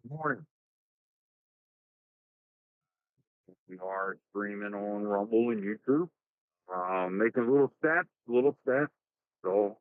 Morning. We are streaming on Rumble and YouTube. Making little steps. So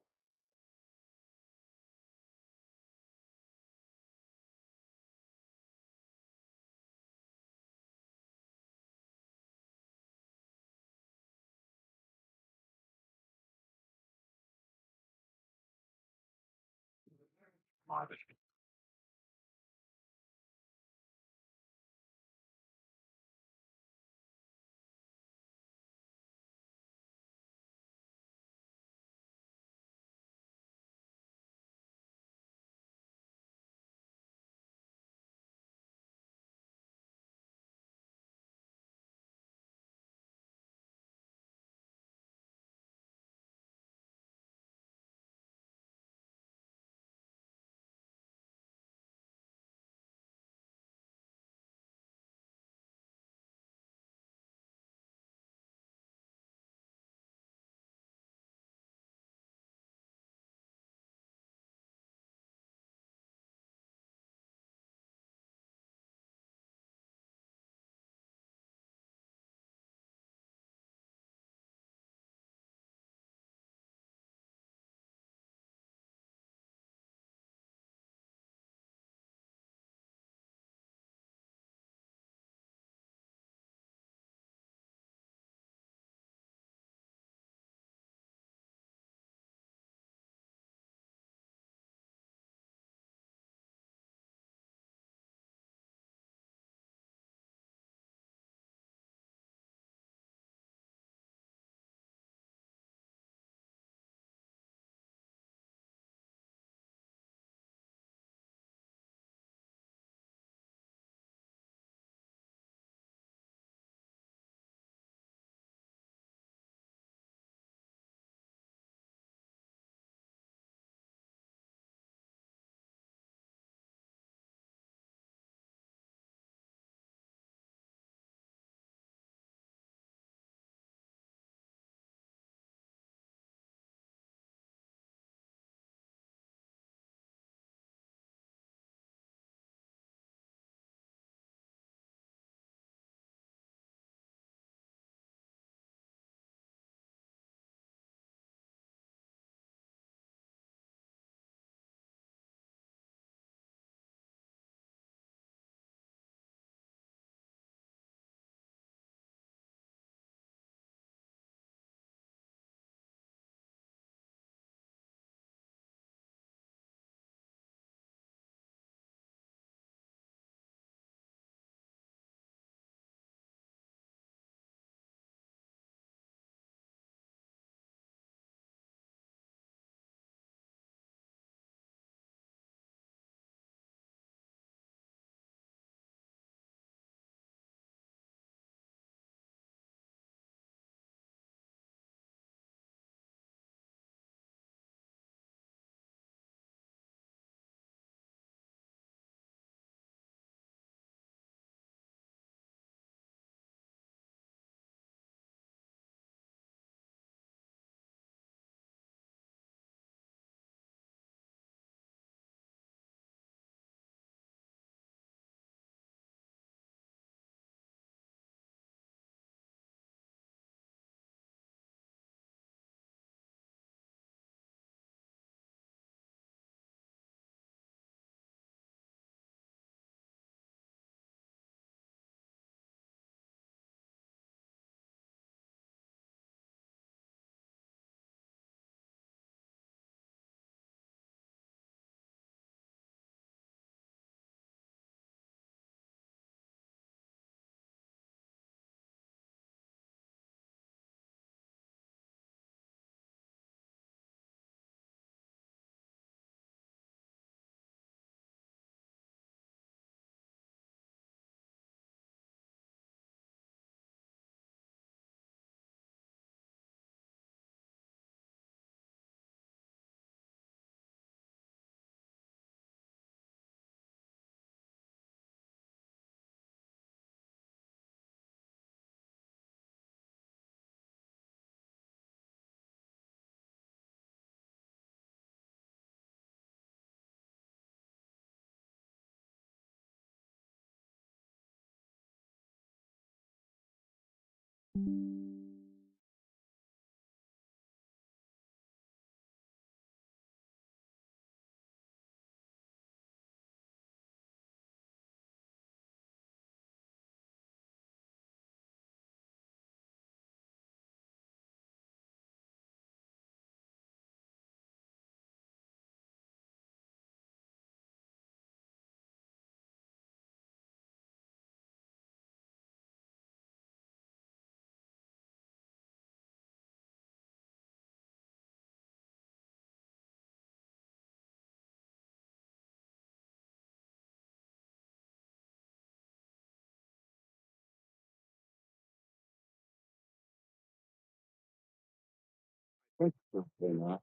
Thanks for saying that.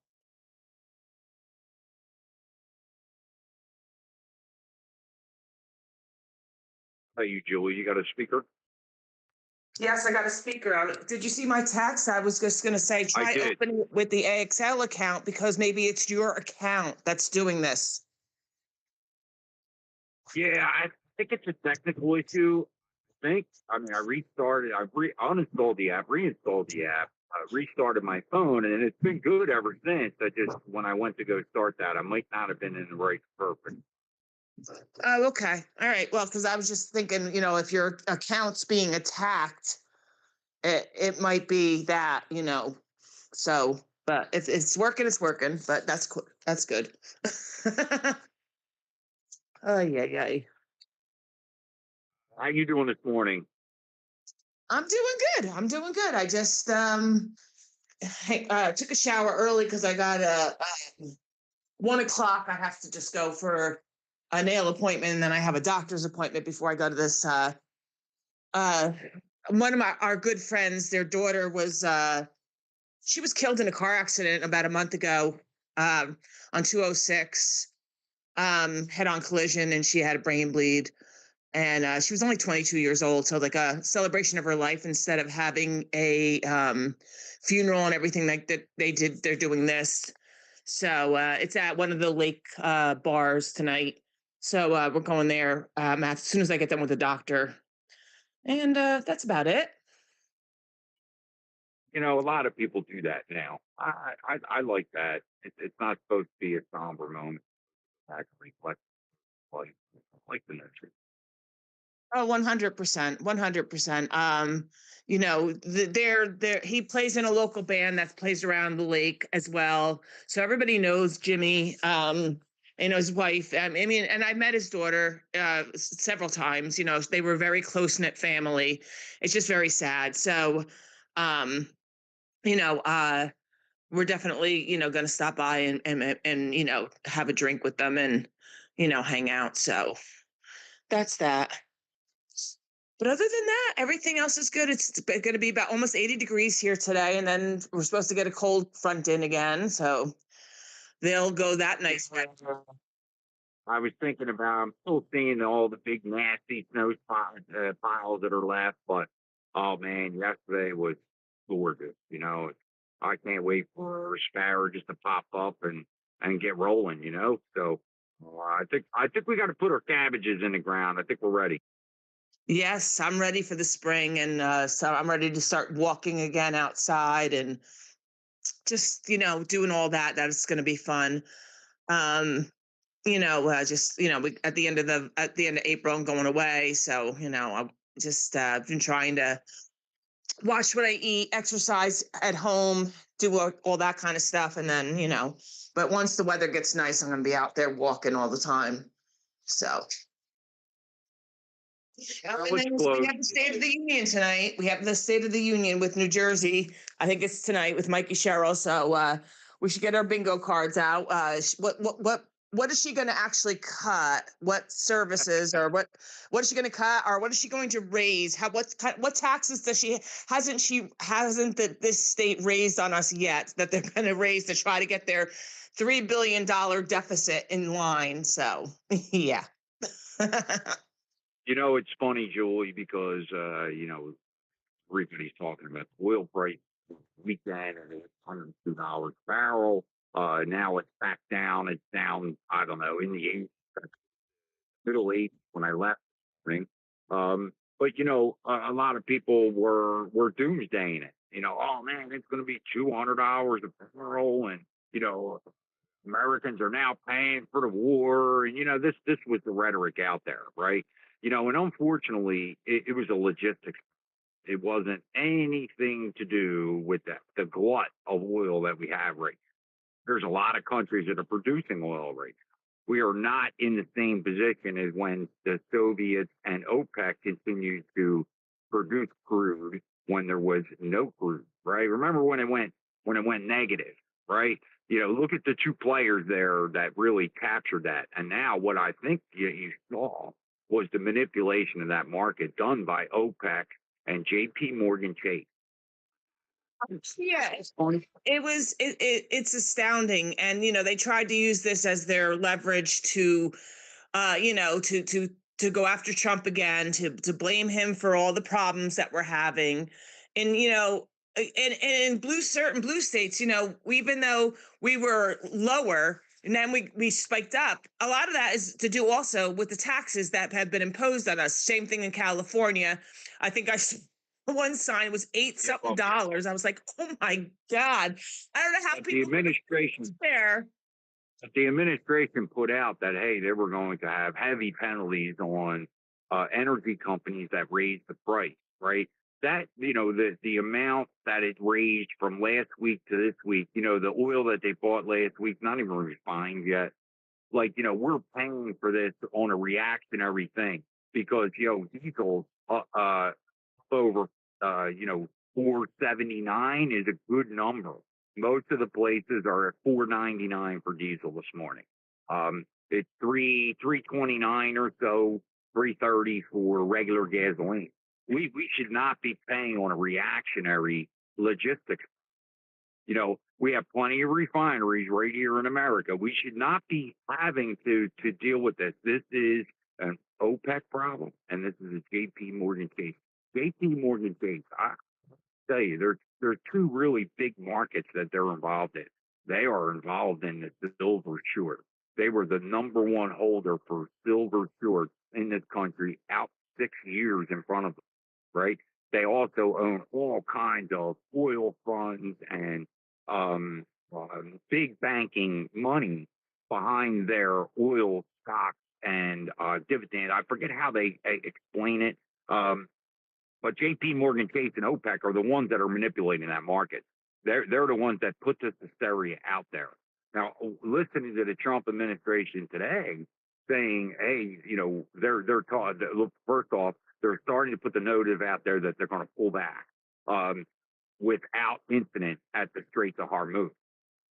Hey, you, Julie, you got a speaker? Yes, I got a speaker on. Did you see my text? I was just going to say, I try did. opening it with the AXL account because maybe it's your account that's doing this. Yeah, I think it's a technical issue. I think. I mean, I restarted. Uninstalled the app, reinstalled the app, restarted my phone, and it's been good ever since. I just when I went to go start that, I might not have been in the right purpose. Oh, okay. All right. Well, because I was just thinking, if your account's being attacked, it might be that, So, but if it's working, it's working. But that's cool. That's good. Oh, yeah. How you doing this morning? I'm doing good. I'm doing good. I just took a shower early because I got a 1 o'clock. I have to just go for a nail appointment, and then I have a doctor's appointment before I go to this. Uh, One of our good friends, their daughter was she was killed in a car accident about a month ago on 206, head-on collision, and she had a brain bleed. And she was only 22 years old, so like a celebration of her life. Instead of having a funeral and everything like that, they're doing this. So it's at one of the lake bars tonight. So we're going there as soon as I get done with the doctor, and that's about it. A lot of people do that now. I like that. It's not supposed to be a somber moment. Actually, like the nurture. Oh, 100%, 100%. They're he plays in a local band that plays around the lake as well. So everybody knows Jimmy, his wife. I mean, and I met his daughter several times. They were very close knit family. It's just very sad. So, um, you know, uh, we're definitely, going to stop by and have a drink with them and hang out. So that's that. But other than that, everything else is good. It's going to be about almost 80 degrees here today, and then we're supposed to get a cold front in again. So they'll go that nice way. I was thinking about. I'm still seeing all the big nasty piles that are left, but oh man, yesterday was gorgeous. I can't wait for asparagus to pop up and get rolling. So I think we got to put our cabbages in the ground. I think we're ready. Yes, I'm ready for the spring, and so I'm ready to start walking again outside and just doing all that. That's going to be fun. Um, just at the end of April, I'm going away, so I'm just been trying to watch what I eat, exercise at home, do all that kind of stuff. And then, but once the weather gets nice, I'm going to be out there walking all the time. So, Well, and it's then we close. have the State of the Union tonight. We have the State of the Union with New Jersey. I think it's tonight with Mikey Sherrill. So we should get our bingo cards out. What is she going to actually cut? What services or what is she going to cut, or what is she going to raise? What taxes hasn't this state raised on us yet that they're going to raise to try to get their $3 billion deficit in line? So yeah. It's funny, Julie, because everybody's talking about the oil price weekend and it's $102 a barrel. Now it's back down. It's down, I don't know, in the eight, middle eight when I left. Thing. But a lot of people were doomsdaying it. Oh man, it's going to be $200 a barrel, and you know Americans are now paying for the war, and this was the rhetoric out there, right? And unfortunately, it was a logistics. It wasn't anything to do with the glut of oil that we have right. There's a lot of countries that are producing oil right now. We are not in the same position as when the Soviets and OPEC continued to produce crude when there was no crude, right? Remember when it went negative, right? Look at the two players there that really captured that. And now what I think you saw was the manipulation of that market done by OPEC and JP Morgan Chase. Yeah, On it's astounding. And they tried to use this as their leverage to to go after Trump again, to blame him for all the problems that we're having. And and in certain blue states, even though we were lower and then we spiked up, a lot of that is to do also with the taxes that have been imposed on us. Same thing in California. I think one sign was eight yeah, something well, dollars. I was like, oh my God. I don't know how but the people administration there. the administration put out that hey, they were going to have heavy penalties on energy companies that raised the price, right? That the amount that it raised from last week to this week, the oil that they bought last week, not even refined yet. Like we're paying for this on a reactionary thing because diesel over 479 is a good number. Most of the places are at 499 for diesel this morning. It's 329 or so, 330 for regular gasoline. We should not be paying on a reactionary logistics. We have plenty of refineries right here in America. We should not be having to deal with this. This is an OPEC problem, and this is a JP Morgan case. JP Morgan case, I tell you, there's two really big markets that they're involved in. They are involved in the silver short. They were the number one holder for silver short in this country out 6 years in front of them, right? They also own all kinds of oil funds and big banking money behind their oil stocks and dividend. I forget how they explain it. But JP Morgan Chase and OPEC are the ones that are manipulating that market. They're the ones that put this hysteria out there. Now, listening to the Trump administration today saying, hey, they're taught, look, first off, they're starting to put the notive out there that they're going to pull back without incident at the Straits of Hormuz,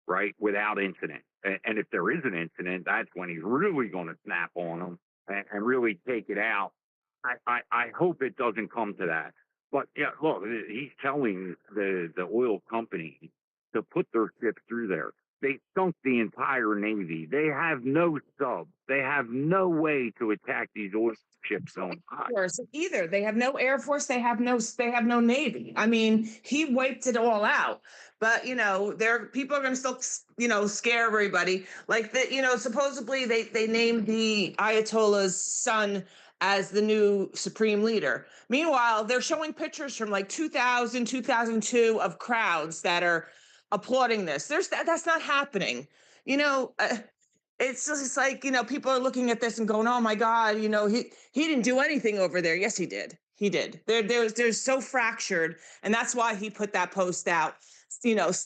right? Without incident. And if there is an incident, that's when he's really going to snap on them and really take it out. I hope it doesn't come to that. But yeah, look, he's telling the oil company to put their ships through there. They sunk the entire Navy. They have no subs. They have no way to attack these oil ships on high. Force either. They have no air force. They have no navy. I mean, he wiped it all out. But there people are going to still scare everybody. Like that, supposedly they named the Ayatollah's son as the new supreme leader. Meanwhile, they're showing pictures from like 2000, 2002 of crowds that are applauding this. That's not happening. You know, uh, it's just like, people are looking at this and going, oh my God, he didn't do anything over there. Yes, he did. He did. They're so fractured. And that's why he put that post out,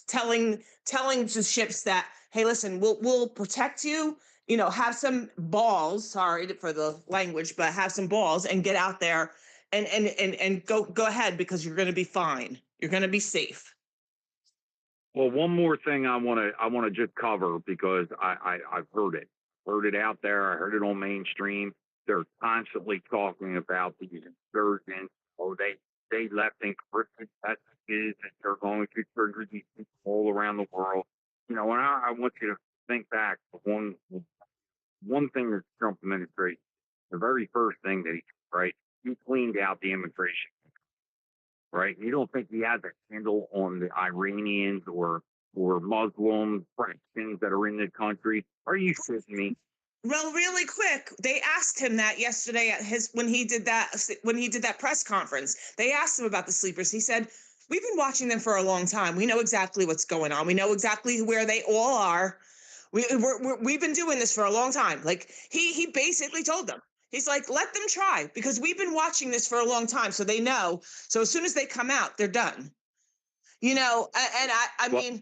telling the ships that, hey, listen, we'll protect you, have some balls, sorry for the language, but have some balls and get out there and go ahead because you're gonna be fine. You're gonna be safe. Well, one more thing I want to just cover because I've heard it out there. I heard it on mainstream. They're constantly talking about these insurgents. Oh, they left encrypted messages and they're going to trigger these people all around the world. And I want you to think back to one thing that the Trump administration, the very first thing that he did, right, he cleaned out the immigration, right? You don't think he has a handle on the Iranians or Muslim Christians that are in the country? Are you shitting me? Well, really quick, they asked him that yesterday at his when he did that press conference. They asked him about the sleepers. He said, "We've been watching them for a long time. We know exactly what's going on. We know exactly where they all are. We've been doing this for a long time." Like he basically told them. He's like, "Let them try because we've been watching this for a long time, so they know. So as soon as they come out, they're done." And I Well, mean,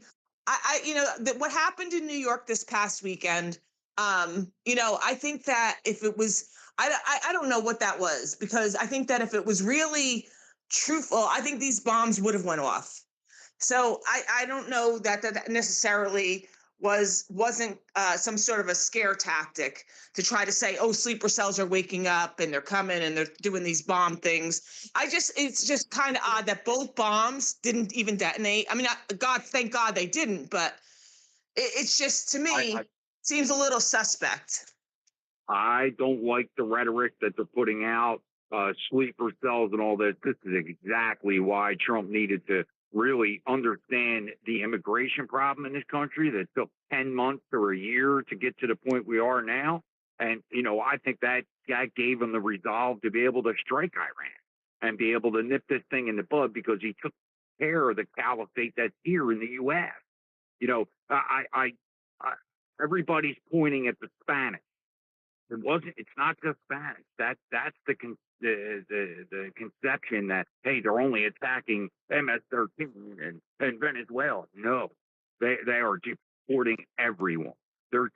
what happened in New York this past weekend. I think that if it was, I don't know what that was, because I think that if it was really truthful, I think these bombs would have went off. So I don't know that necessarily wasn't some sort of a scare tactic to try to say, oh, sleeper cells are waking up and they're coming and they're doing these bomb things. It's just kind of odd that both bombs didn't even detonate. I mean, thank God they didn't, but it's just, to I, me, I seems a little suspect. I don't like the rhetoric that they're putting out, sleeper cells and all this. This is exactly why Trump needed to really understand the immigration problem in this country that took 10 months or a year to get to the point we are now. And, I think that gave him the resolve to be able to strike Iran and be able to nip this thing in the bud because he took care of the caliphate that's here in the U.S. You know, I everybody's pointing at the Spanish. It's not just Spanish. That's the conception that, hey, they're only attacking MS-13 and Venezuela. No, they are deporting everyone. They're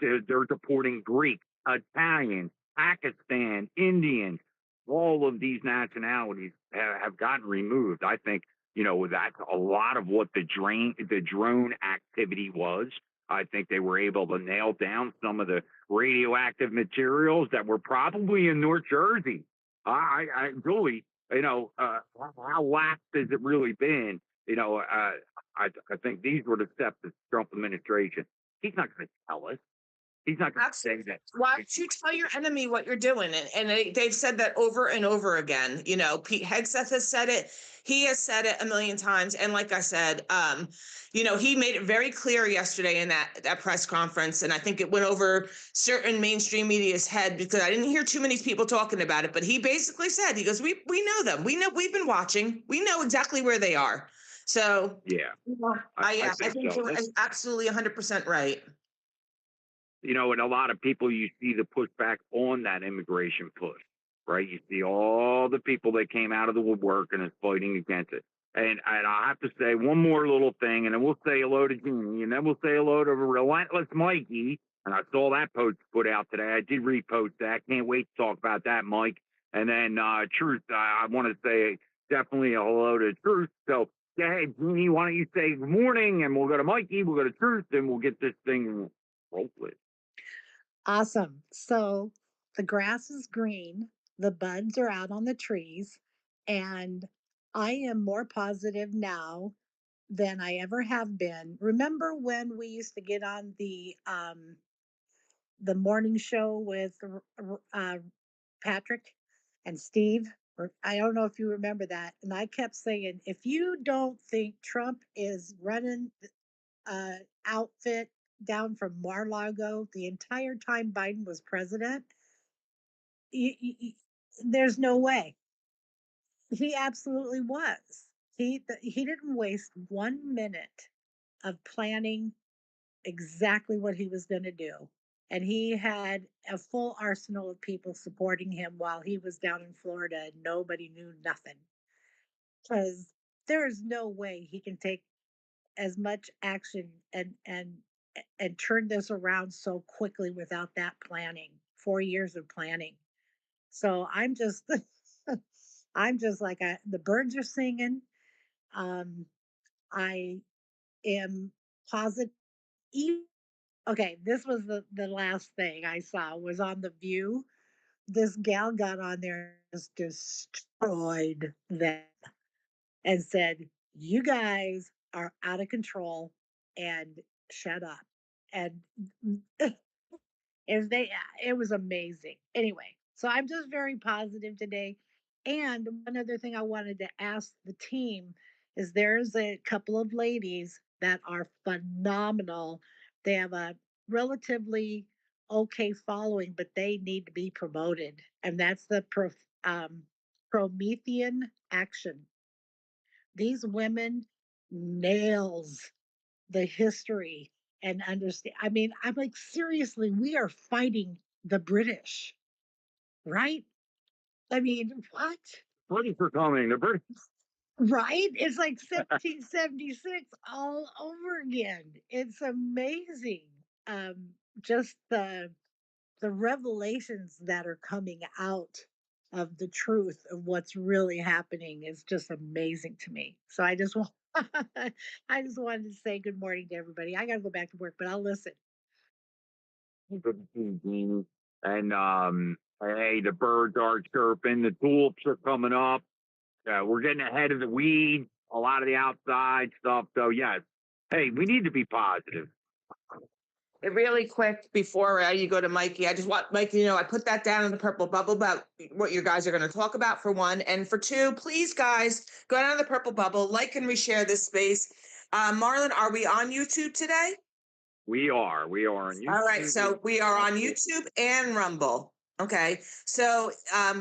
deporting Greeks, Italians, Pakistan, Indians. All of these nationalities have gotten removed. I think that's a lot of what the drone activity was. I think they were able to nail down some of the radioactive materials that were probably in North Jersey. I really, how lax has it really been? I think these were the steps of the Trump administration. He's not going to tell us. He's not going to Absolutely. say that. Why don't you tell your enemy what you're doing? And they've said that over and over again. Pete Hegseth has said it. He has said it a million times. And like I said, he made it very clear yesterday in that press conference. And I think it went over certain mainstream media's head because I didn't hear too many people talking about it. But he basically said, he goes, we know them. We know, we've been watching. We know exactly where they are. So Yeah, I I think think so. you're absolutely 100% right. And a lot of people, you see the pushback on that immigration push, right? You see all the people that came out of the woodwork and is fighting against it. And I have to say one more little thing, and then we'll say hello to Jeannie, and then we'll say hello to Relentless Mikey. And I saw that post put out today. I did repost that. Can't wait to talk about that, Mike. And then Truth, I want to say definitely a hello to Truth. So, yeah, hey, Jeannie, why don't you say good morning, and we'll go to Mikey, we'll go to Truth, and we'll get this thing rolling. Awesome. So the grass is green, the buds are out on the trees, and I am more positive now than I ever have been. Remember when we used to get on the morning show with Patrick and Steve? I don't know if you remember that. And I kept saying, if you don't think Trump is running outfit down from Mar-Lago the entire time Biden was president, y- y- y- there's no way. He absolutely was. He didn't waste 1 minute of planning exactly what he was going to do. And he had a full arsenal of people supporting him while he was down in Florida and nobody knew nothing. Because there's no way he can take as much action and turn this around so quickly without that planning. 4 years of planning. So I'm just I'm just like the birds are singing. Um, I am positive. Okay, this was the last thing I saw was on the View. This gal got on there and just destroyed them and said, "You guys are out of control and shut up." And if they, it was amazing. Anyway, so I'm just very positive today. And one other thing I wanted to ask the team is there's a couple of ladies that are phenomenal. They have a relatively okay following, but they need to be promoted. And that's the Promethean action. These women nails the history and understand. I mean, I'm like, seriously, we are fighting the British, right? I mean, what? British are coming. The British. Right? It's like 1776 all over again. It's amazing. Um, just the revelations that are coming out of the truth of what's really happening is just amazing to me. So I just want I just wanted to say good morning to everybody. I got to go back to work, but I'll listen. And hey, the birds are chirping. The tulips are coming up. We're getting ahead of the weeds. A lot of the outside stuff. So yes, hey, we need to be positive. Really quick before you go to Mikey, I just want Mikey, I put that down in the purple bubble about what you guys are going to talk about for one. And for two, please, guys, go down to the purple bubble, like and reshare this space. Marlon, are we on YouTube today? We are. We are on YouTube. All right. So we are on YouTube and Rumble. Okay. So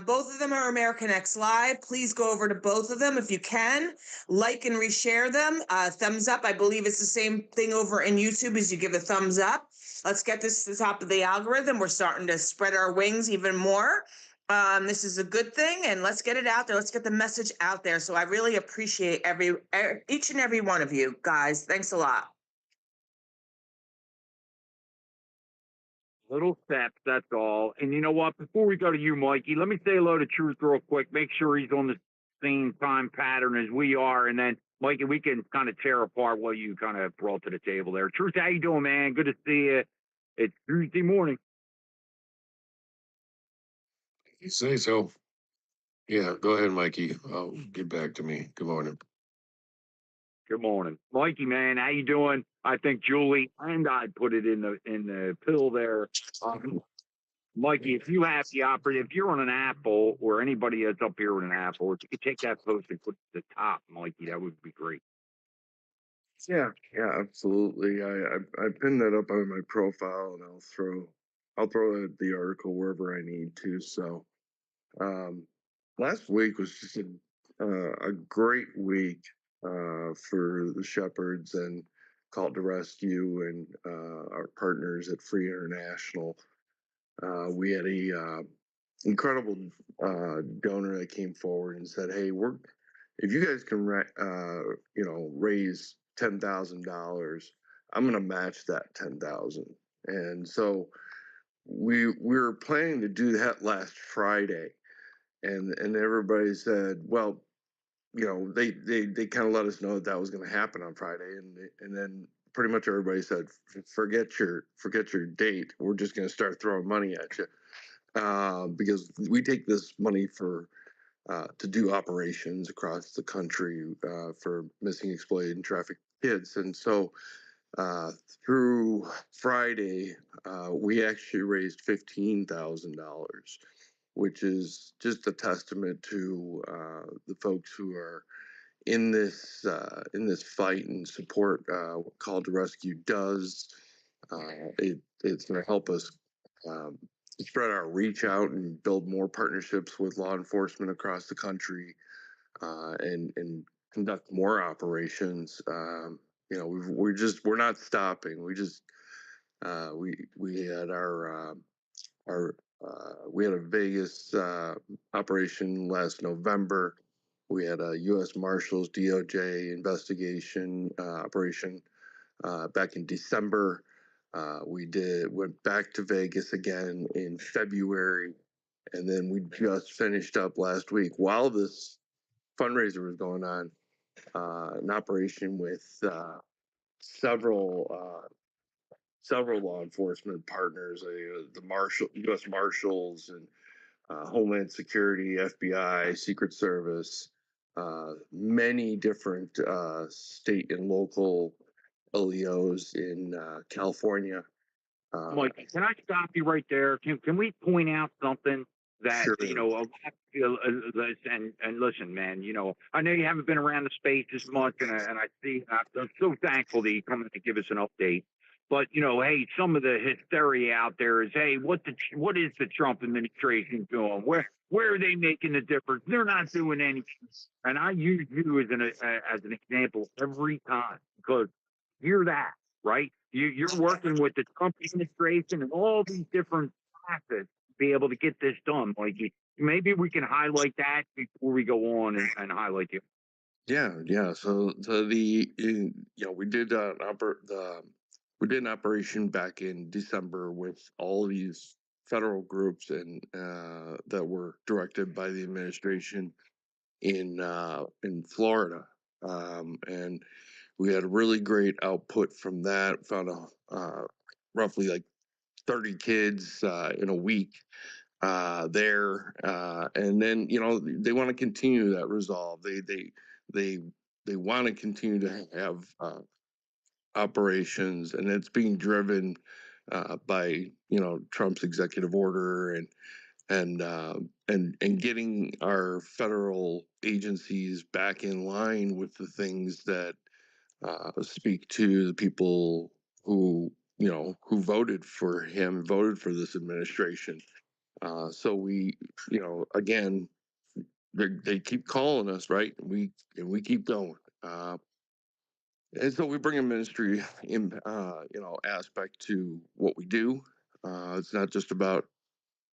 both of them are American X Live. Please go over to both of them if you can. Like and reshare them. Thumbs up. I believe it's the same thing over in YouTube as you give a thumbs up. Let's get this to the top of the algorithm. We're starting to spread our wings even more. This is a good thing, and let's get it out there. Let's get the message out there. So I really appreciate each and every one of you guys. Thanks a lot. Little steps, that's all. And you know what? Before we go to you, Mikey, let me say hello to Truth real quick. Make sure he's on the same time pattern as we are. And then, Mikey, we can kind of tear apart what you kind of brought to the table there. Truth, how you doing, man? Good to see you. It's Tuesday morning. You say so. Yeah, go ahead, Mikey. Get back to me. Good morning. Good morning, Mikey, man. How you doing? I think Julie and I put it in the pill there. Mikey, if you have the operative, if you're on an Apple or anybody that's up here with an Apple, if you could take that post and put it at the top, Mikey, that would be great. Yeah, absolutely. I pinned that up on my profile, and I'll throw the article wherever I need to. So, last week was just a great week for the Shepherds and Call to Rescue and our partners at Free International. We had a incredible donor that came forward and said, "Hey, if you guys can raise $10,000, I'm going to match that 10,000." And so we were planning to do that last Friday, and everybody said, well, they kind of let us know that was going to happen on Friday, and then pretty much everybody said, forget your date. We're just going to start throwing money at you because we take this money to do operations across the country for missing, exploited, and trafficked kids. And so through Friday, we actually raised $15,000, which is just a testament to the folks who are in this fight and support what Call to Rescue does. It's going to help us spread our reach out and build more partnerships with law enforcement across the country, and conduct more operations. We're not stopping. We had we had a Vegas operation last November. We had a U.S. Marshals DOJ investigation operation back in December. Went back to Vegas again in February, and then we just finished up last week while this fundraiser was going on, an operation with several law enforcement partners, the U.S. Marshals and Homeland Security, FBI, Secret Service, many different state and local LEOs in California. Mike, can I stop you right there? Can we point out something that Sure. and listen, man, I know you haven't been around the space as much, and I see I'm so thankful that you come in to give us an update. But hey, some of the hysteria out there is, hey, what is the Trump administration doing? Where are they making a difference? They're not doing anything. And I use you as an example every time because you're that, right? You're working with the Trump administration and all these different facets to be able to get this done. Like maybe we can highlight that before we go on and highlight you. Yeah, yeah. So we did we did an operation back in December with all of these federal groups and that were directed by the administration in Florida, and we had a really great output from that. Found roughly like 30 kids in a week there, and then they want to continue that resolve. They they want to continue to have operations, and it's being driven by Trump's executive order and getting our federal agencies back in line with the things that speak to the people who who voted for him, voted for this administration. So we, again, they keep calling us, right? We keep going. And so we bring a ministry in, aspect to what we do. It's not just about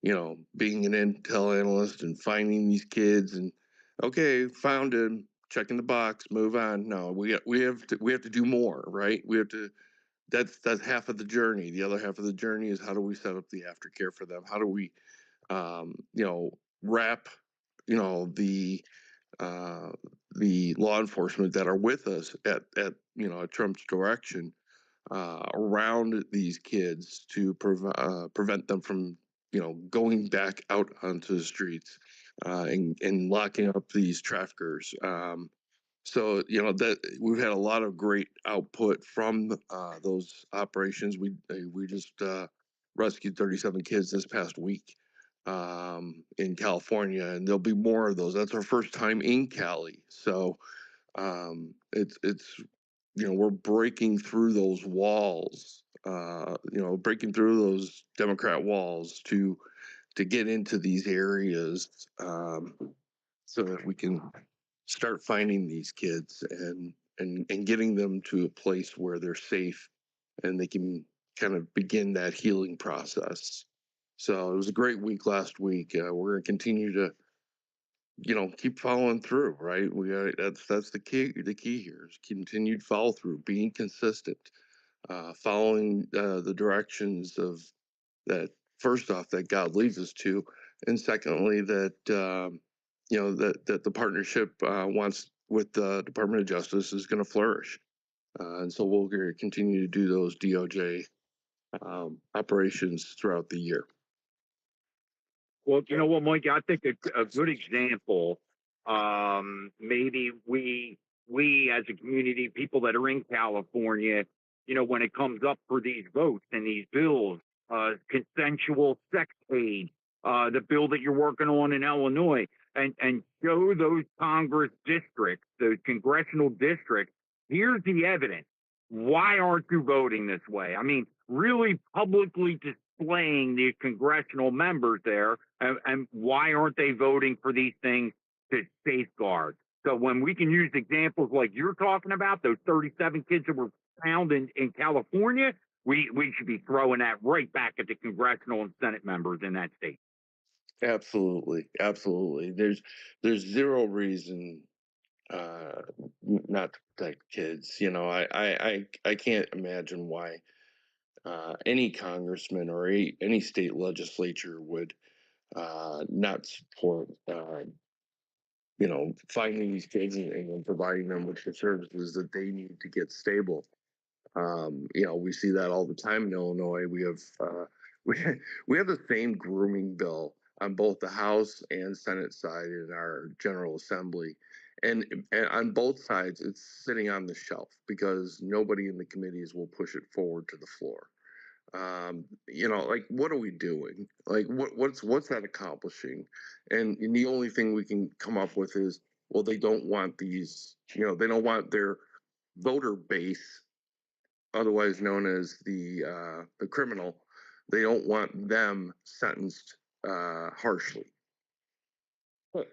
being an intel analyst and finding these kids and okay, found him, checking the box, move on. No, we have to do more, right? We have to. That's half of the journey. The other half of the journey is how do we set up the aftercare for them? How do we, wrap, you know, the uh, the law enforcement that are with us at at Trump's direction around these kids to prevent them from going back out onto the streets and locking up these traffickers. So that we've had a lot of great output from those operations. We just rescued 37 kids this past week in California, and there'll be more of those. That's our first time in Cali, so it's we're breaking through those walls, breaking through those Democrat walls to get into these areas so that we can start finding these kids and getting them to a place where they're safe and they can kind of begin that healing process. So it was a great week last week. We're going to continue to keep following through, right? That's the key. The key here is continued follow through, being consistent, following the directions of that. First off, that God leads us to, and secondly, that that the partnership wants with the Department of Justice is going to flourish, and so we'll continue to do those DOJ operations throughout the year. Well, you know what, Mike? I think a good example. Maybe we as a community, people that are in California, when it comes up for these votes and these bills, consensual sex aid, the bill that you're working on in Illinois, and show those Congress districts, those congressional districts. Here's the evidence. Why aren't you voting this way? I mean, really publicly displaying the congressional members there and why aren't they voting for these things to safeguard? So when we can use examples like you're talking about, those 37 kids that were found in California, we should be throwing that right back at the congressional and Senate members in that state. Absolutely, absolutely. There's zero reason not to protect kids. I can't imagine why any congressman or any state legislature would not support finding these kids and providing them with the services that they need to get stable. We see that all the time in Illinois. We have we we have the same grooming bill on both the House and Senate side in our General Assembly, and on both sides it's sitting on the shelf because nobody in the committees will push it forward to the floor. Like what are we doing? Like what's that accomplishing? And the only thing we can come up with is, well, they don't want these. They don't want their voter base otherwise known as the criminal. They don't want them sentenced harshly. But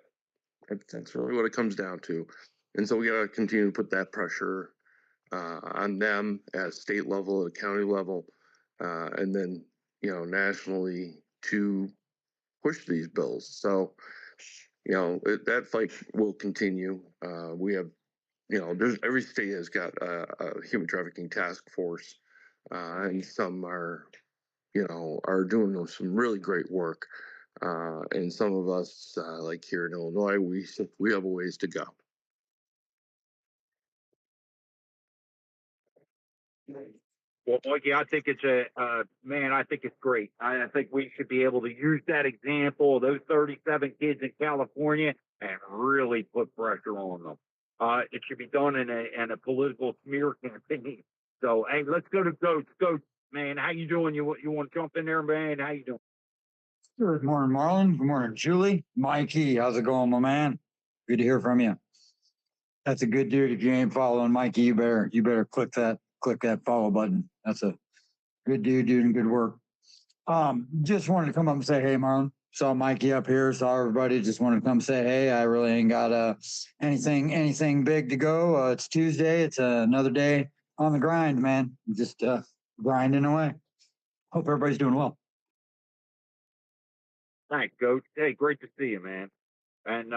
that's really what it comes down to. And so we got to continue to put that pressure on them at state level, at county level, and then nationally to push these bills. So that fight will continue. We have there's every state has got a human trafficking task force, and some are doing some really great work. And some of us, like here in Illinois, we have a ways to go. Well, Mikey, I think it's man, I think it's great. I think we should be able to use that example of those 37 kids in California and really put pressure on them. It should be done in a political smear campaign. So, hey, let's go to Coach. Coach, man, how you doing? You want to jump in there, man? How you doing? Good morning, Marlon. Good morning, Julie. Mikey, how's it going, my man? Good to hear from you. That's a good dude. If you ain't following Mikey, you better click that follow button. That's a good dude doing good work. Just wanted to come up and say, hey, Marlon. Saw Mikey up here, saw everybody. Just wanted to come say, hey, I really ain't got anything big to go. It's Tuesday. It's another day on the grind, man. Just grinding away. Hope everybody's doing well. Thanks, Coach. Hey, great to see you, man. And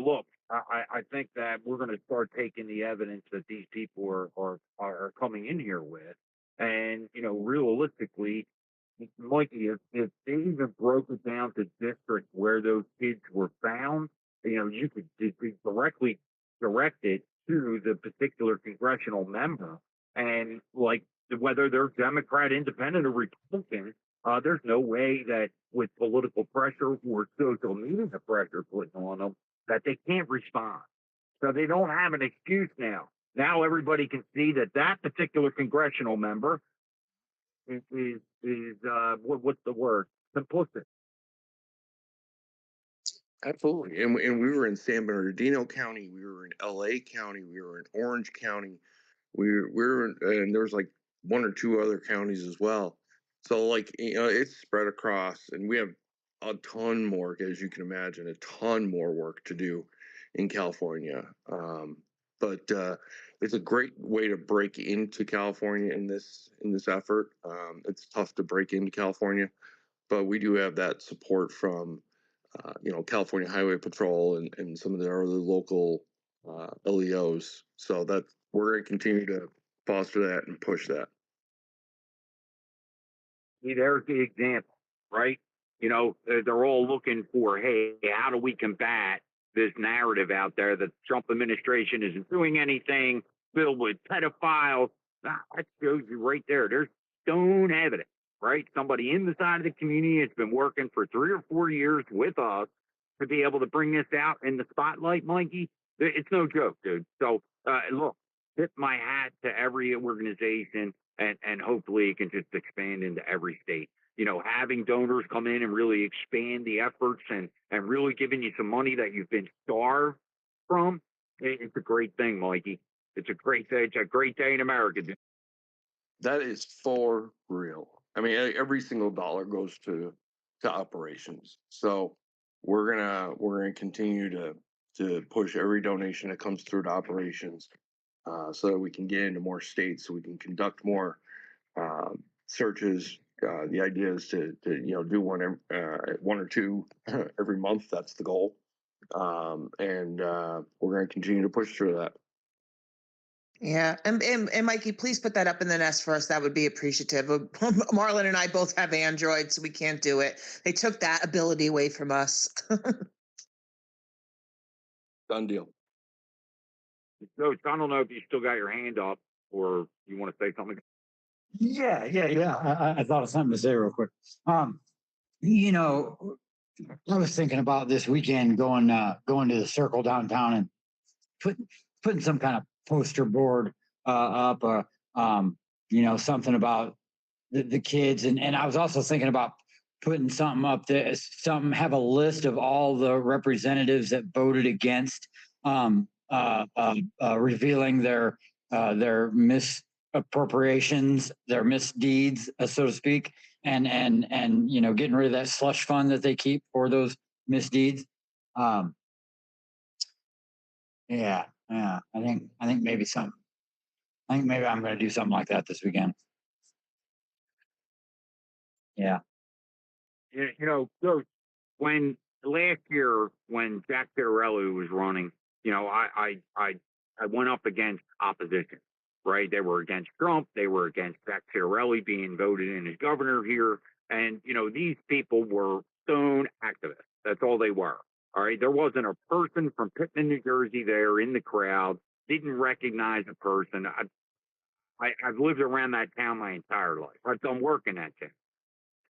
look, I think that we're going to start taking the evidence that these people are coming in here with, and realistically, Mikey, if they even broke it down to districts where those kids were found, you could directly direct it to the particular congressional member, and like whether they're Democrat, Independent, or Republican. There's no way that with political pressure or social media pressure put on them that they can't respond. So they don't have an excuse now. Now everybody can see that particular congressional member is what's the word? Complicit. Absolutely. And we were in San Bernardino County, we were in LA County, we were in Orange County, and there's like one or two other counties as well. So it's spread across, and we have a ton more, as you can imagine, a ton more work to do in California. But it's a great way to break into California in this effort. It's tough to break into California, but we do have that support from California Highway Patrol and some of the other local LEOs. So that we're going to continue to foster that and push that. See, there's the example, right? They're all looking for, hey, how do we combat this narrative out there that the Trump administration isn't doing anything, filled with pedophiles? That shows you right there. There's stone evidence, right? Somebody in the side of the community has been working for 3 or 4 years with us to be able to bring this out in the spotlight, Mikey. It's no joke, dude. So, look, tip my hat to every organization, and hopefully it can just expand into every state. Having donors come in and really expand the efforts and really giving you some money that you've been starved from, it's a great thing, Mikey. It's a great day. It's a great day in America, dude. That is for real. I mean, every single dollar goes to operations. So we're gonna continue to push every donation that comes through to operations, so that we can get into more states, so we can conduct more searches. The idea is to do one or two every month. That's the goal, and we're going to continue to push through that. Yeah, and Mikey, please put that up in the nest for us. That would be appreciative. Marlon and I both have Android, so we can't do it. They took that ability away from us. Done deal. So I don't know if you still got your hand up or you want to say something. Yeah. I thought of something to say real quick. I was thinking about this weekend going to the Circle downtown and putting some kind of poster board up, something about the kids, and I was also thinking about putting something up there, have a list of all the representatives that voted against revealing their appropriations, their misdeeds, so to speak, and you know, getting rid of that slush fund that they keep for those misdeeds. Um, yeah, yeah. I think maybe some. I think maybe I'm going to do something like that this weekend. Yeah. You know, Coach, when last year when Jack Chiarelli was running, you know, I went up against opposition, right? They were against Trump, they were against Jack Chiarelli being voted in as governor here, and you know, these people were stone activists. That's all they were. All right, there wasn't a person from Pittman, New Jersey, there in the crowd. Didn't recognize a person. I've lived around that town my entire life. I've done work in that town.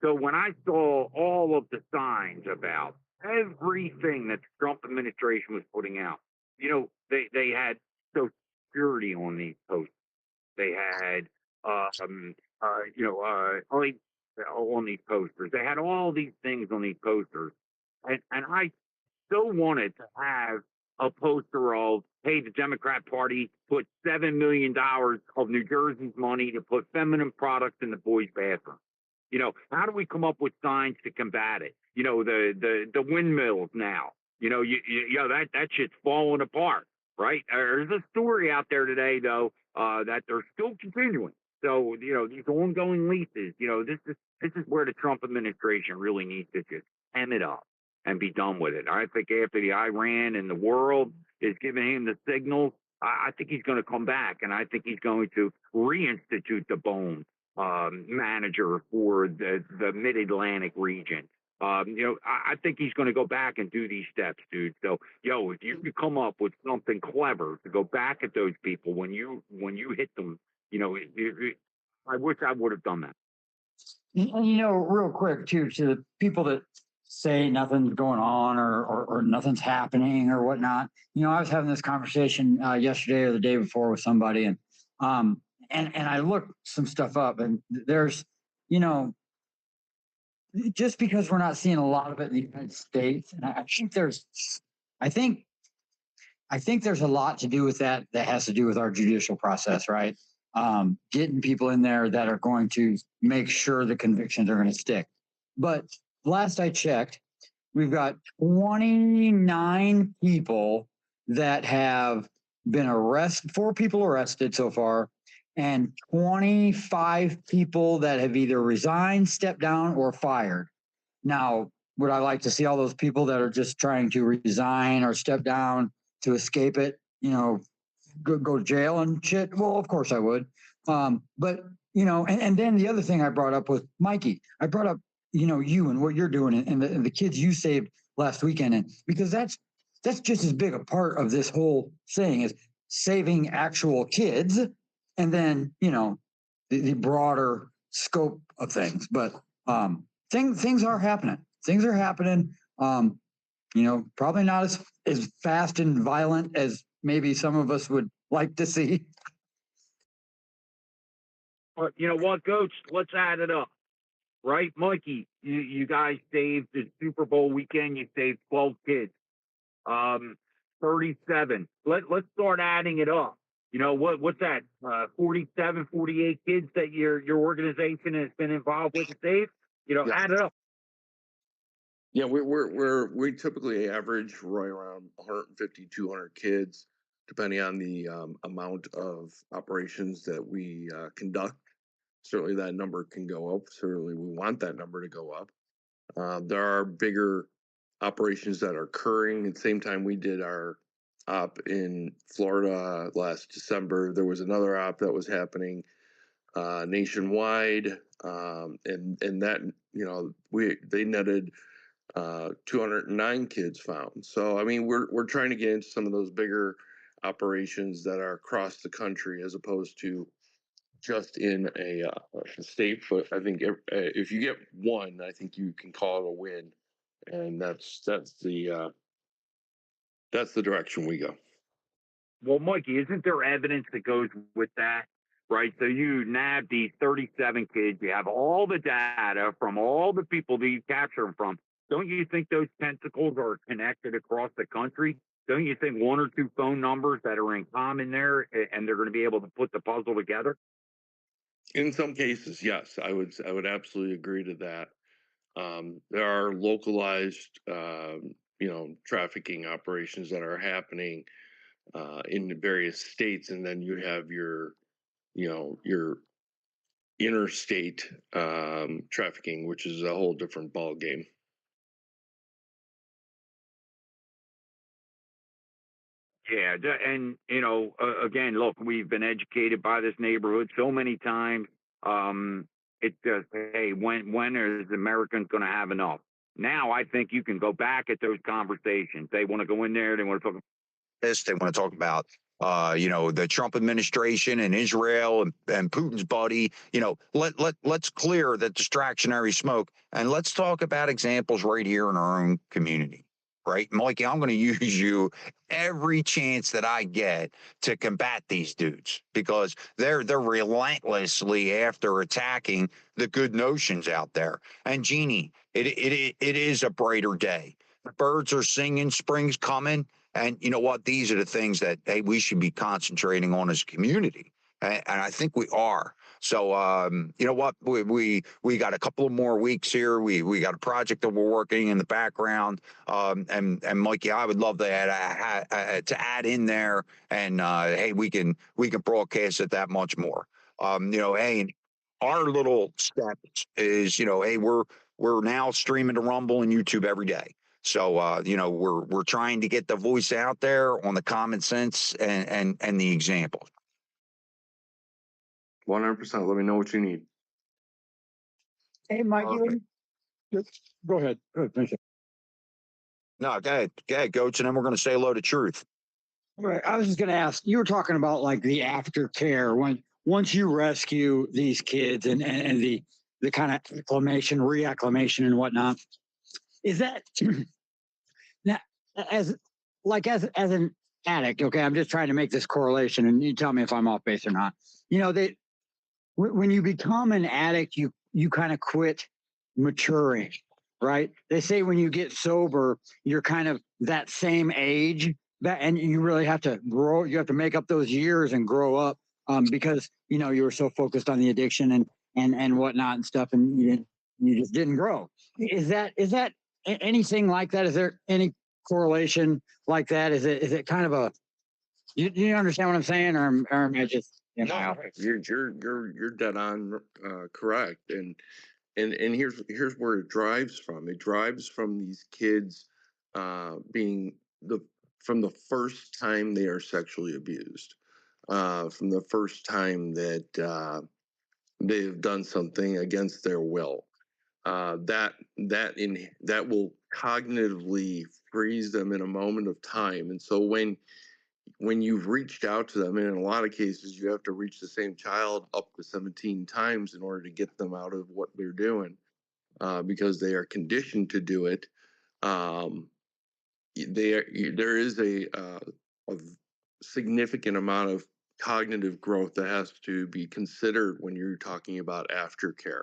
So when I saw all of the signs about everything that the Trump administration was putting out, you know, they had Social Security on these posters. They had, like, on these posters. They had all these things on these posters, and I so wanted to have a poster of, hey, the Democrat Party put $7 million of New Jersey's money to put feminine products in the boys' bathroom. You know, how do we come up with signs to combat it? You know, the windmills now. You know, that shit's falling apart, right? There's a story out there today though that they're still continuing. So you know, these ongoing leases. You know, this is where the Trump administration really needs to just hem it up and be done with it. I think after the Iran and the world is giving him the signals, I think he's going to come back, and I think he's going to reinstitute the bone manager for the Mid Atlantic region. You know, I think he's going to go back and do these steps, dude. So, yo, if you could come up with something clever to go back at those people when you hit them, you know, I wish I would have done that. And you know, real quick too, to the people that say nothing's going on or nothing's happening or whatnot. You know, I was having this conversation yesterday or the day before with somebody, and I looked some stuff up, and there's, you know, just because we're not seeing a lot of it in the United States, and I think I think there's a lot to do with that has to do with our judicial process, right? Getting people in there that are going to make sure the convictions are going to stick. But last I checked, we've got 29 people that have been arrested, 4 people arrested so far, and 25 people that have either resigned, stepped down, or fired. Now, would I like to see all those people that are just trying to resign or step down to escape it, you know, go to jail and shit? Well, of course I would. But, you know, and then the other thing I brought up was Mikey. I brought up, you know, you and what you're doing and the kids you saved last weekend. And because that's just as big a part of this whole thing is saving actual kids. And then, you know, the broader scope of things. But things are happening. Things are happening. You know, probably not as fast and violent as maybe some of us would like to see. But you know what, Coach? Let's add it up, right, Mikey? You guys saved the Super Bowl weekend. You saved 12 kids. 37. Let's start adding it up. You know what's that? 47, 48 kids that your organization has been involved with to save. You know, Yeah. add it up. Yeah, we typically average right around 150, 200 kids, depending on the amount of operations that we conduct. Certainly, that number can go up. Certainly, we want that number to go up. There are bigger operations that are occurring at the same time we did our op in Florida last December. There was another op that was happening nationwide, and that, you know, they netted 209 kids found. So I mean, we're trying to get into some of those bigger operations that are across the country as opposed to just in a state. But I think if you get one, I think you can call it a win, and that's the direction we go. Well, Mikey, isn't there evidence that goes with that? Right. So you nab these 37 kids. You have all the data from all the people that you capture them from. Don't you think those tentacles are connected across the country? Don't you think 1 or 2 phone numbers that are in common there, and they're going to be able to put the puzzle together? In some cases, yes, I would absolutely agree to that. There are localized, trafficking operations that are happening in the various states, and then you have your interstate trafficking, which is a whole different ball game. Yeah, and again, look, we've been educated by this neighborhood so many times. It's just, hey, when is Americans going to have enough? Now, I think you can go back at those conversations. They want to go in there. They want to talk this. They want to talk about, the Trump administration and Israel and Putin's buddy. Let's clear that distractionary smoke and let's talk about examples right here in our own community. Right, Mikey, I'm going to use you every chance that I get to combat these dudes because they're relentlessly after attacking the good notions out there. And Jeannie, it is a brighter day. The birds are singing, spring's coming. And you know what? These are the things that, hey, we should be concentrating on as a community. And I think we are. So, you know what? We got a couple of more weeks here. We got a project that we're working in the background. And Mikey, I would love to add in there. And hey, we can broadcast it that much more. Hey, our little step is, hey, we're now streaming to Rumble and YouTube every day. So we're trying to get the voice out there on the common sense and the example. 100%. Let me know what you need. Hey, Mikey, go ahead. Finish it. No, go ahead, Coach, and then we're going to say hello to Truth. Right. I was just going to ask, you were talking about like the aftercare once you rescue these kids and the kind of reacclimation and whatnot. Is that now as an addict? Okay, I'm just trying to make this correlation, and you tell me if I'm off base or not. When you become an addict, you kind of quit maturing, right? They say when you get sober, you're kind of that same age, and you really have to grow. You have to make up those years and grow up because you were so focused on the addiction and whatnot and stuff, and you just didn't grow. Is that anything like that? Is there any correlation like that? Is it kind of a you understand what I'm saying, or am I just No, you're dead on correct, and here's where it drives from. It drives from these kids being from the first time they are sexually abused, from the first time that they've done something against their will. That will cognitively freeze them in a moment of time, and so when you've reached out to them, and in a lot of cases, you have to reach the same child up to 17 times in order to get them out of what they're doing because they are conditioned to do it. There is a significant amount of cognitive growth that has to be considered when you're talking about aftercare.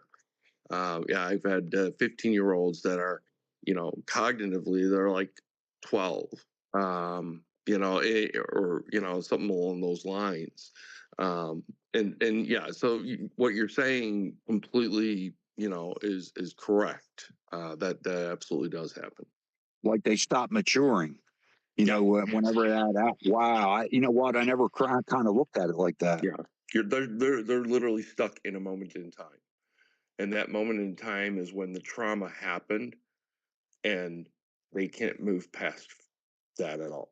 I've had 15-year-olds that are, cognitively, they're like 12. Or something along those lines. And yeah, so what you're saying completely, is correct. That absolutely does happen. Like they stop maturing. Whenever that, wow, you know what? I never kind of looked at it like that. Yeah, they're literally stuck in a moment in time, and that moment in time is when the trauma happened, and they can't move past that at all.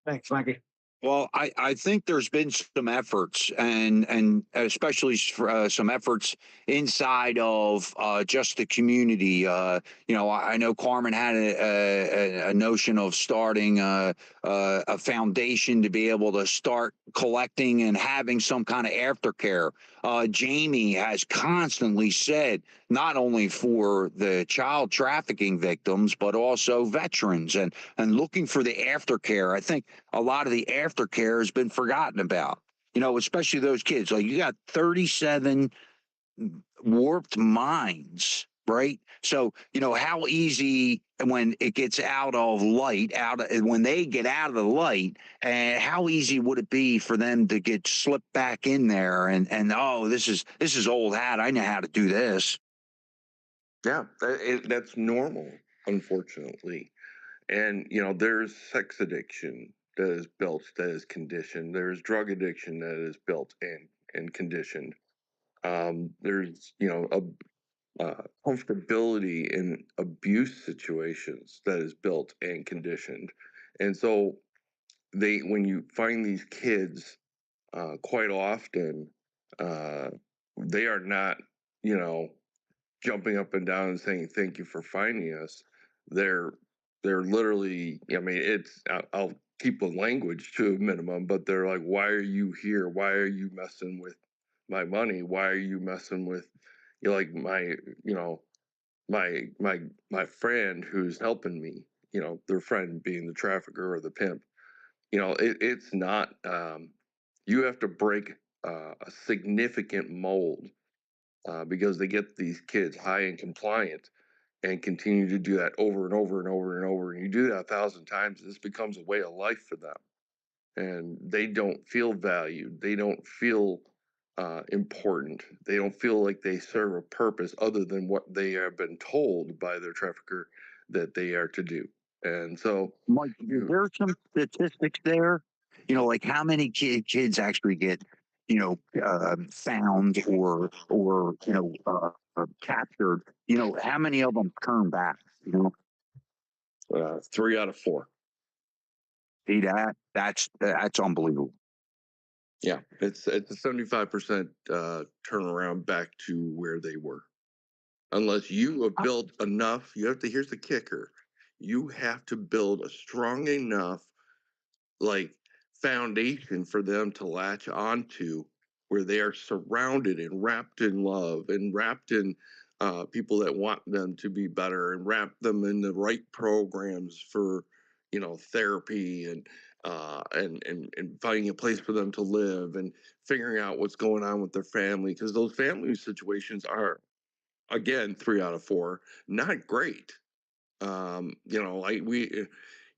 Thanks, Mikey. Well, I think there's been some efforts and especially some efforts inside of just the community. I know Carmen had a notion of starting a foundation to be able to start collecting and having some kind of aftercare. Jamie has constantly said not only for the child trafficking victims, but also veterans and looking for the aftercare. I think a lot of the aftercare has been forgotten about, especially those kids. Like you got 37 warped minds right? So, how easy when it gets out of light, when they get out of the light, and how easy would it be for them to get slipped back in there and oh, this is old hat. I know how to do this. Yeah, that's normal, unfortunately. And there's sex addiction that is built, that is conditioned. There's drug addiction that is built and conditioned. There's comfortability in abuse situations that is built and conditioned. And so when you find these kids, quite often, uh, they are not, you know, jumping up and down and saying thank you for finding us. They're they're literally. I mean, I'll keep the language to a minimum, but they're like, "Why are you here? Why are you messing with my money? Why are you messing with, like you know, my friend who's helping me? Their friend being the trafficker or the pimp. It's not. You have to break a significant mold because they get these kids high and compliant and continue to do that over and over and over and over. And you do that 1,000 times, this becomes a way of life for them. And they don't feel valued. They don't feel important. They don't feel like they serve a purpose other than what they have been told by their trafficker that they are to do. And so, Mike, is there some statistics there? Like how many kids actually get, found or captured? How many of them turn back? 3 out of 4. See that's unbelievable. Yeah, it's a 75% turnaround back to where they were. Unless you have built enough, here's the kicker. You have to build a strong enough like foundation for them to latch onto where they are surrounded and wrapped in love and wrapped in people that want them to be better and wrap them in the right programs for therapy and finding a place for them to live and figuring out what's going on with their family, because those family situations are, again, 3 out of 4 not great. Like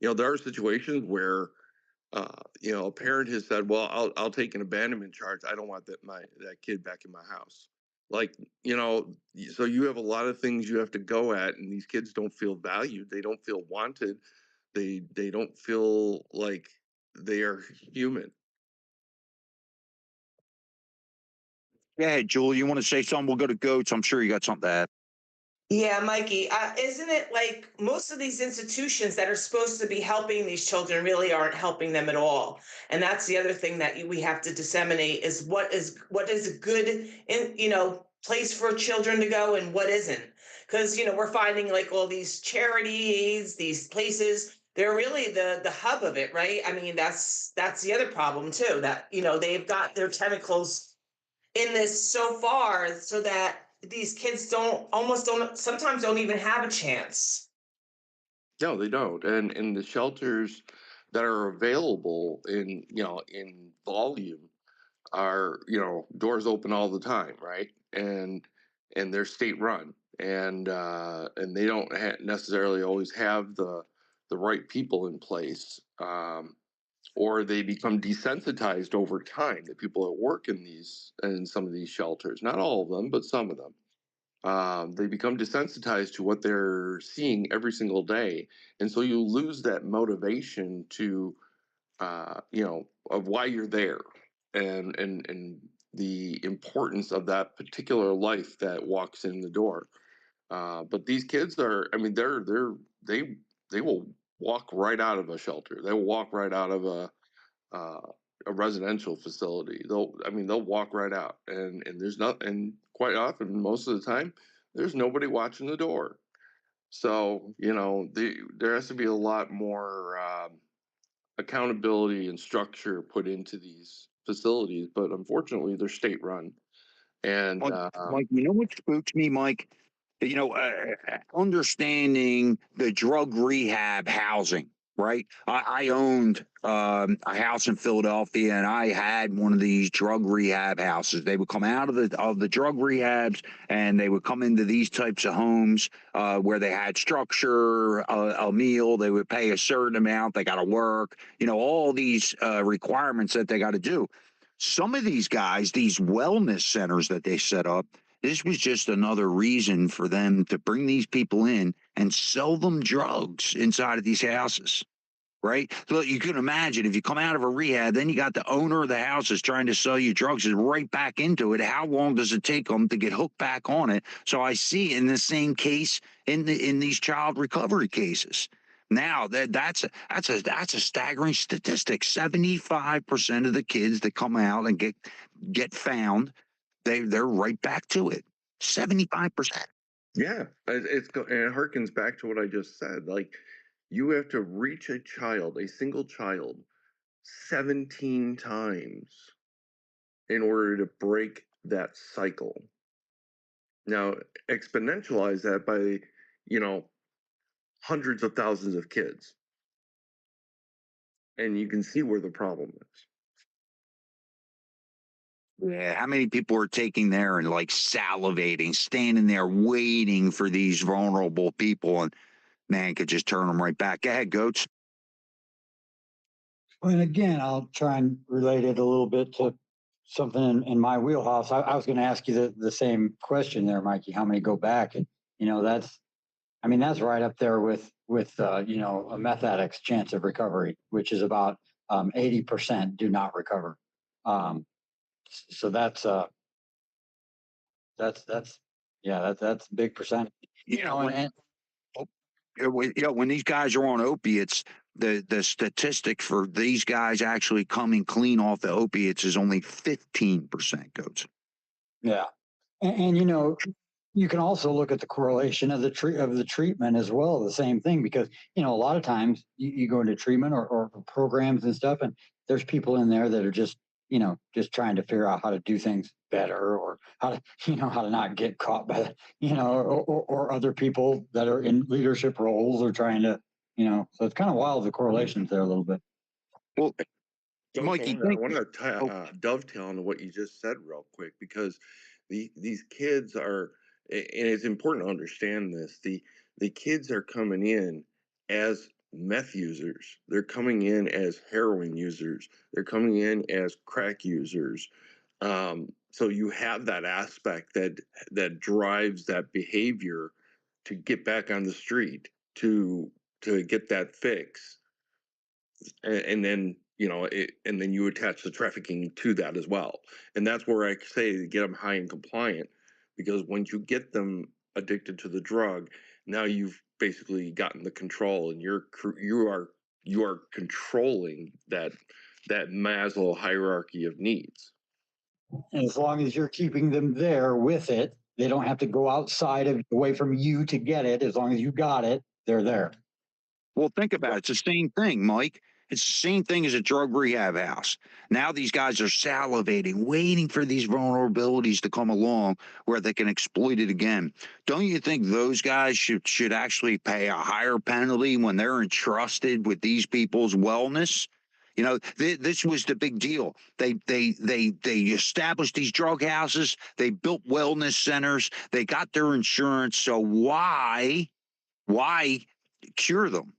there are situations where a parent has said, "Well, I'll take an abandonment charge. I don't want that kid back in my house." Like, so you have a lot of things you have to go at, and these kids don't feel valued. They don't feel wanted. They don't feel like they are human. Yeah, Julie, you want to say something? We'll go to Goats. I'm sure you got something to add. Yeah, Mikey, isn't it like most of these institutions that are supposed to be helping these children really aren't helping them at all? And that's the other thing that we have to disseminate is what is a good place for children to go and what isn't. Because we're finding like all these charities, these places, they're really the hub of it, right? I mean, that's the other problem too, that they've got their tentacles in this so far so that these kids don't sometimes don't even have a chance. No, they don't. And the shelters that are available in volume are doors open all the time, right? And they're state run, and they don't necessarily always have the right people in place, or they become desensitized over time. The people that work in some of these shelters, not all of them, but some of them, they become desensitized to what they're seeing every single day, and so you lose that motivation to of why you're there, and the importance of that particular life that walks in the door. But these kids are, I mean, they they will walk right out of a shelter. They will walk right out of uh, a residential facility. They'll walk right out, and there's not, and quite often, most of the time, there's nobody watching the door. So there has to be a lot more accountability and structure put into these facilities, but unfortunately, they're state run. And Mike, you know what spooks me, Mike? Understanding the drug rehab housing. right? I owned a house in Philadelphia, and I had one of these drug rehab houses. They would come out of the drug rehabs, and they would come into these types of homes where they had structure, a meal. They would pay a certain amount. They got to work. You know, all these requirements that they got to do. Some of these guys, these wellness centers that they set up, this was just another reason for them to bring these people in and sell them drugs inside of these houses, right? So you can imagine if you come out of a rehab, then you got the owner of the house is trying to sell you drugs, is right back into it. How long does it take them to get hooked back on it? So I see in the same case in these child recovery cases. Now that's a staggering statistic. 75% of the kids that come out and get found, they're right back to it. 75%. Yeah, and it harkens back to what I just said. Like, you have to reach a child, a single child, 17 times in order to break that cycle. Now, exponentialize that by, you know, hundreds of thousands of kids, and you can see where the problem is. Yeah, how many people are taking there and like salivating, standing there waiting for these vulnerable people, and man could just turn them right back. Go ahead, Goats. And again, I'll try and relate it a little bit to something in my wheelhouse. I was going to ask you the same question there, Mikey. How many go back? And you know, that's right up there with you know, a meth addict's chance of recovery, which is about 80% do not recover. So that's yeah, that's a big percent. You Yeah, know, and when these guys are on opiates, the statistic for these guys actually coming clean off the opiates is only 15%. Goats. yeah, and you know, you can also look at the correlation of the treatment as well. The same thing, because you know, a lot of times you go into treatment or programs and stuff, and there's people in there that are just, you know, just trying to figure out how to do things better, or how to, you know, how to not get caught by the, you know, or other people that are in leadership roles are trying to, you know. So it's kind of wild, the correlations there a little bit. Well, Don't Mikey, I want to oh, dovetail into what you just said real quick, because these kids are, and it's important to understand this. The kids are coming in as meth users. They're coming in as heroin users. They're coming in as crack users. So you have that aspect that drives that behavior to get back on the street, to get that fix, and then, you know, and then you attach the trafficking to that as well. And that's where I say to get them high and compliant, because once you get them addicted to the drug, now you've basically gotten the control, and you are controlling that Maslow hierarchy of needs. And as long as you're keeping them there with it, they don't have to go outside of away from you to get it. As long as you got it, they're there. well, think about it. It's the same thing, Mike. It's the same thing as a drug rehab house. Now these guys are salivating, waiting for these vulnerabilities to come along where they can exploit it again. Don't you think those guys should actually pay a higher penalty when they're entrusted with these people's wellness? You know, this was the big deal. They established these drug houses. They built wellness centers. They got their insurance. So why cure them?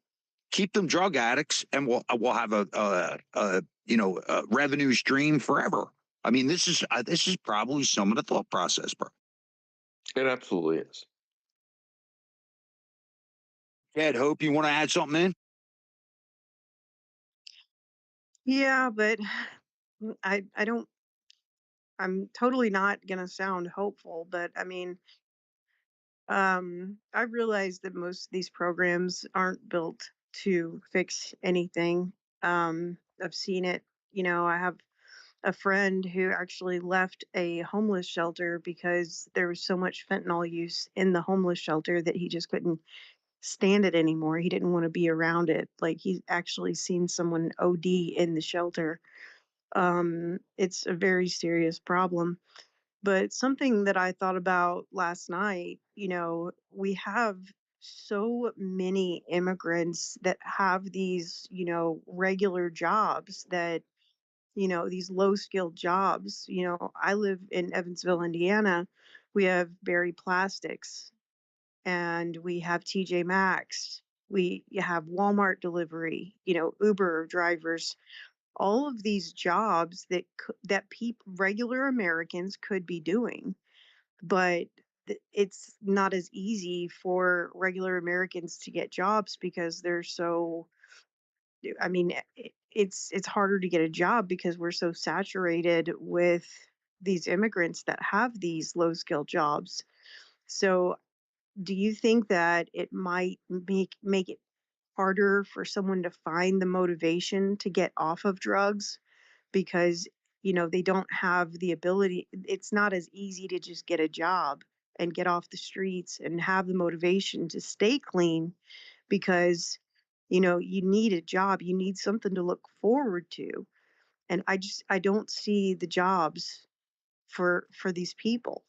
Keep them drug addicts, and we'll have a you know, a revenue stream forever. I mean, this is probably some of the thought process, bro. It absolutely is. Ed, hope you want to add something in. Yeah, but I don't I'm totally not gonna sound hopeful, but I mean, I realize that most of these programs aren't built to fix anything. I've seen it, you know, I have a friend who actually left a homeless shelter because there was so much fentanyl use in the homeless shelter that he just couldn't stand it anymore. He didn't want to be around it. Like, he's actually seen someone OD in the shelter. It's a very serious problem. But something that I thought about last night, you know, we have so many immigrants that have these, regular jobs that, these low skilled jobs. I live in Evansville, Indiana. We have Berry Plastics and we have TJ Maxx. We have Walmart delivery, Uber drivers, all of these jobs that people, regular Americans could be doing, but it's not as easy for regular Americans to get jobs because they're so, I mean, it's harder to get a job because we're so saturated with these immigrants that have these low skill jobs. So, do you think that it might make it harder for someone to find the motivation to get off of drugs because they don't have the ability? It's not as easy to just get a job and get off the streets and have the motivation to stay clean because you need a job, you need something to look forward to, and I don't see the jobs for these people,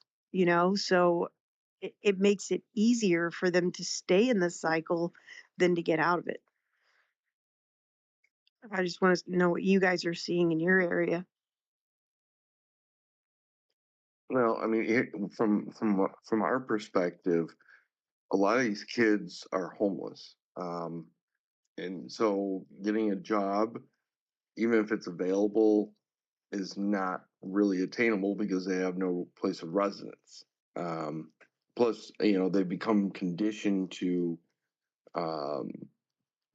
so it makes it easier for them to stay in the cycle than to get out of it. I just want to know what you guys are seeing in your area. Well, I mean, from our perspective, a lot of these kids are homeless, and so getting a job, even if it's available, is not really attainable because they have no place of residence. Um, Plus, they become conditioned um,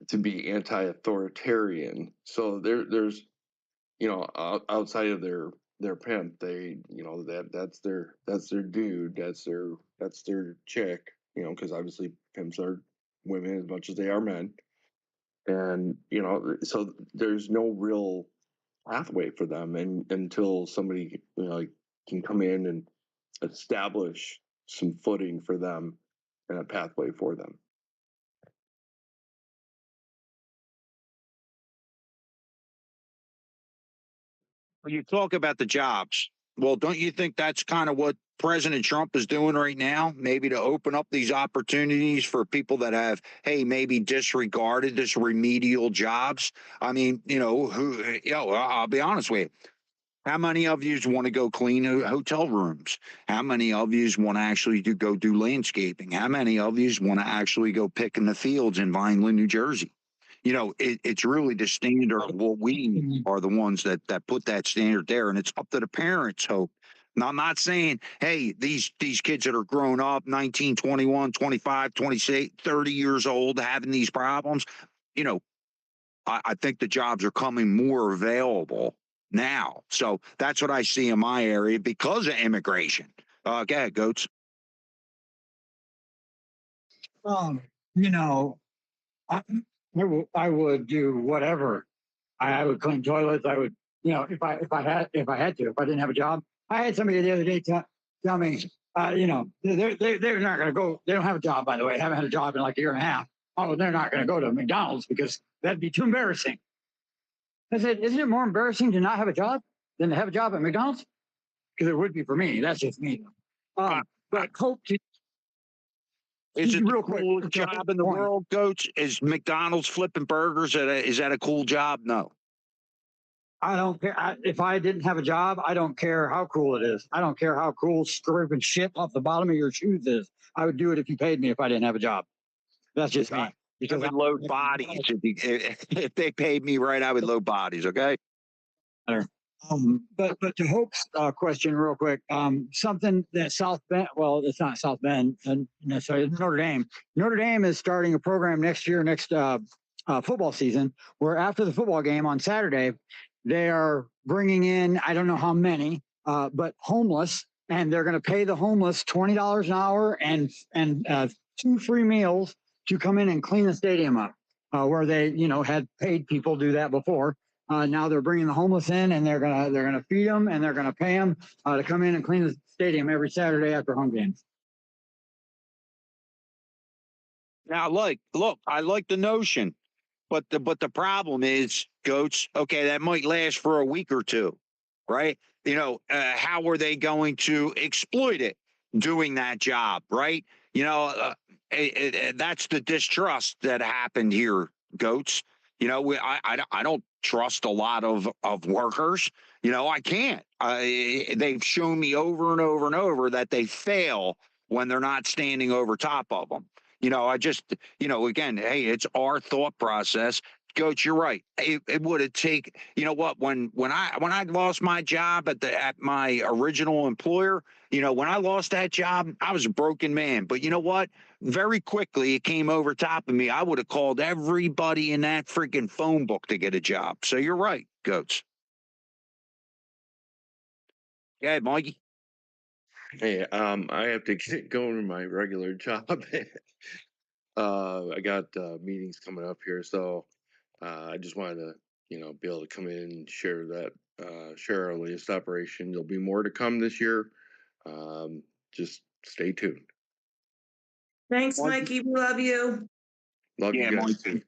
to be anti-authoritarian. So there's outside of their pimp, they that's their dude, that's their chick. Because obviously pimps are women as much as they are men, and so there's no real pathway for them, and until somebody like can come in and establish some footing for them and a pathway for them. When you talk about the jobs, well, don't you think that's kind of what President Trump is doing right now? Maybe to open up these opportunities for people that have, hey, maybe disregarded this remedial jobs. I mean, I'll be honest with you. How many of you want to go clean hotel rooms? How many of you want to actually go do landscaping? How many of you want to actually go pick in the fields in Vineland, New Jersey? It's really the standard. Well, we are the ones that put that standard there, and it's up to the parents. Hope. Now, I'm not saying, hey, these kids that are grown up, 19, 21, 25, 26, 30 years old, having these problems, I think the jobs are coming more available now. So that's what I see in my area because of immigration. Go ahead, Goats. Um, you know, I, I would do whatever. I would clean toilets. I would, if I had to, if I didn't have a job. I had somebody the other day tell me, they're not going to go. They don't have a job, by the way. Haven't had a job in like a year and a half. Oh, they're not going to go to McDonald's because that'd be too embarrassing. I said, isn't it more embarrassing to not have a job than to have a job at McDonald's? Because it would be for me. That's just me. But hope to. Is it real the quick, coolest job in the world, Coach? Is McDonald's flipping burgers? Is that a cool job? No. I don't care. If I didn't have a job, I don't care how cool it is. I don't care how cool scraping shit off the bottom of your shoes is. I would do it if you paid me if I didn't have a job. That's just me. I Because would load bodies. If they paid me right, I would load bodies. Okay. But to Hope's question, real quick, something that South Bend, well, it's not South Bend necessarily, it's Notre Dame. Notre Dame is starting a program next football season, where after the football game on Saturday, they are bringing in, I don't know how many, but homeless, and they're going to pay the homeless $20 an hour and 2 free meals to come in and clean the stadium up, where they had paid people do that before. Now they're bringing the homeless in, and they're gonna feed them, and they're gonna pay them to come in and clean the stadium every Saturday after home games. Now, look, I like the notion, but the problem is, Goats. Okay, that might last for a week or two, right? How are they going to exploit it doing that job, right? that's the distrust that happened here, Goats. You know, I don't trust a lot of workers. You know, I can't. They've shown me over and over and over that they fail when they're not standing over top of them. You know, I just, you know, again, hey, it's our thought process. Coach, you're right. It would have take, you know what, when I lost my job at my original employer, you know, when I lost that job, I was a broken man. But you know what? Very quickly it came over top of me. I would have called everybody in that freaking phone book to get a job. So you're right, Coach. Yeah, Mikey. Hey, I have to get going to my regular job. I got meetings coming up here, so I just wanted to, you know, be able to come in and share that, share our latest operation. There'll be more to come this year. Just stay tuned. Thanks, Mikey. Mikey. We love you. Love Yeah, you guys Mikey. too.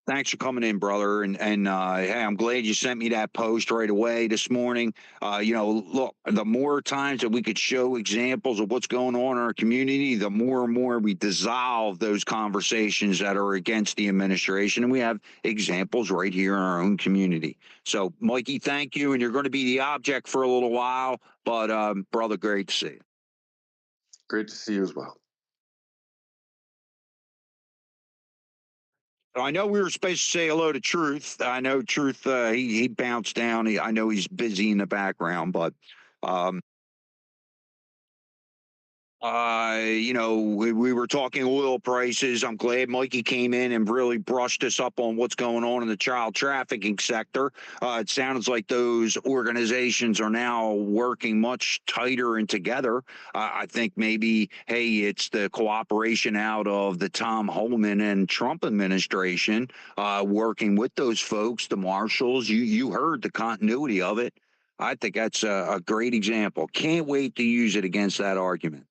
Thanks for coming in, brother. And hey, I'm glad you sent me that post right away this morning. You know, look, the more times that we could show examples of what's going on in our community, the more and more we dissolve those conversations that are against the administration. And we have examples right here in our own community. So, Mikey, thank you. And you're going to be the object for a little while. But, brother, great to see you. Great to see you as well. I know we were supposed to say hello to Truth. I know Truth. He bounced down. I know he's busy in the background, but you know, we were talking oil prices. I'm glad Mikey came in and really brushed us up on what's going on in the child trafficking sector. It sounds like those organizations are now working much tighter and together. I think maybe, hey, it's the cooperation out of the Tom Homan and Trump administration working with those folks, the marshals. You heard the continuity of it. I think that's a great example. Can't wait to use it against that argument.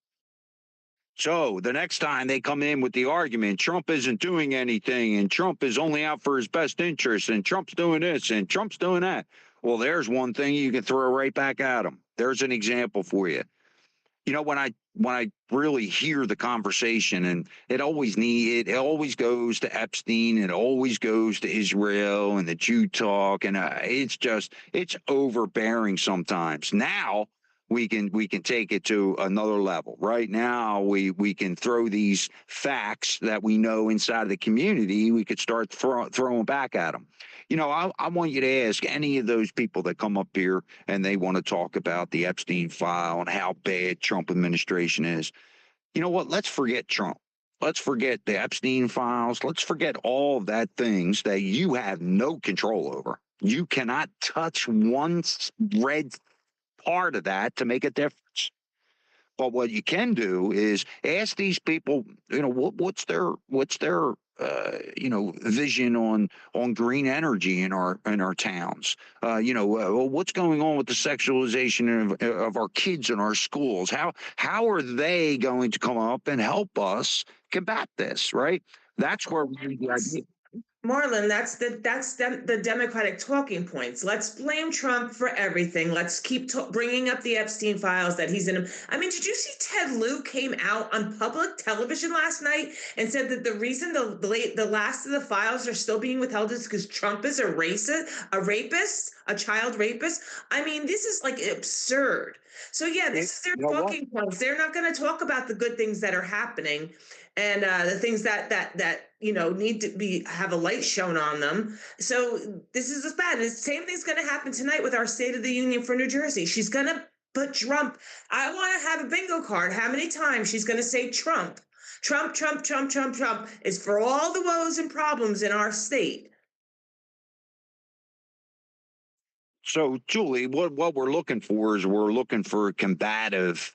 So the next time they come in with the argument, Trump isn't doing anything and Trump is only out for his best interest and Trump's doing this and Trump's doing that. Well, there's one thing you can throw right back at him. There's an example for you. You know, when I really hear the conversation, and it always goes to Epstein, it always goes to Israel and the Jew talk, and it's overbearing sometimes. Now we can take it to another level. Right now we can throw these facts that we know inside of the community. We could start throwing back at them. You know, I want you to ask any of those people that come up here and they want to talk about the Epstein file and how bad Trump administration is. You know what? Let's forget Trump. Let's forget the Epstein files. Let's forget all of that things that you have no control over. You cannot touch one red part of that to make a difference. But what you can do is ask these people, you know, what's their you know, vision on green energy in our towns. You know, what's going on with the sexualization of our kids in our schools? How are they going to come up and help us combat this? Right. That's where we need the idea. Marlon, that's the Democratic talking points. Let's blame Trump for everything. Let's keep bringing up the Epstein files that he's in. I mean, did you see Ted Lieu came out on public television last night and said that the reason the last of the files are still being withheld is because Trump is a rapist, a child rapist? I mean, this is like absurd. So yeah, this is their talking points. They're not going to talk about the good things that are happening and the things that you know need to have a light shown on them. So this is as bad. And the same thing's going to happen tonight with our State of the Union for New Jersey. She's going to put Trump. I want to have a bingo card. How many times she's going to say Trump? Trump, Trump, Trump, Trump, Trump is for all the woes and problems in our state. So, Julie, what we're looking for is we're looking for combative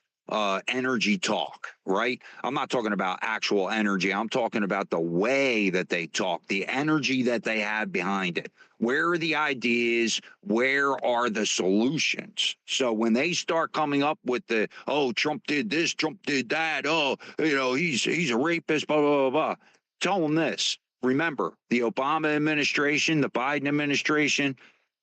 energy talk, right? I'm not talking about actual energy. I'm talking about the way that they talk, the energy that they have behind it. Where are the ideas? Where are the solutions? So when they start coming up with the, oh, Trump did this, Trump did that, oh, you know, he's a rapist, blah, blah, blah, blah. Tell them this. Remember, the Obama administration, the Biden administration,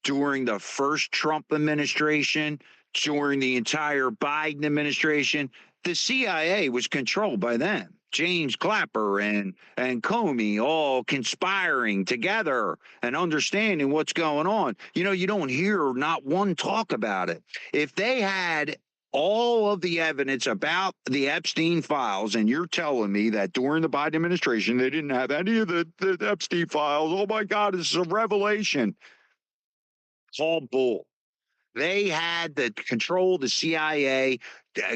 during the first Trump administration, during the entire Biden administration, the CIA was controlled by them. James Clapper and Comey all conspiring together and understanding what's going on. You know, you don't hear not one talk about it. If they had all of the evidence about the Epstein files, and you're telling me that during the Biden administration they didn't have any of the Epstein files. Oh my God, this is a revelation. It's all bull. They had the control, the CIA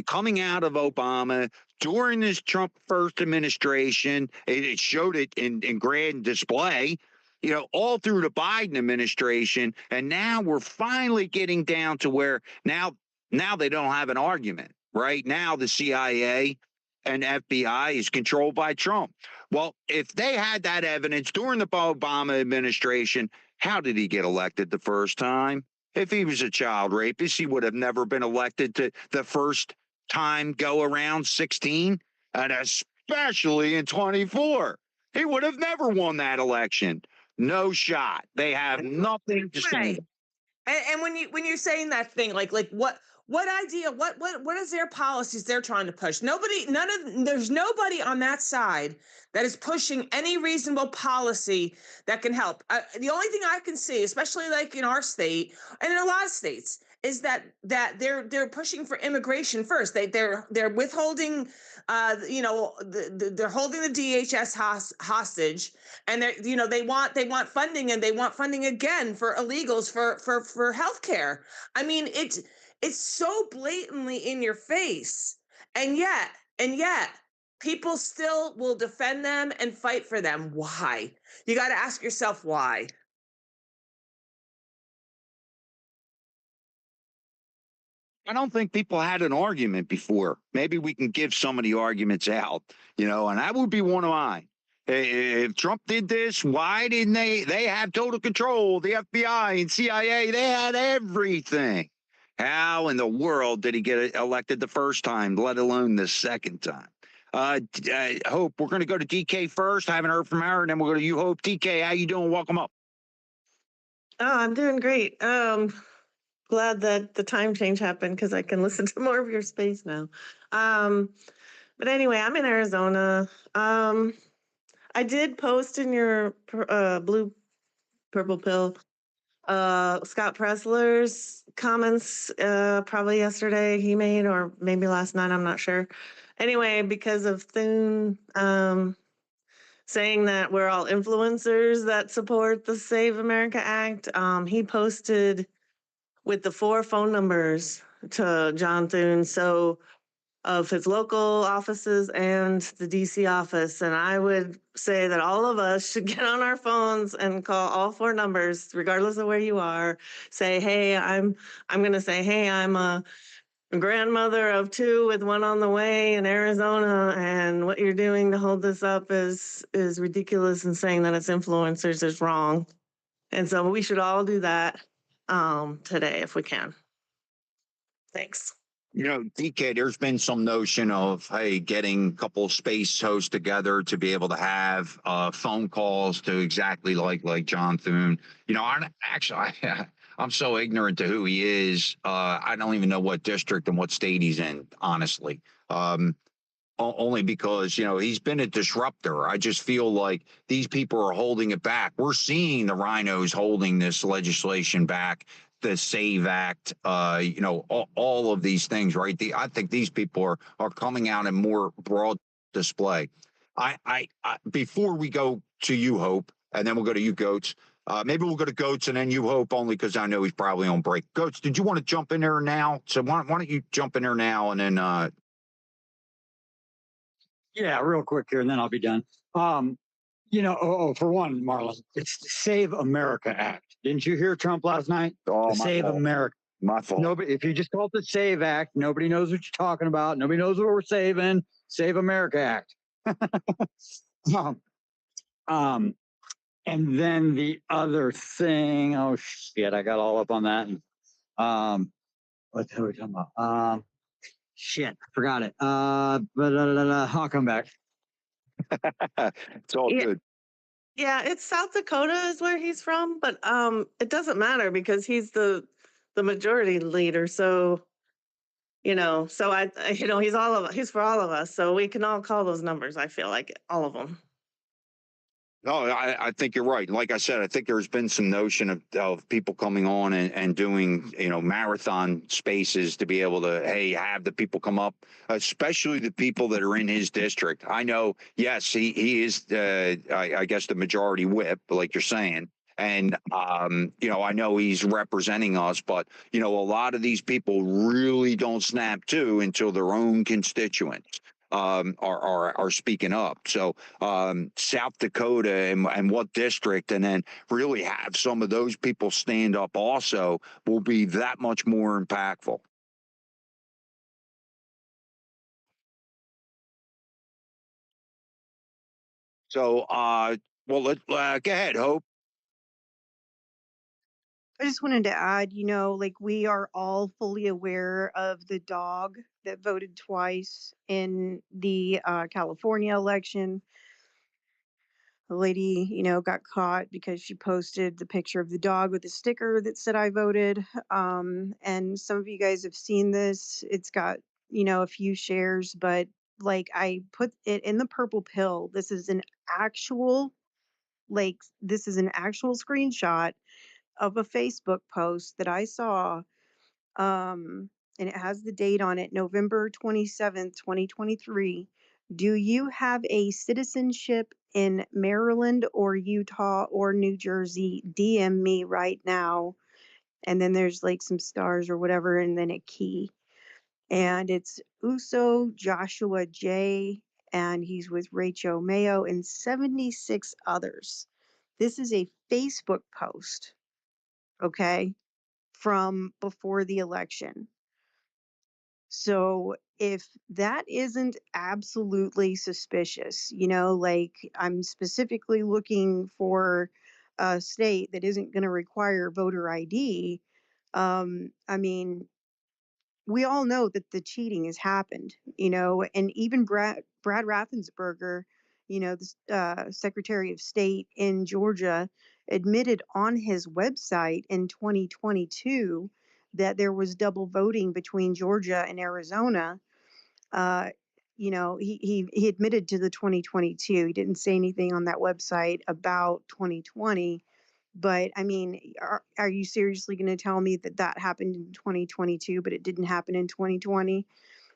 coming out of Obama during this Trump first administration. It showed it in grand display, you know, all through the Biden administration. And now we're finally getting down to where now they don't have an argument. Right now, the CIA and FBI is controlled by Trump. Well, if they had that evidence during the Obama administration, how did he get elected the first time? If he was a child rapist, he would have never been elected to the first time go around 16, and especially in 24. He would have never won that election. No shot. They have nothing to say. Right. And when you're saying that thing, like what idea, what is their policies they're trying to push? There's nobody on that side that is pushing any reasonable policy that can help. The only thing I can see, especially like in our state and in a lot of states, is that they're pushing for immigration first. They're withholding, they're holding the DHS hostage, and they want funding, and they want funding again for illegals for healthcare. I mean, it's so blatantly in your face, and yet people still will defend them and fight for them. Why? You got to ask yourself why. I don't think people had an argument before. Maybe we can give some of the arguments out, you know, and that would be one of mine. If Trump did this, why didn't they have total control? The FBI and CIA, they had everything. How in the world did he get elected the first time, let alone the second time? Hope, we're going to go to DK first. I haven't heard from her, and then we'll go to you, Hope. DK, how you doing? Welcome up. Oh, I'm doing great. Glad that the time change happened because I can listen to more of your space now. But anyway, I'm in Arizona. I did post in your blue purple pill Scott Pressler's comments probably yesterday he made, or maybe last night, I'm not sure. Anyway, because of Thune saying that we're all influencers that support the Save America Act, he posted with the 4 phone numbers to John Thune, so of his local offices and the DC office. And I would say that all of us should get on our phones and call all 4 numbers, regardless of where you are. Say, hey, I'm going to say, hey, I'm a grandmother of 2 with 1 on the way in Arizona, and what you're doing to hold this up is ridiculous, and saying that it's influencers is wrong. And so we should all do that today if we can. Thanks. You know, DK, there's been some notion of, hey, getting a couple of space hosts together to be able to have phone calls to exactly like John Thune. You know, I'm so ignorant to who he is. I don't even know what district and what state he's in, honestly. Only because, you know, he's been a disruptor. I just feel like these people are holding it back. We're seeing the rhinos holding this legislation back. The SAVE Act, you know, all of these things, right? I think these people are coming out in more broad display. I before we go to you, Hope, and then we'll go to you, Goats. Maybe we'll go to Goats and then you, Hope, only because I know he's probably on break. Goats, did you want to jump in there now? So why don't you jump in there now and then? Yeah, real quick here, and then I'll be done. You know, for one, Marlon, it's the Save America Act. Didn't you hear Trump last night? Oh, the Save fault. America. My fault. Nobody, if you just call it the Save Act, nobody knows what you're talking about. Nobody knows what we're saving. Save America Act. And then the other thing, oh shit, I got all up on that. And, what are we talking about? Shit, I forgot it. I'll come back. It's all good. Yeah, it's South Dakota is where he's from, but it doesn't matter because he's the majority leader. So, So he's for all of us. So we can all call those numbers. I feel like all of them. No, I think you're right. Like I said, I think there's been some notion of people coming on and doing, marathon spaces to be able to, hey, have the people come up, especially the people that are in his district. I know, yes, he is, I guess, the majority whip, like you're saying. And, I know he's representing us, but, a lot of these people really don't snap to until their own constituents are speaking up. So South Dakota and what district, and then really have some of those people stand up also will be that much more impactful. So, well, go ahead, Hope. I just wanted to add, like we are all fully aware of the dog that voted twice in the California election. The lady, got caught because she posted the picture of the dog with a sticker that said I voted. And some of you guys have seen this. It's got, a few shares, but like I put it in the purple pill. This is an actual screenshot of a Facebook post that I saw. And it has the date on it, November 27th, 2023. Do you have a citizenship in Maryland or Utah or New Jersey? DM me right now. And then there's like some stars or whatever, and then a key. And it's Uso Joshua J. And he's with Rachel Mayo and 76 others. This is a Facebook post, okay, from before the election. So if that isn't absolutely suspicious, like I'm specifically looking for a state that isn't going to require voter ID. I mean, we all know that the cheating has happened, and even Brad Raffensperger, the Secretary of State in Georgia, admitted on his website in 2022 that there was double voting between Georgia and Arizona. Uh, he admitted to the 2022. He didn't say anything on that website about 2020. But I mean, are you seriously going to tell me that that happened in 2022, but it didn't happen in 2020?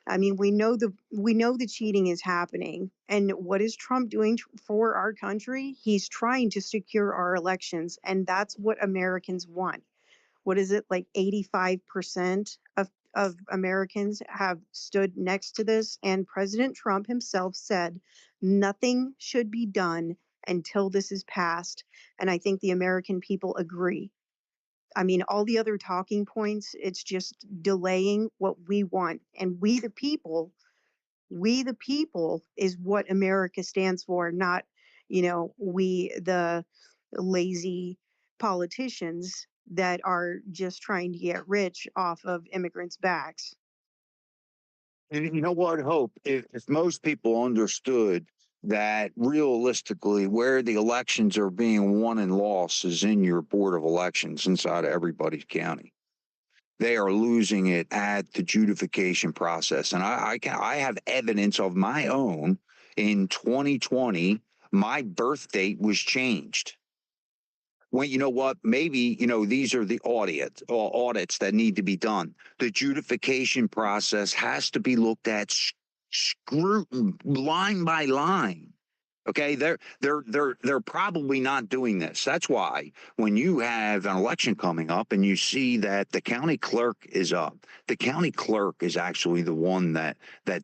I mean, we know the cheating is happening. And what is Trump doing for our country? He's trying to secure our elections, and that's what Americans want. What is it, like 85% of Americans have stood next to this? And President Trump himself said nothing should be done until this is passed. And I think the American people agree. I mean, all the other talking points, it's just delaying what we want. And we the people is what America stands for, not, we the lazy politicians that are just trying to get rich off of immigrants' backs. And you know what, Hope? If most people understood that realistically where the elections are being won and lost is in your board of elections inside of everybody's county. They are losing it at the adjudication process. And I have evidence of my own. In 2020, my birth date was changed. Well, you know what? Maybe, these are the audits that need to be done. The adjudication process has to be looked at scrutin line by line. Okay, they're probably not doing this. That's why when you have an election coming up and you see that the county clerk is up, the county clerk is actually the one that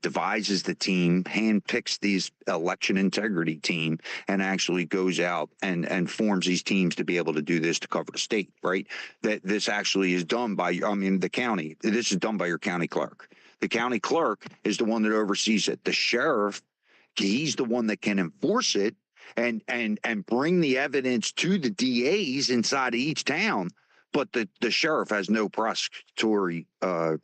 devises the team, handpicks these election integrity team, and actually goes out and forms these teams to be able to do this to cover the state, right? That this actually is done by, the county. This is done by your county clerk. The county clerk is the one that oversees it. The sheriff, he's the one that can enforce it and bring the evidence to the DAs inside of each town. But the sheriff has no prosecutory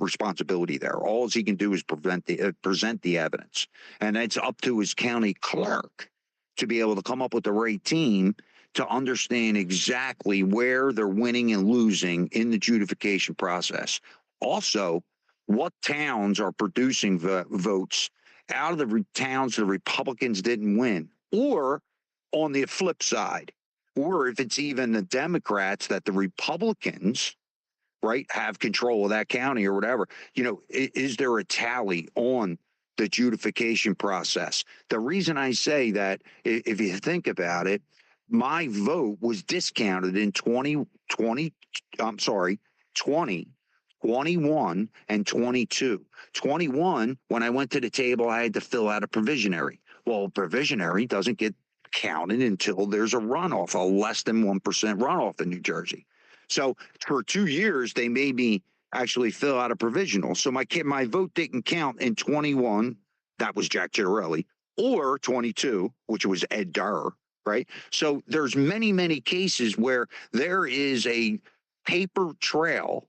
responsibility there. All he can do is present the evidence, and it's up to his county clerk to be able to come up with the right team to understand exactly where they're winning and losing in the adjudication process. Also, what towns are producing votes out of the towns the Republicans didn't win, or on the flip side, or if it's even the Democrats that the Republicans, right, have control of that county or whatever. Is there a tally on the adjudication process? The reason I say that, if you think about it, my vote was discounted in 2021 and 22. 21, when I went to the table, I had to fill out a provisionary. Well, provisionary doesn't get counted until there's a runoff, a less than 1% runoff in New Jersey. So for 2 years, they made me actually fill out a provisional. So my vote didn't count in 21. That was Jack Chiarelli, or 22, which was Ed Durr, right? So there's many, many cases where there is a paper trail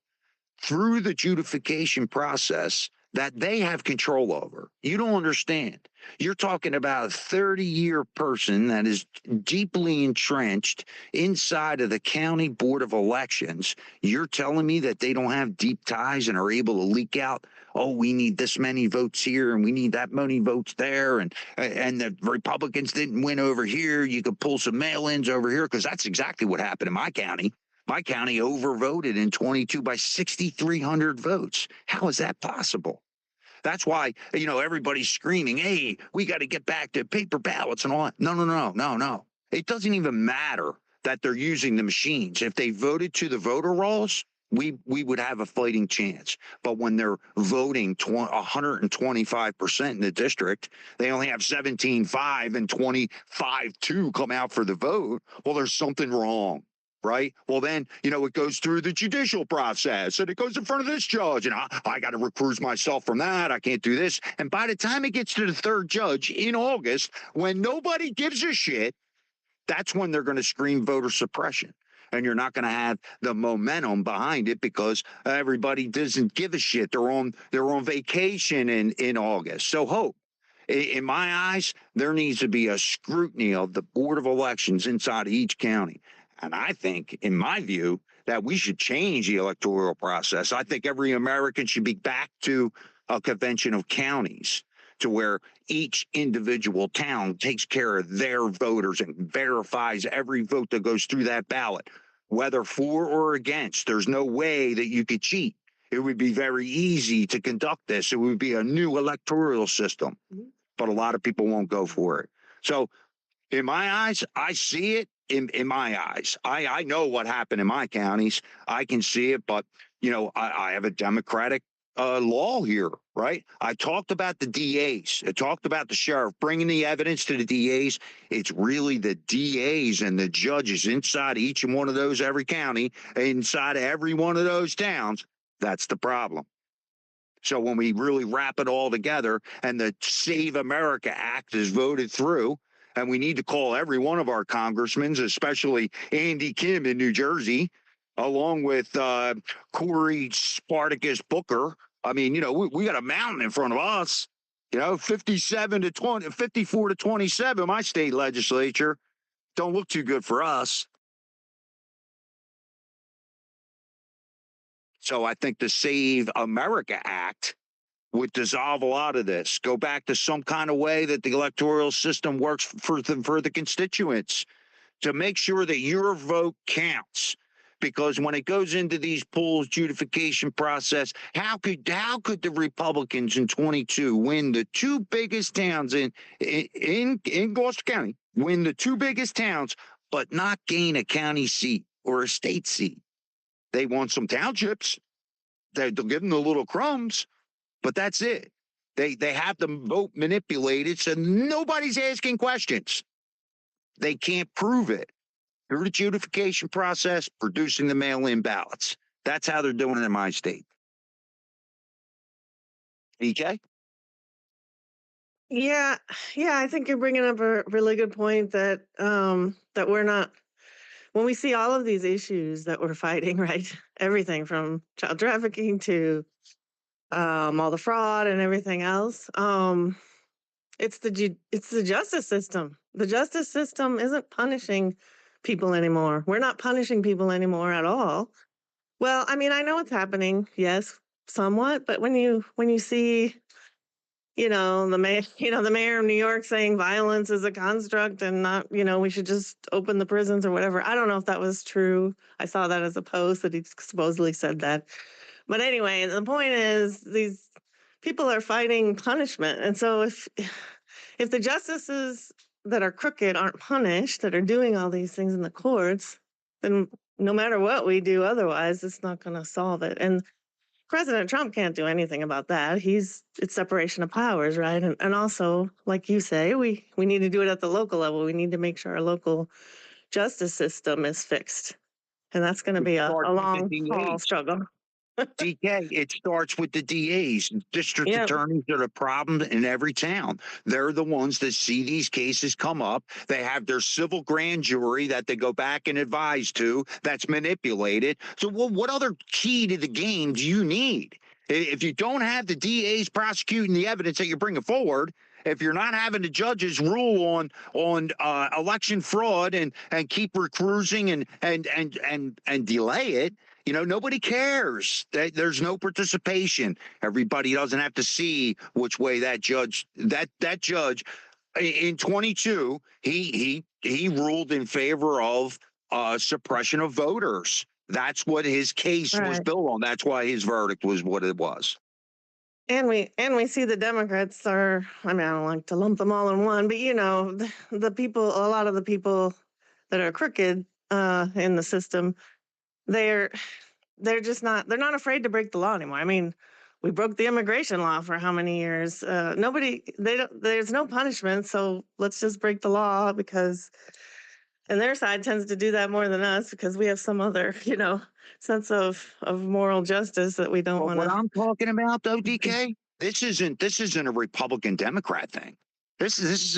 through the adjudication process that they have control over. You don't understand. You're talking about a 30-year person that is deeply entrenched inside of the county board of elections. You're telling me that they don't have deep ties and are able to leak out, oh, we need this many votes here and we need that many votes there, and the Republicans didn't win over here. You could pull some mail-ins over here, because that's exactly what happened in my county. My county overvoted in 22 by 6,300 votes. How is that possible? That's why, everybody's screaming, hey, we got to get back to paper ballots and all that. No. It doesn't even matter that they're using the machines. If they voted to the voter rolls, we would have a fighting chance. But when they're voting 125% in the district, they only have 17.5 and 25.2 come out for the vote. Well, there's something wrong. Right. Well, then, it goes through the judicial process and it goes in front of this judge, and I got to recuse myself from that. I can't do this. And by the time it gets to the third judge in August, when nobody gives a shit, that's when they're going to scream voter suppression. And you're not going to have the momentum behind it, because everybody doesn't give a shit. They're on vacation in August. So hope. In my eyes, there needs to be a scrutiny of the Board of Elections inside of each county. And I think, in my view, that we should change the electoral process. I think every American should be back to a convention of counties, to where each individual town takes care of their voters and verifies every vote that goes through that ballot, whether for or against. There's no way that you could cheat. It would be very easy to conduct this. It would be a new electoral system, but a lot of people won't go for it. So in my eyes, I see it. In my eyes, I know what happened in my counties. I can see it, but I have a Democratic law here, right? I talked about the DAs. I talked about the sheriff bringing the evidence to the DAs. It's really the DAs and the judges inside each and one of those, every county, inside of every one of those towns. That's the problem. So when we really wrap it all together and the Save America Act is voted through, and we need to call every one of our congressmen, especially Andy Kim in New Jersey, along with Cory Spartacus Booker. I mean, we got a mountain in front of us. 54 to 27, my state legislature. Don't look too good for us. So I think the Save America Act would dissolve a lot of this. Go back to some kind of way that the electoral system works for the constituents, to make sure that your vote counts. Because when it goes into these polls adjudication process, how could the Republicans in 22 win the two biggest towns in Gloucester County, win the two biggest towns, but not gain a county seat or a state seat? They want some townships. They'll give them the little crumbs. But that's it. They have the vote manipulated, so nobody's asking questions. They can't prove it. Through the adjudication process, producing the mail-in ballots. That's how they're doing it in my state. EK? Yeah, I think you're bringing up a really good point that that we're not, when we see all of these issues that we're fighting, right? Everything from child trafficking to all the fraud and everything else. It's the justice system. The justice system isn't punishing people anymore. We're not punishing people anymore at all. Well, I mean, I know what's happening. Yes, somewhat, but when you see, the mayor, the mayor of New York saying violence is a construct and not, we should just open the prisons or whatever. I don't know if that was true. I saw that as a post that he supposedly said that. But anyway, the point is these people are fighting punishment. And so if the justices that are crooked aren't punished, that are doing all these things in the courts, then no matter what we do otherwise, it's not going to solve it. And President Trump can't do anything about that. It's separation of powers, right? And also, like you say, we need to do it at the local level. We need to make sure our local justice system is fixed. And that's going to be a Start with the long haul DAs. struggle. DK, it starts with the DAs. District Yep. attorneys are the problem in every town. They're the ones that see these cases come up. They have their civil grand jury that they go back and advise to that's manipulated. So what other key to the game do you need? If you don't have the DAs prosecuting the evidence that you're bringing forward, if you're not having the judges rule on election fraud and keep recruiting and delay it, nobody cares. There's no participation. Everybody doesn't have to see which way that judge in 22 he ruled in favor of suppression of voters. That's what his case was Right. built on. That's why his verdict was what it was. And we see the Democrats are, I don't like to lump them all in one, but the people, a lot of the people that are crooked in the system, they're just not, they're not afraid to break the law anymore. We broke the immigration law for how many years? There's no punishment. So let's just break the law and their side tends to do that more than us because we have some other, sense of moral justice that we don't But want what to. I'm talking about, though, DK, this isn't a Republican Democrat thing. This is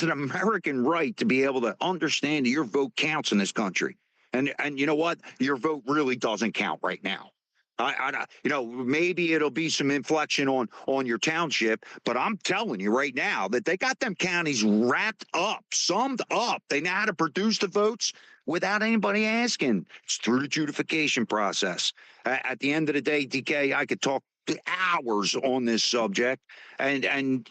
an American right to be able to understand that your vote counts in this country, and you know what, your vote really doesn't count right now. Maybe it'll be some inflection on your township, but I'm telling you right now that they got them counties wrapped up, summed up. They know how to produce the votes without anybody asking. It's through the adjudication process. At the end of the day, DK, I could talk hours on this subject, and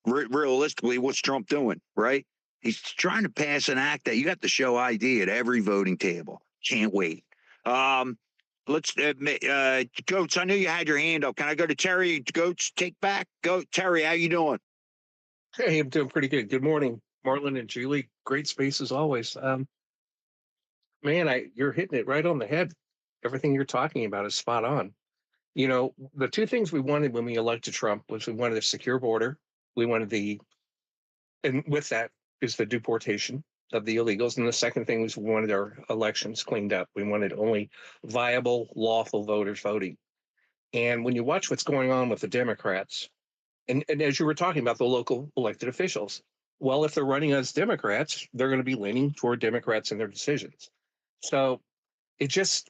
realistically, what's Trump doing, right? He's trying to pass an act that you have to show ID at every voting table. Can't wait. Let's Goats. I knew you had your hand up. Can I go to Terry? Goats, take back. Go, Terry. How you doing? Hey, I'm doing pretty good. Good morning, Marlon and Julie. Great space as always. You're hitting it right on the head. Everything you're talking about is spot on. The two things we wanted when we elected Trump was we wanted a secure border. We wanted and with that is the deportation of the illegals. And the second thing was we wanted our elections cleaned up. We wanted only viable, lawful voters voting. And when you watch what's going on with the Democrats, and as you were talking about the local elected officials, well, if they're running as Democrats, they're going to be leaning toward Democrats in their decisions. So it just,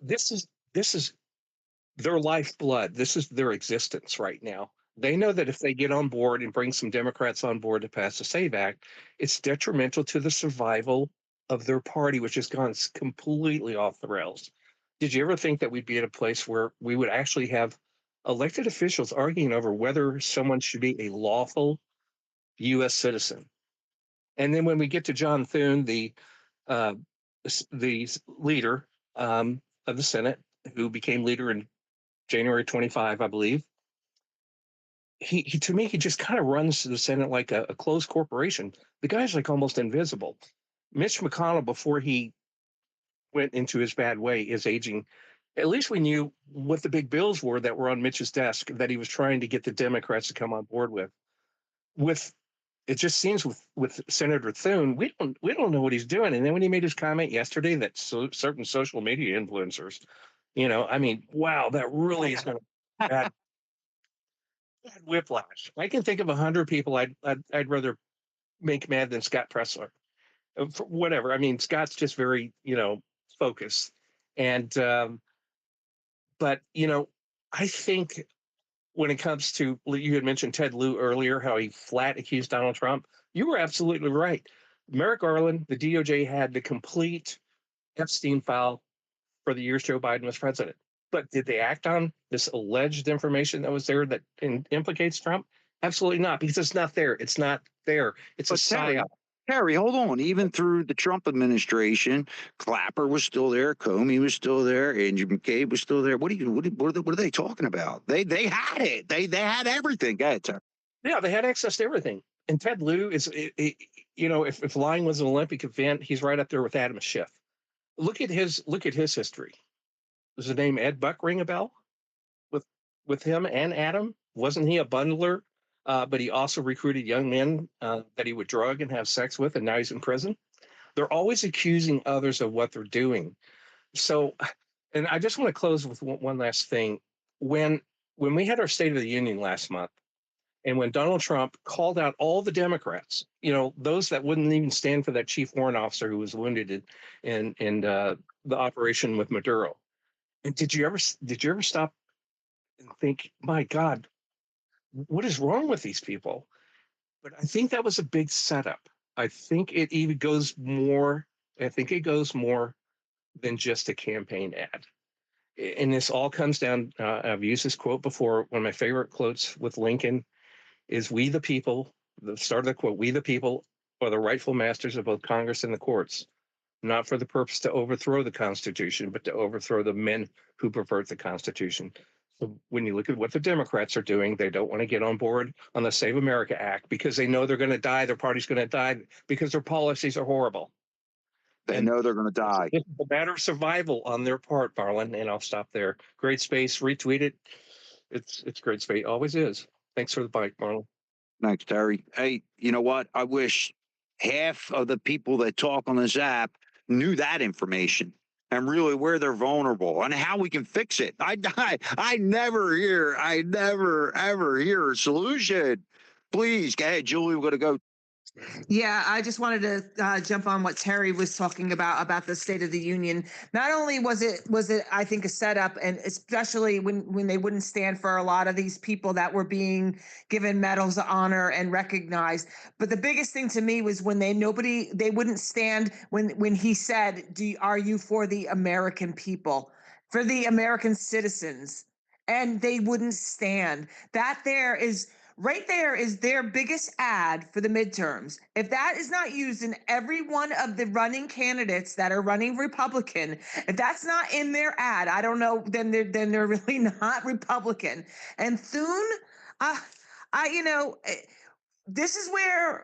this is their lifeblood. This is their existence right now. They know that if they get on board and bring some Democrats on board to pass the SAVE Act, it's detrimental to the survival of their party, which has gone completely off the rails. Did you ever think that we'd be at a place where we would actually have elected officials arguing over whether someone should be a lawful U.S. citizen? And then when we get to John Thune, the leader of the Senate, who became leader in January 25, I believe, he to me, he just kind of runs the Senate like a closed corporation. The guy's like almost invisible. Mitch McConnell, before he went into his bad way, is aging. At least we knew what the big bills were that were on Mitch's desk that he was trying to get the Democrats to come on board with. It just seems with Senator Thune, we don't know what he's doing. And then when he made his comment yesterday that certain social media influencers, wow, that really is going to bad whiplash. I can think of 100 people I'd rather make mad than Scott Presler. For whatever. Scott's just very focused, and but I think when it comes to, you had mentioned Ted Lieu earlier, how he flat accused Donald Trump. You were absolutely right. Merrick Garland, the DOJ had the complete Epstein file for the years Joe Biden was president. But did they act on this alleged information that was there that implicates Trump? Absolutely not, because it's not there. It's not there. It's a But psyop. Terry, hold on. Even through the Trump administration, Clapper was still there, Comey was still there, Andrew McCabe was still there. What are they talking about? They had it. They had everything. Go ahead, Terry. Yeah, they had access to everything. And Ted Lieu is, if lying was an Olympic event, he's right up there with Adam Schiff. Look at his history. Does the name Ed Buck ring a bell? With him and Adam, wasn't he a bundler? But he also recruited young men that he would drug and have sex with, and now he's in prison. They're always accusing others of what they're doing. So, and I just want to close with one last thing. When we had our State of the Union last month, and when Donald Trump called out all the Democrats, those that wouldn't even stand for that chief warrant officer who was wounded in the operation with Maduro. And did you ever stop and think, my God, what is wrong with these people? But I think that was a big setup. I think it even goes more. I think it goes more than just a campaign ad. And this all comes down. I've used this quote before. One of my favorite quotes with Lincoln is, "We the people." The start of the quote: "We the people are the rightful masters of both Congress and the courts, not for the purpose to overthrow the Constitution, but to overthrow the men who pervert the Constitution." So when you look at what the Democrats are doing, they don't want to get on board on the Save America Act because they know they're going to die. Their party's going to die because their policies are horrible. They know they're going to die. It's a matter of survival on their part, Marlon, and I'll stop there. Great space. Retweet it. It's great space. Always is. Thanks for the bite, Marlon. Thanks, Terry. Hey, you know what? I wish half of the people that talk on this app knew that information and really where they're vulnerable and how we can fix it. I never ever hear a solution. Please, hey, Julie, we're going to go. Yeah, I just wanted to jump on what Terry was talking about the State of the Union. Not only was it I think a setup, and especially when they wouldn't stand for a lot of these people that were being given medals of honor and recognized, but the biggest thing to me was when they wouldn't stand when he said, "Are you for the American people, for the American citizens?" And they wouldn't stand. Right there is their biggest ad for the midterms. If that is not used in every one of the running candidates that are running Republican, if that's not in their ad, I don't know, then they're really not Republican. And Thune, this is where,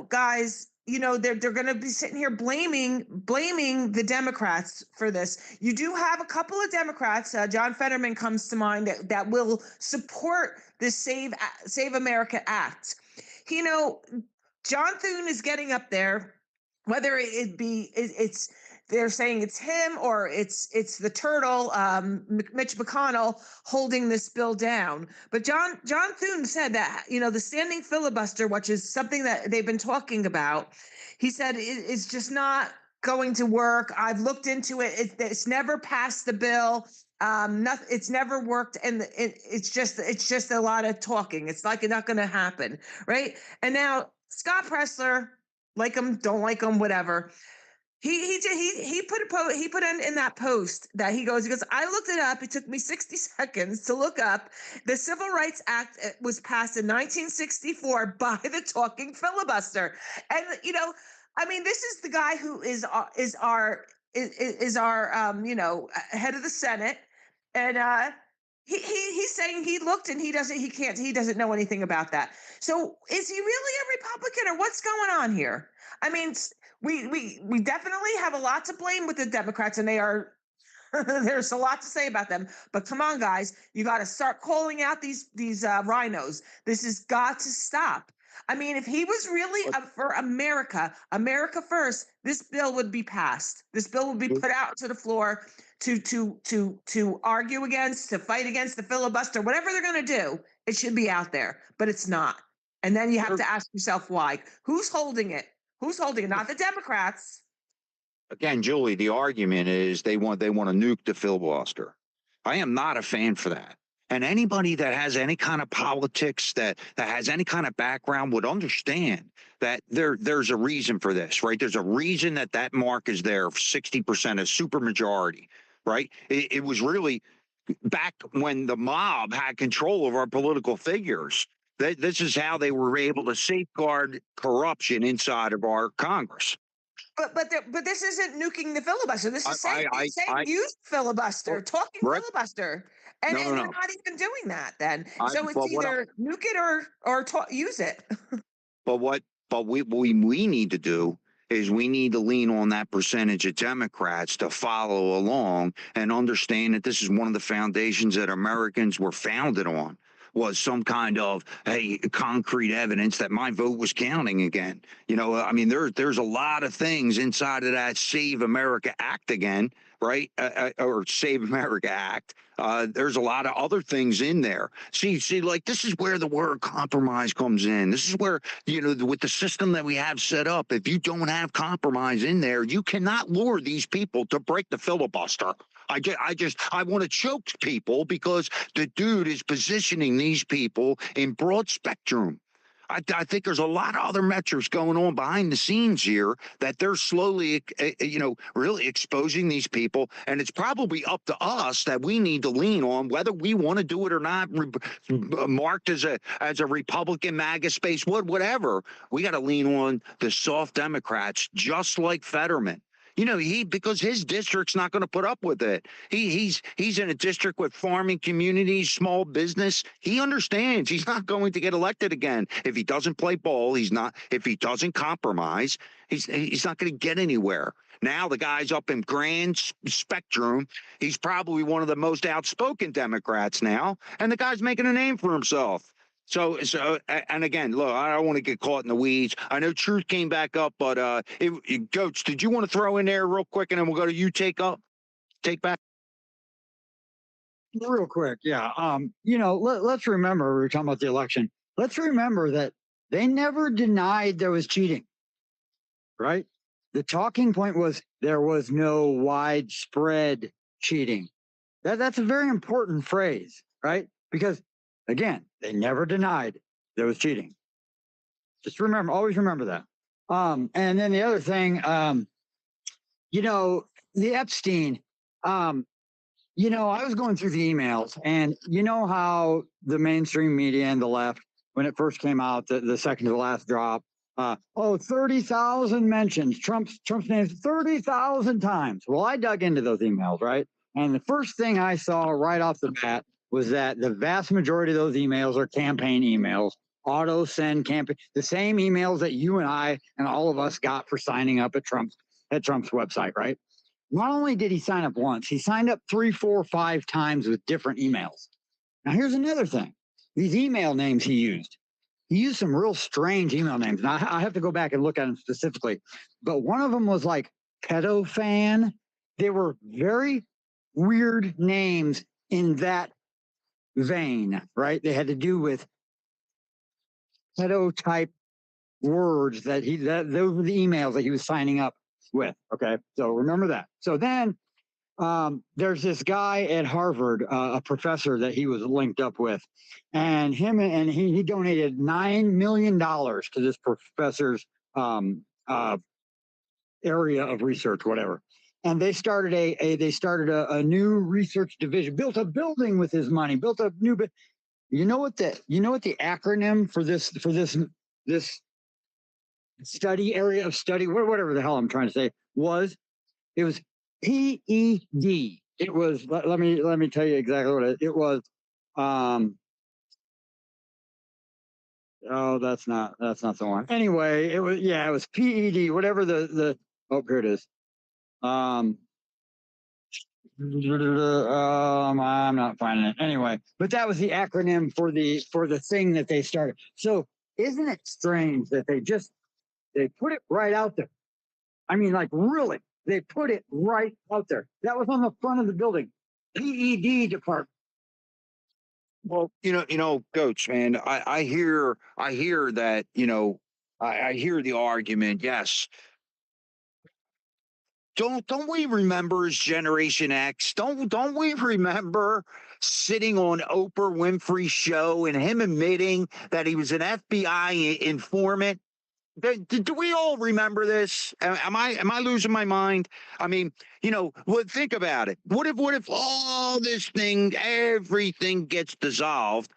guys, they're going to be sitting here blaming the Democrats for this. You do have a couple of Democrats, John Fetterman comes to mind, that will support this Save America Act. John Thune is getting up there, whether it's they're saying it's him or it's the turtle, Mitch McConnell, holding this bill down. But John Thune said that, the standing filibuster, which is something that they've been talking about, he said it's just not going to work. I've looked into it. It's never passed the bill. Nothing. It's never worked, and it's just a lot of talking. It's like not going to happen, right? And now Scott Presler, like him, don't like him, whatever. He put in that post that he goes, I looked it up. It took me 60 seconds to look up. The Civil Rights Act was passed in 1964 by the talking filibuster. And, this is the guy who is our head of the Senate. And he's saying he looked and he doesn't know anything about that. So is he really a Republican, or what's going on here? I mean, we definitely have a lot to blame with the Democrats, and they are there's a lot to say about them. But come on, guys, you got to start calling out these rhinos. This has got to stop. I mean, if he was really for America first, this bill would be passed. This bill would be put out to the floor to argue against, to fight against the filibuster, whatever they're going to do. It should be out there, but it's not. And then you have to ask yourself why. Who's holding it? Who's holding it? Not the Democrats. Again, Julie, the argument is they want to nuke the filibuster. I am not a fan for that. And anybody that has any kind of politics, that has any kind of background, would understand that there's a reason for this, right? There's a reason that mark is there, 60%, a super majority, right? It was really back when the mob had control of our political figures. This is how they were able to safeguard corruption inside of our Congress. But this isn't nuking the filibuster. This is saying use filibuster, talking right. filibuster, and No, and no, they're no. not even doing that. Then so it's but what I- either nuke it or use it. But we need to do is we need to lean on that percentage of Democrats to follow along and understand that this is one of the foundations that Americans were founded on, was some kind of concrete evidence that my vote was counting again. You know, I mean, there's a lot of things inside of that Save America Act again, right? Or Save America Act. There's a lot of other things in there. See, like this is where the word compromise comes in. This is where, you know, with the system that we have set up, if you don't have compromise in there, you cannot lure these people to break the filibuster. I want to choke people because the dude is positioning these people in broad spectrum. I think there's a lot of other metrics going on behind the scenes here that they're slowly, really exposing these people. And it's probably up to us that we need to lean on whether we want to do it or not, marked as a Republican MAGA space, whatever. We got to lean on the soft Democrats, just like Fetterman. You know, because his district's not going to put up with it. He's in a district with farming communities, small business. He understands he's not going to get elected again if he doesn't play ball. If he doesn't compromise, he's not going to get anywhere. Now the guy's up in grand spectrum. He's probably one of the most outspoken Democrats now, and the guy's making a name for himself. So, and again, look, I don't want to get caught in the weeds. I know Truth came back up, but Coach, did you want to throw in there real quick, and then we'll go to you take back? Real quick, yeah. Let's remember, we were talking about the election. Let's remember that they never denied there was cheating, right? The talking point was there was no widespread cheating. That's a very important phrase, right? Because again, they never denied there was cheating. Just remember, always remember that. And then the other thing, the Epstein, I was going through the emails, and you know how the mainstream media and the left, when it first came out, the second to the last drop, 30,000 mentions, Trump's name 30,000 times. Well, I dug into those emails, right? And the first thing I saw right off the bat was that the vast majority of those emails are campaign emails, auto send campaign, the same emails that you and I and all of us got for signing up at Trump's website, right? Not only did he sign up once, he signed up 3, 4, 5 times with different emails. Now, here's another thing. These email names he used some real strange email names. Now, I have to go back and look at them specifically, but one of them was like pedo fan. They were very weird names in that vein, right? They had to do with pedo type words those were the emails that he was signing up with. Okay, so remember that. So then there's this guy at Harvard, a professor that he was linked up with, and he donated $9 million to this professor's area of research, whatever. And they started a new research division, built a building with his money, built a new. You know what the acronym for this study area of study, whatever the hell I'm trying to say, was? It was PED. It was. Let me tell you exactly what it was. Oh, that's not the one. Anyway, it was PED. Whatever the. Oh, here it is. I'm not finding it anyway, but that was the acronym for the thing that they started. So isn't it strange that they put it right out there? I mean, like really, they put it right out there. That was on the front of the building, PED department. Well, Coach, man, I hear that, I hear the argument. Yes. Don't we remember as Generation X? Don't we remember sitting on Oprah Winfrey's show and him admitting that he was an FBI informant? Do we all remember this? Am I losing my mind? I mean, well, think about it. What if all this thing, everything gets dissolved,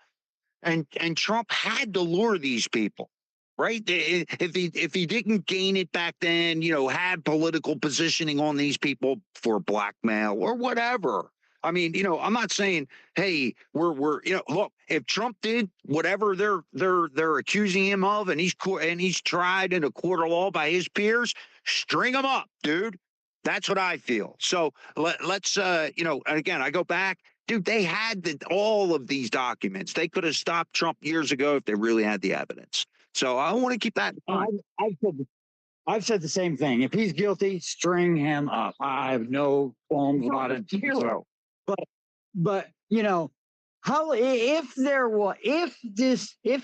and Trump had to lure these people, right? If he didn't gain it back then, had political positioning on these people for blackmail or whatever. I mean, I'm not saying, hey, we're look, if Trump did whatever they're accusing him of, and he's tried in a court of law by his peers, string him up, dude. That's what I feel. So let's and again, I go back, dude. They had all of these documents. They could have stopped Trump years ago if they really had the evidence. So I want to keep that in mind. I've said the same thing. If he's guilty, string him up. I have no qualms about it. So, but how if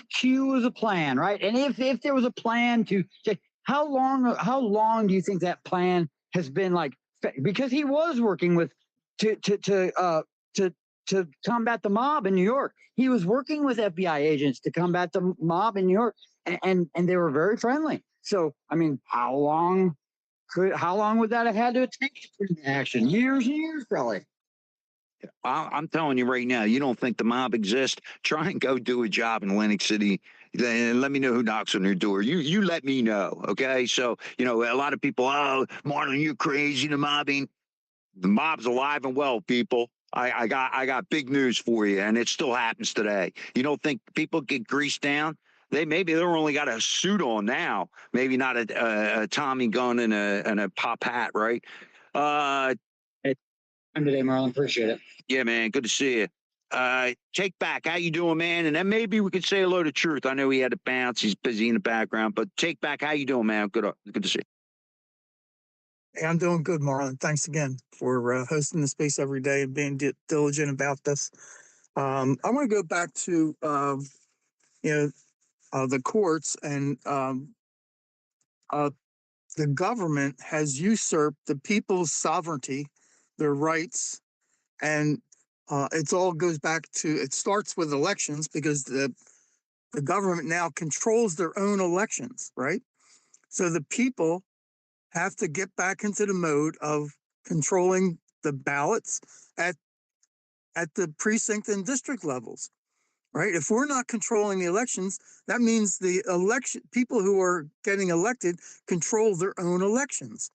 Q was a plan, right? And if there was a plan to how long do you think that plan has been like? Because he was working with to combat the mob in New York. He was working with FBI agents to combat the mob in New York, and they were very friendly. So I mean, how long would that have had to take action? Years and years, probably. I'm telling you right now, you don't think the mob exists? Try and go do a job in Atlantic City. Then let me know who knocks on your door. You let me know, okay? So a lot of people, oh, Marlon, you're crazy. The mob's alive and well, people. I got big news for you, and it still happens today. You don't think people get greased down? They're only got a suit on now, maybe not a Tommy gun and a pop hat, right? Today, Marlon. Appreciate it. Yeah, man. Good to see you. Take back. How you doing, man? And then maybe we could say hello to Truth. I know he had to bounce. He's busy in the background, but take back. How you doing, man? Good to see you. Hey, I'm doing good, Marlon. Thanks again for hosting the space every day and being diligent about this. I want to go back to the courts and the government has usurped the people's sovereignty, their rights, and it all goes back to, it starts with elections because the government now controls their own elections, right? So the people have to get back into the mode of controlling the ballots at the precinct and district levels, right? If we're not controlling the elections, that means the election people who are getting elected control their own elections.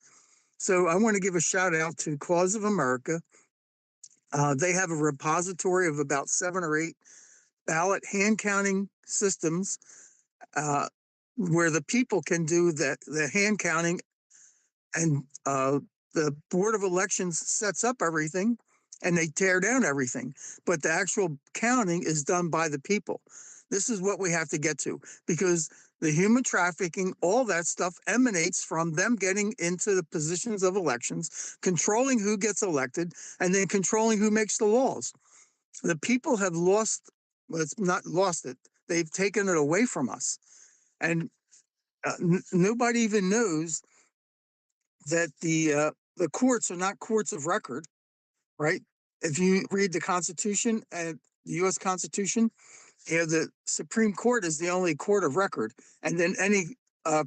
So I want to give a shout out to Cause of America. They have a repository of about 7 or 8 ballot hand counting systems where the people can do the hand counting, and the Board of Elections sets up everything and they tear down everything. But the actual counting is done by the people. This is what we have to get to, because the human trafficking, all that stuff emanates from them getting into the positions of elections, controlling who gets elected, and then controlling who makes the laws. The people have lost, well, it's not lost it, they've taken it away from us. And nobody even knows that the courts are not courts of record, right? If you read the Constitution and the U.S. Constitution, the Supreme Court is the only court of record, and then any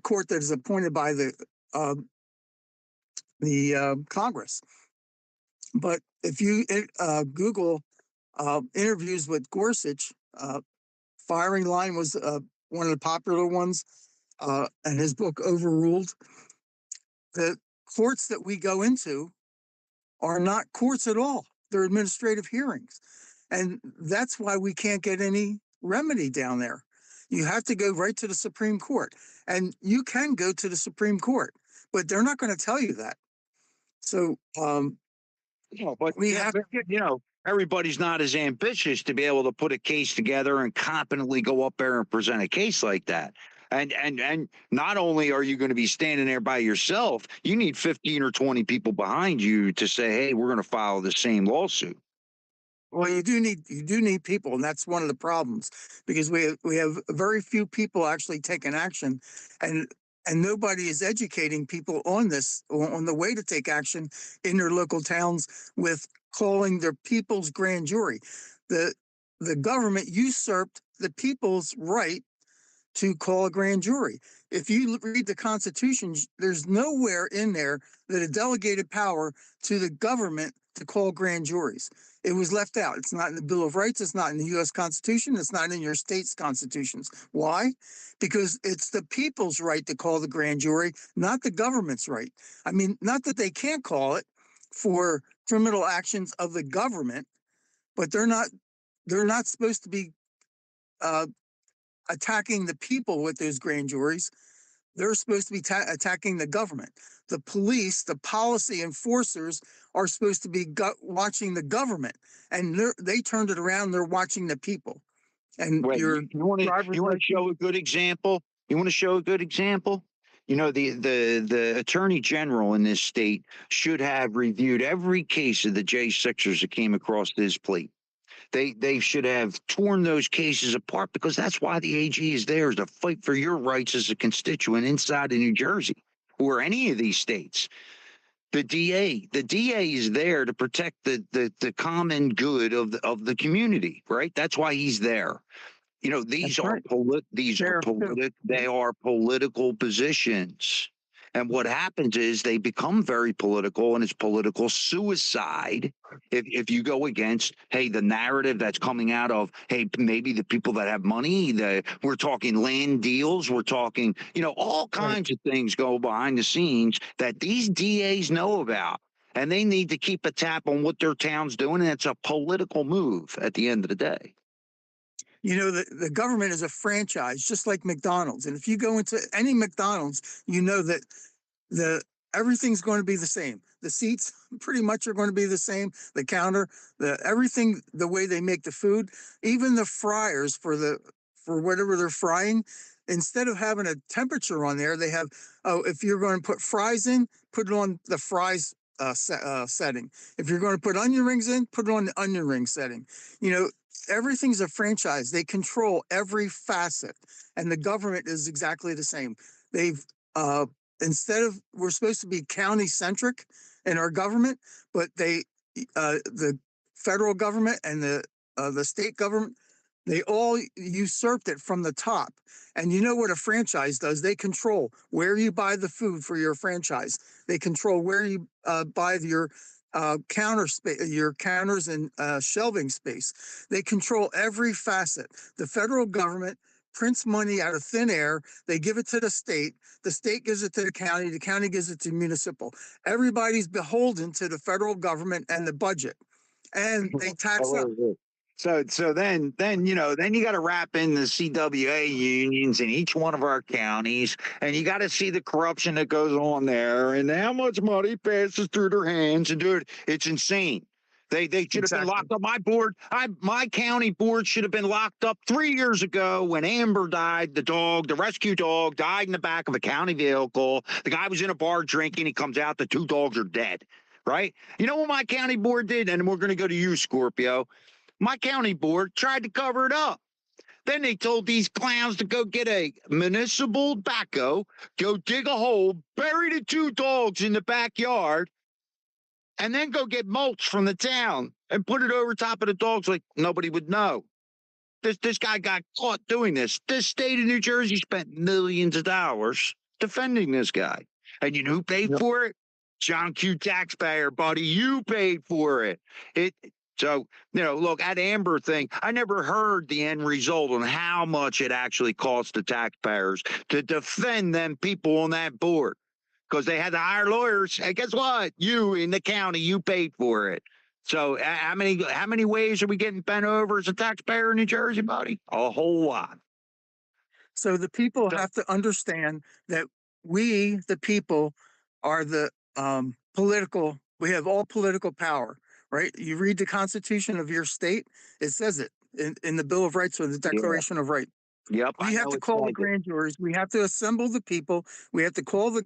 court that is appointed by the Congress. But if you Google interviews with Gorsuch, firing line was one of the popular ones, and his book Overruled. The courts that we go into are not courts at all. They're administrative hearings. And that's why we can't get any remedy down there. You have to go right to the Supreme Court. And you can go to the Supreme Court, but they're not going to tell you that. So but we have to, everybody's not as ambitious to be able to put a case together and competently go up there and present a case like that. And not only are you going to be standing there by yourself, you need 15 or 20 people behind you to say, hey, we're going to file the same lawsuit. Well, you do need people, and that's one of the problems, because we have very few people actually taking action, and nobody is educating people on this, on the way to take action in their local towns with calling their people's grand jury. The government usurped the people's right to call a grand jury. If you read the Constitution, there's nowhere in there that a delegated power to the government to call grand juries. It was left out. It's not in the Bill of Rights. It's not in the U.S. Constitution. It's not in your state's constitutions. Why? Because it's the people's right to call the grand jury, not the government's right. I mean, not that they can't call it for criminal actions of the government, but they're not supposed to be attacking the people with those grand juries. They're supposed to be attacking the government. The police, the policy enforcers, are supposed to be watching the government, and they turned it around. They're watching the people. And Wait, your you want to driver's show a good example? You want to show a good example? You know, the attorney general in this state should have reviewed every case of the J6ers that came across his plate. They should have torn those cases apart, because that's why the AG is there, is to fight for your rights as a constituent inside of New Jersey or any of these states. The DA is there to protect the common good of the community, right? That's why he's there. You know, these That's are right. they are political positions. And what happens is they become very political, and it's political suicide if you go against, hey, the narrative that's coming out of, hey, maybe the people that have money, we're talking land deals, we're talking, you know, all kinds of things go behind the scenes that these DAs know about. And they need to keep a tap on what their town's doing. And it's a political move at the end of the day. You know, the government is a franchise, just like McDonald's. And if you go into any McDonald's, you know that everything's going to be the same. The seats pretty much are going to be the same. The counter, everything, the way they make the food, even the fryers for whatever they're frying, instead of having a temperature on there, they have, if you're going to put fries in, put it on the fries setting. If you're going to put onion rings in, put it on the onion ring setting. You know, everything's a franchise. They control every facet, and the government is exactly the same. They've instead of, we're supposed to be county centric in our government, but the federal government and the state government, they all usurped it from the top. And you know what a franchise does? They control where you buy the food for your franchise. They control where you buy your your counters and shelving space. They control every facet. The federal government prints money out of thin air. They give it to the state gives it to the county gives it to municipal. Everybody's beholden to the federal government and the budget, and they tax up. So then you know, then you got to wrap in the CWA unions in each one of our counties, and you got to see the corruption that goes on there and how much money passes through their hands. And dude, it's insane. They should have been locked up. My county board should have been locked up 3 years ago when Amber died. The rescue dog died in the back of a county vehicle. The guy was in a bar drinking. He comes out, the 2 dogs are dead. Right? You know what my county board did? And we're going to go to you, Scorpio. My county board tried to cover it up. Then they told these clowns to go get a municipal backhoe, go dig a hole, bury the 2 dogs in the backyard, and then go get mulch from the town and put it over top of the dogs like nobody would know. This guy got caught doing this. This state of New Jersey spent millions of dollars defending this guy. And you know who paid for it? John Q. Taxpayer, buddy. You paid for it. So, you know, look, at Amber thing, I never heard the end result on how much it actually cost the taxpayers to defend them people on that board, because they had to hire lawyers. And guess what? You in the county, you paid for it. So how many ways are we getting bent over as a taxpayer in New Jersey, buddy? A whole lot. So the people have to understand that we, the people, are the we have all political power. Right? You read the Constitution of your state, it says it in the Bill of Rights or the Declaration of Right. Yep. We have to call the grand juries. We have to assemble the people. We have to call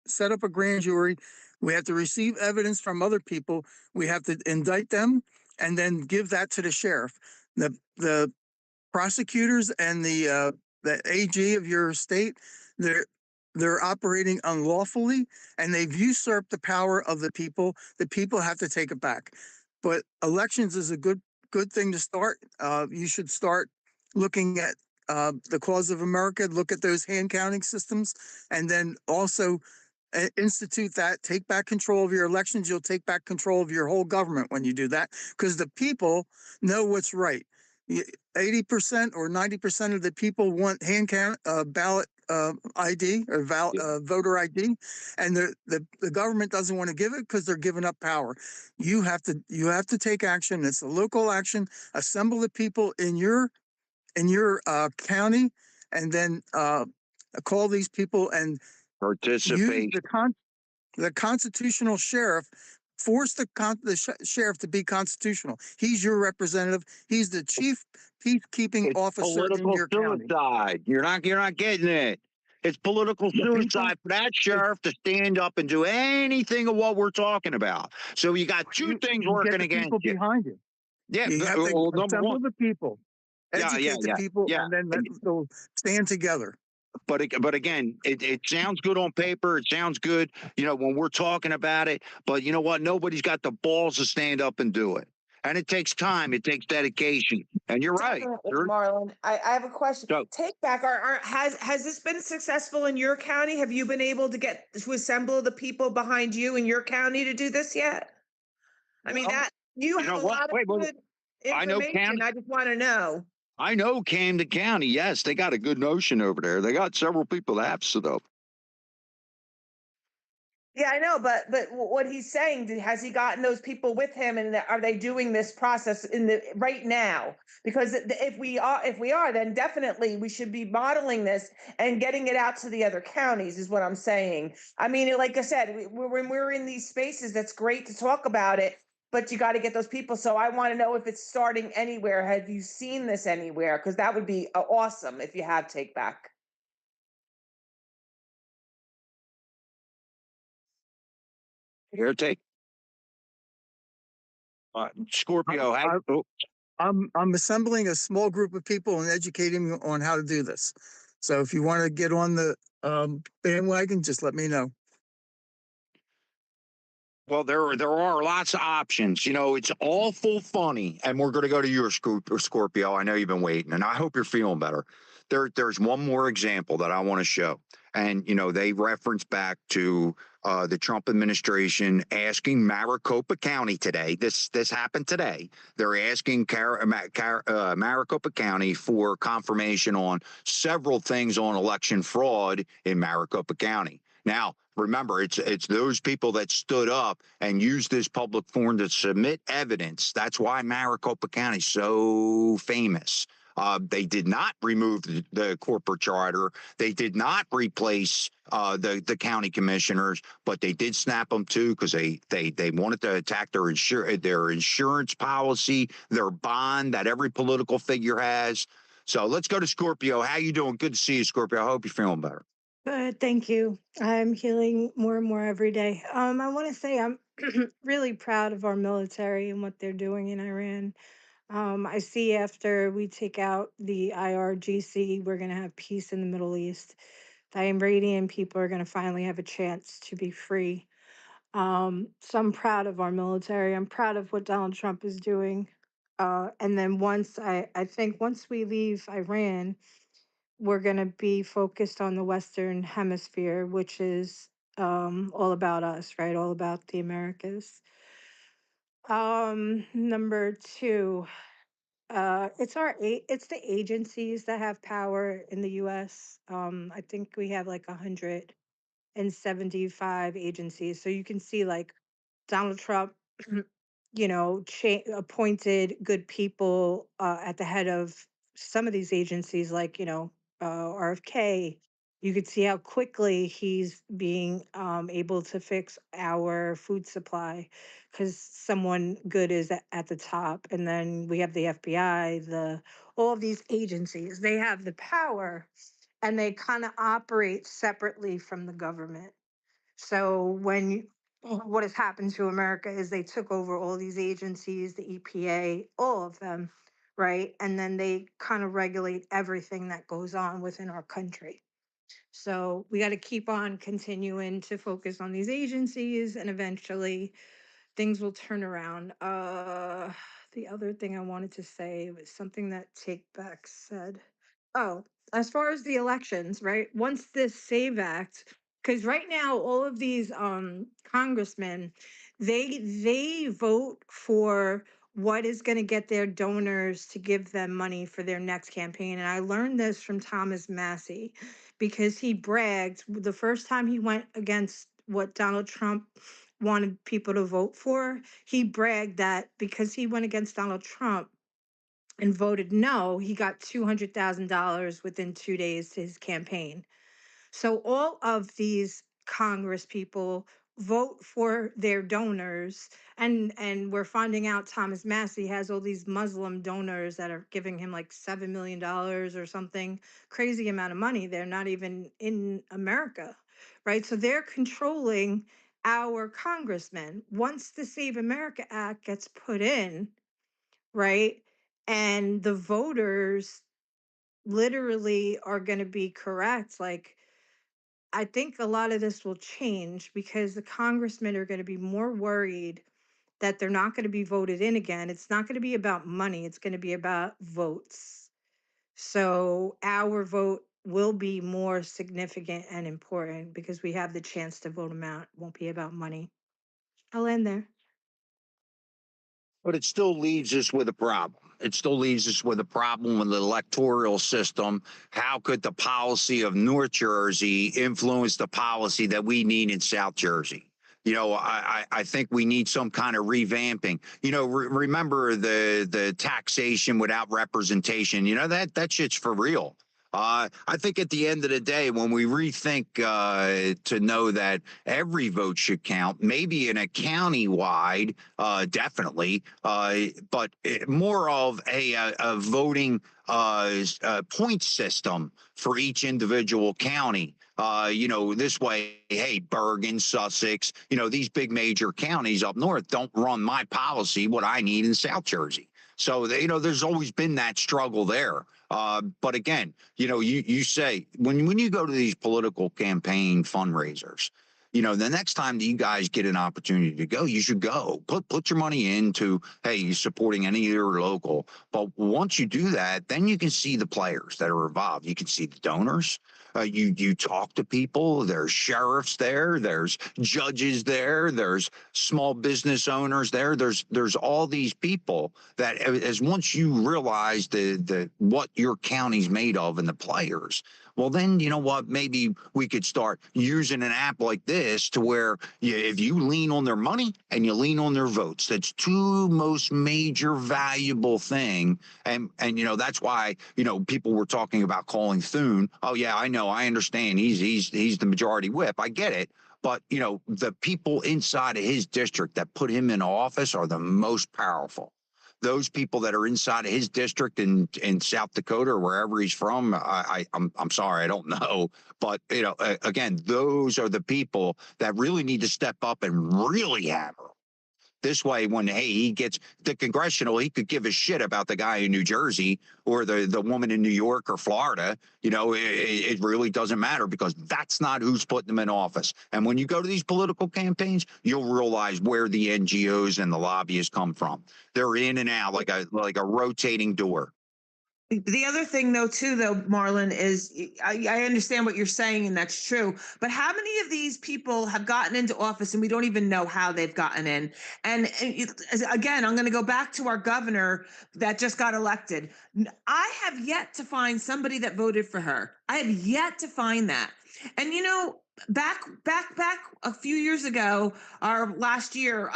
set up a grand jury. We have to receive evidence from other people. We have to indict them and then give that to the sheriff. The prosecutors and the AG of your state, they're operating unlawfully, and they've usurped the power of the people. The people have to take it back. But elections is a good thing to start. You should start looking at the cause of America, look at those hand counting systems, and then also institute that, take back control of your elections. You'll take back control of your whole government when you do that, because the people know what's right. 80% or 90% of the people want hand count, ballot ID or voter ID, and the government doesn't want to give it because they're giving up power. You have to take action. It's a local action. Assemble the people in your county, and then call these people and use Participate. the constitutional sheriff. Force the sheriff to be constitutional. He's your representative. He's the chief peacekeeping It's officer in political your county. suicide. You're not getting it. It's political suicide for that sheriff to stand up and do anything of what we're talking about. So you got two things You get working the against people you. behind you. Yeah, You have to well, number assemble one. the people, Yeah, educate the people, yeah. and then they'll stand together. But again, it sounds good on paper. It sounds good, when we're talking about it. But you know what? Nobody's got the balls to stand up and do it. And it takes time. It takes dedication. And you're right. Definitely, Marlon, I have a question. So- Take back has this been successful in your county? Have you been able to assemble the people behind you in your county to do this yet? I mean, that you have know a what? lot of Wait, good I know information. I just want to know. I know Camden County. Yes, they got a good notion over there. They got several people that have stood up. Yeah, I know, but what he's saying, has he gotten those people with him, and are they doing this process right now? Because if we are, then definitely we should be modeling this and getting it out to the other counties. Is what I'm saying. I mean, like I said, when we're in these spaces, that's great to talk about it, but you got to get those people. So I want to know if it's starting anywhere. Have you seen this anywhere? Because that would be awesome if you have Take Back. Here, take. Scorpio. I'm assembling a small group of people and educating them on how to do this. So if you want to get on the bandwagon, just let me know. Well, there are lots of options. It's awful funny, and we're going to go to your Scorpio. I know you've been waiting, and I hope you're feeling better. There's one more example that I want to show, and they reference back to the Trump administration asking Maricopa County today. This happened today. They're asking Maricopa County for confirmation on several things on election fraud in Maricopa County. Now, remember, it's those people that stood up and used this public forum to submit evidence. That's why Maricopa County is so famous. They did not remove the corporate charter. They did not replace the county commissioners, but they did snap them too because they wanted to attack their insurance policy, their bond that every political figure has. So let's go to Scorpio. How you doing? Good to see you, Scorpio. I hope you're feeling better. Good, thank you. I'm healing more and more every day. I want to say I'm really proud of our military and what they're doing in Iran. I see after we take out the IRGC, we're going to have peace in the Middle East. The Iranian people are going to finally have a chance to be free. So I'm proud of our military. I'm proud of what Donald Trump is doing. And then I think once we leave Iran, we're going to be focused on the Western Hemisphere, which is all about us, right? All about the Americas. Number two, it's the agencies that have power in the U.S. I think we have like 175 agencies. So you can see like Donald Trump, appointed good people at the head of some of these agencies, like, RFK. You could see how quickly he's being able to fix our food supply because someone good is at the top. And then we have the FBI, all of these agencies, they have the power and they kind of operate separately from the government. So what has happened to America is they took over all these agencies, the EPA, all of them, right? And then they kind of regulate everything that goes on within our country. So we got to keep on continuing to focus on these agencies and eventually things will turn around. The other thing I wanted to say was something that Take Back said. Oh, as far as the elections, right? Once this SAVE Act, because right now all of these congressmen, they vote for what is going to get their donors to give them money for their next campaign. And I learned this from Thomas Massey because he bragged the first time he went against what Donald Trump wanted people to vote for. He bragged that because he went against Donald Trump and voted no, he got $200,000 within 2 days to his campaign. So all of these Congress people vote for their donors, and we're finding out Thomas Massey has all these Muslim donors that are giving him like $7 million or something crazy amount of money. They're not even in America, right? So they're controlling our congressmen. Once the Save America Act gets put in, right? And the voters literally are going to be correct. Like, I think a lot of this will change because the congressmen are going to be more worried that they're not going to be voted in again. It's not going to be about money, it's going to be about votes. So our vote will be more significant and important because we have the chance to vote them out. It won't be about money. I'll end there. But it still leaves us with a problem. It still leaves us with a problem with the electoral system. How could the policy of North Jersey influence the policy that we need in South Jersey? You know, I think we need some kind of revamping. You know, remember the taxation without representation. You know, that shit's for real. I think at the end of the day, when we rethink to know that every vote should count, maybe in a county-wide, definitely, but more of a voting point system for each individual county. You know, this way, hey, Bergen, Sussex, you know, these big major counties up north don't run my policy, what I need in South Jersey. So, you know, there's always been that struggle there. But again, you know, you say when you go to these political campaign fundraisers, you know, the next time that you guys get an opportunity to go, you should go. Put your money into, hey, you're supporting any of your local. But once you do that, then you can see the players that are involved. You can see the donors. You talk to people. There's sheriffs there. There's judges there. There's small business owners there. There's all these people that as once you realize the what your county's made of and the players, well, then you know what? Maybe we could start using an app like this to where if you lean on their money and you lean on their votes, that's two most major valuable thing. And you know that's why you know people were talking about calling Thune. Oh yeah, I know, I understand. He's the majority whip. I get it. But you know the people inside of his district that put him in office are the most powerful. Those people that are inside of his district in South Dakota or wherever he's from, I'm sorry, I don't know, but you know, again, those are the people that really need to step up and really hammer. This way, when hey he gets the congressional, he could give a shit about the guy in New Jersey or the woman in New York or Florida. You know, it really doesn't matter because that's not who's putting them in office. And when you go to these political campaigns, you'll realize where the NGOs and the lobbyists come from. They're in and out like a rotating door. The other thing, though, too, though, Marlon, is I understand what you're saying, and that's true. But how many of these people have gotten into office and we don't even know how they've gotten in? Again, I'm going to go back to our governor that just got elected. I have yet to find somebody that voted for her. I have yet to find that. And you know, back a few years ago, or last year,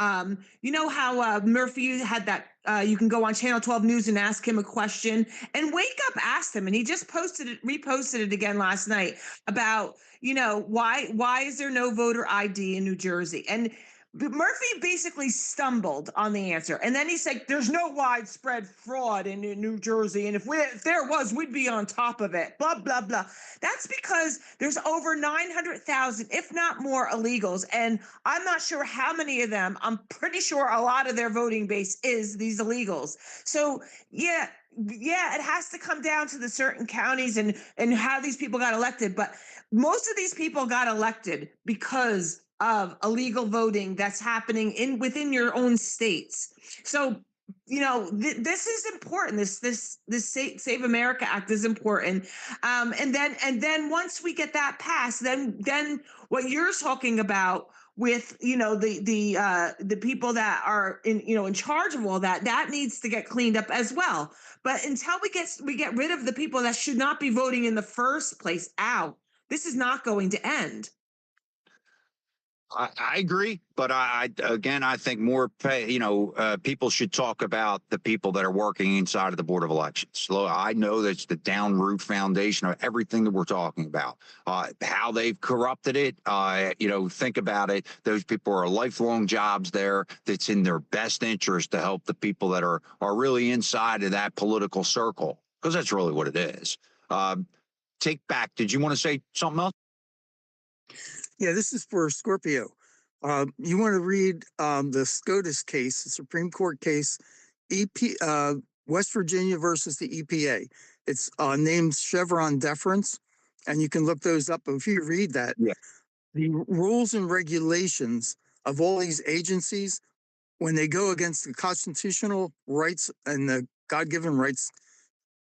you know how Murphy had that. You can go on Channel 12 News and ask him a question. And Wake Up asked him, and he just reposted it again last night about, you know, why is there no voter ID in New Jersey? And Murphy basically stumbled on the answer. And then he said, there's no widespread fraud in New Jersey. And if there was, we'd be on top of it. Blah, blah, blah. That's because there's over 900,000, if not more, illegals. And I'm not sure how many of them. I'm pretty sure a lot of their voting base is these illegals. So, yeah, it has to come down to the certain counties and how these people got elected. But most of these people got elected because of illegal voting that's happening within your own states. So this is important. This Save America Act is important. And then once we get that passed, then what you're talking about with the people that are in charge of all that needs to get cleaned up as well. But until we get rid of the people that should not be voting in the first place out, this is not going to end. I agree, but again, I think more people should talk about the people that are working inside of the Board of Elections. So I know that's the down root foundation of everything that we're talking about. How they've corrupted it, think about it. Those people are lifelong jobs there. That's in their best interest to help the people that are really inside of that political circle, because that's really what it is. Take back. Did you want to say something else? Yeah, this is for Scorpio. You want to read the SCOTUS case, the Supreme Court case, West Virginia versus the EPA. It's named Chevron deference, and you can look those up. But if you read that, yeah, the rules and regulations of all these agencies, when they go against the constitutional rights and the God-given rights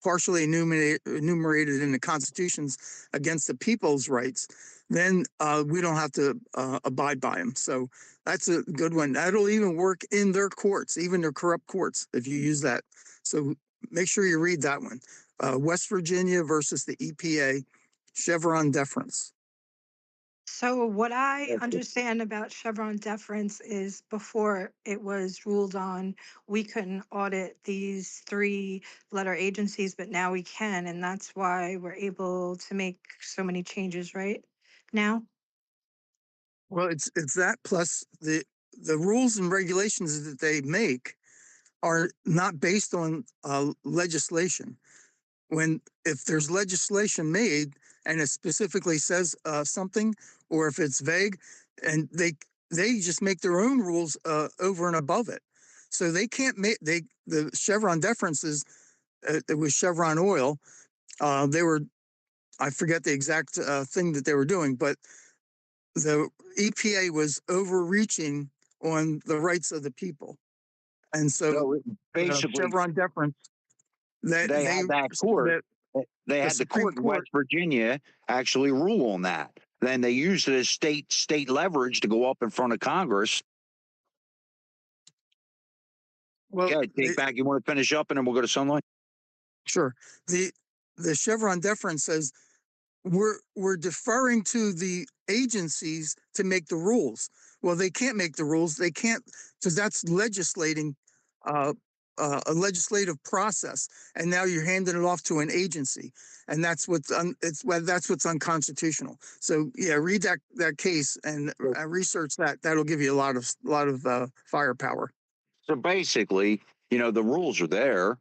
partially enumerated in the constitutions against the people's rights, then we don't have to abide by them. So that's a good one. That'll even work in their courts, even their corrupt courts, if you use that. So make sure you read that one. West Virginia versus the EPA, Chevron deference. So what I understand about Chevron deference is before it was ruled on, we couldn't audit these 3-letter agencies, but now we can, and that's why we're able to make so many changes right now. Well, it's that plus the rules and regulations that they make are not based on legislation. If there's legislation made and it specifically says something, or if it's vague, and they just make their own rules over and above it, so they can't make the Chevron deferences. It was Chevron Oil. I forget the exact thing that they were doing, but the EPA was overreaching on the rights of the people, and so basically Chevron deference. They had that court. They had the court in West Virginia actually rule on that. Then they used it as state leverage to go up in front of Congress. Well, yeah, take back. You want to finish up, and then we'll go to Sunlight. Sure. The Chevron deference says we're deferring to the agencies to make the rules. Well, they can't make the rules. They can't, because that's legislating. A legislative process, and now you're handing it off to an agency, and that's what's unconstitutional. So yeah, read that case and research that. That'll give you a lot of firepower. So basically, the rules are there.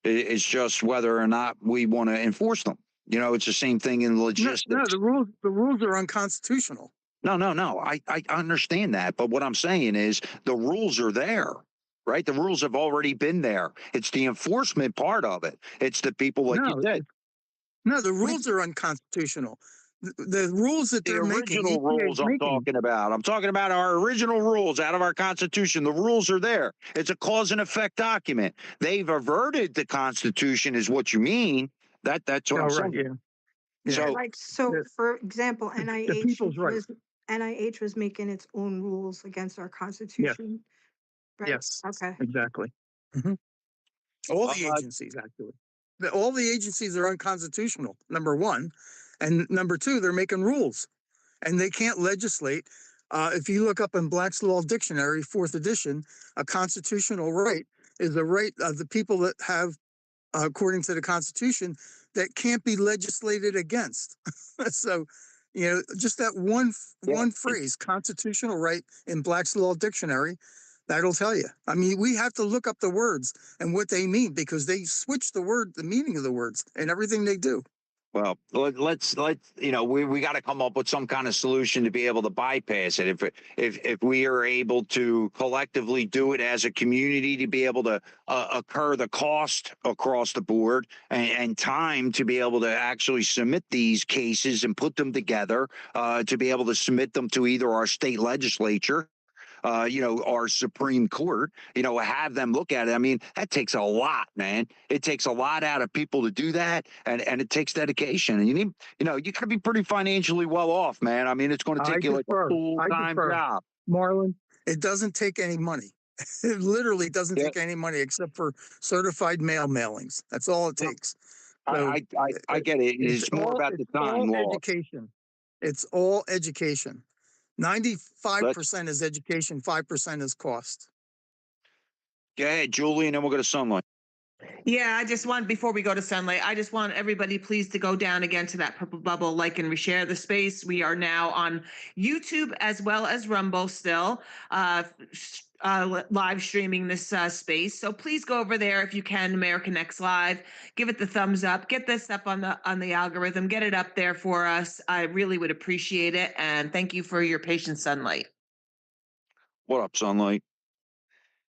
It's just whether or not we want to enforce them. It's the same thing in logistics. No, the rules are unconstitutional. No. I understand that, but what I'm saying is the rules are there. Right? The rules have already been there. It's the enforcement part of it. It's the people, like you said. No, the rules are unconstitutional. The rules that they're making. The original rules I'm talking about. I'm talking about our original rules out of our Constitution. The rules are there. It's a cause and effect document. They've averted the Constitution, is what you mean. That's what I'm saying. Yeah. So for example, NIH was making its own rules against our Constitution. Yeah. Right? Yes. Okay. Exactly. Mm-hmm. All the agencies, actually. All the agencies are unconstitutional, number one. And number two, they're making rules. And they can't legislate. If you look up in Black's Law Dictionary, 4th edition, a constitutional right is the right of the people that have, according to the Constitution, that can't be legislated against. So, just that one phrase, constitutional right, in Black's Law Dictionary, that'll tell you. I mean, we have to look up the words and what they mean, because they switch the meaning of the words and everything they do. Well, let's we got to come up with some kind of solution to be able to bypass it. If we are able to collectively do it as a community, to be able to occur the cost across the board and time to be able to actually submit these cases and put them together, to be able to submit them to either our state legislature our Supreme Court, have them look at it. I mean, that takes a lot, man. It takes a lot out of people to do that, and it takes dedication. And you need, you got to be pretty financially well off, man. I mean, it's going to I take you like a defer. full I time defer. job. Marlon, it doesn't take any money. It literally doesn't Yeah. take any money except for certified mail mailings. That's all it takes. So I get it. It's more about the time loss. education. It's all education. 95% is education, 5% is cost. Go ahead, Julie, and then we'll go to Sunlight. Yeah, I just want, before we go to Sunlight, I just want everybody please to go down again to that purple bubble, like and reshare the space. We are now on YouTube as well as Rumble still, live streaming this space. So please go over there if you can, American X Live, give it the thumbs up, get this up on the algorithm, get it up there for us. I really would appreciate it. And thank you for your patience, Sunlight. What up, Sunlight?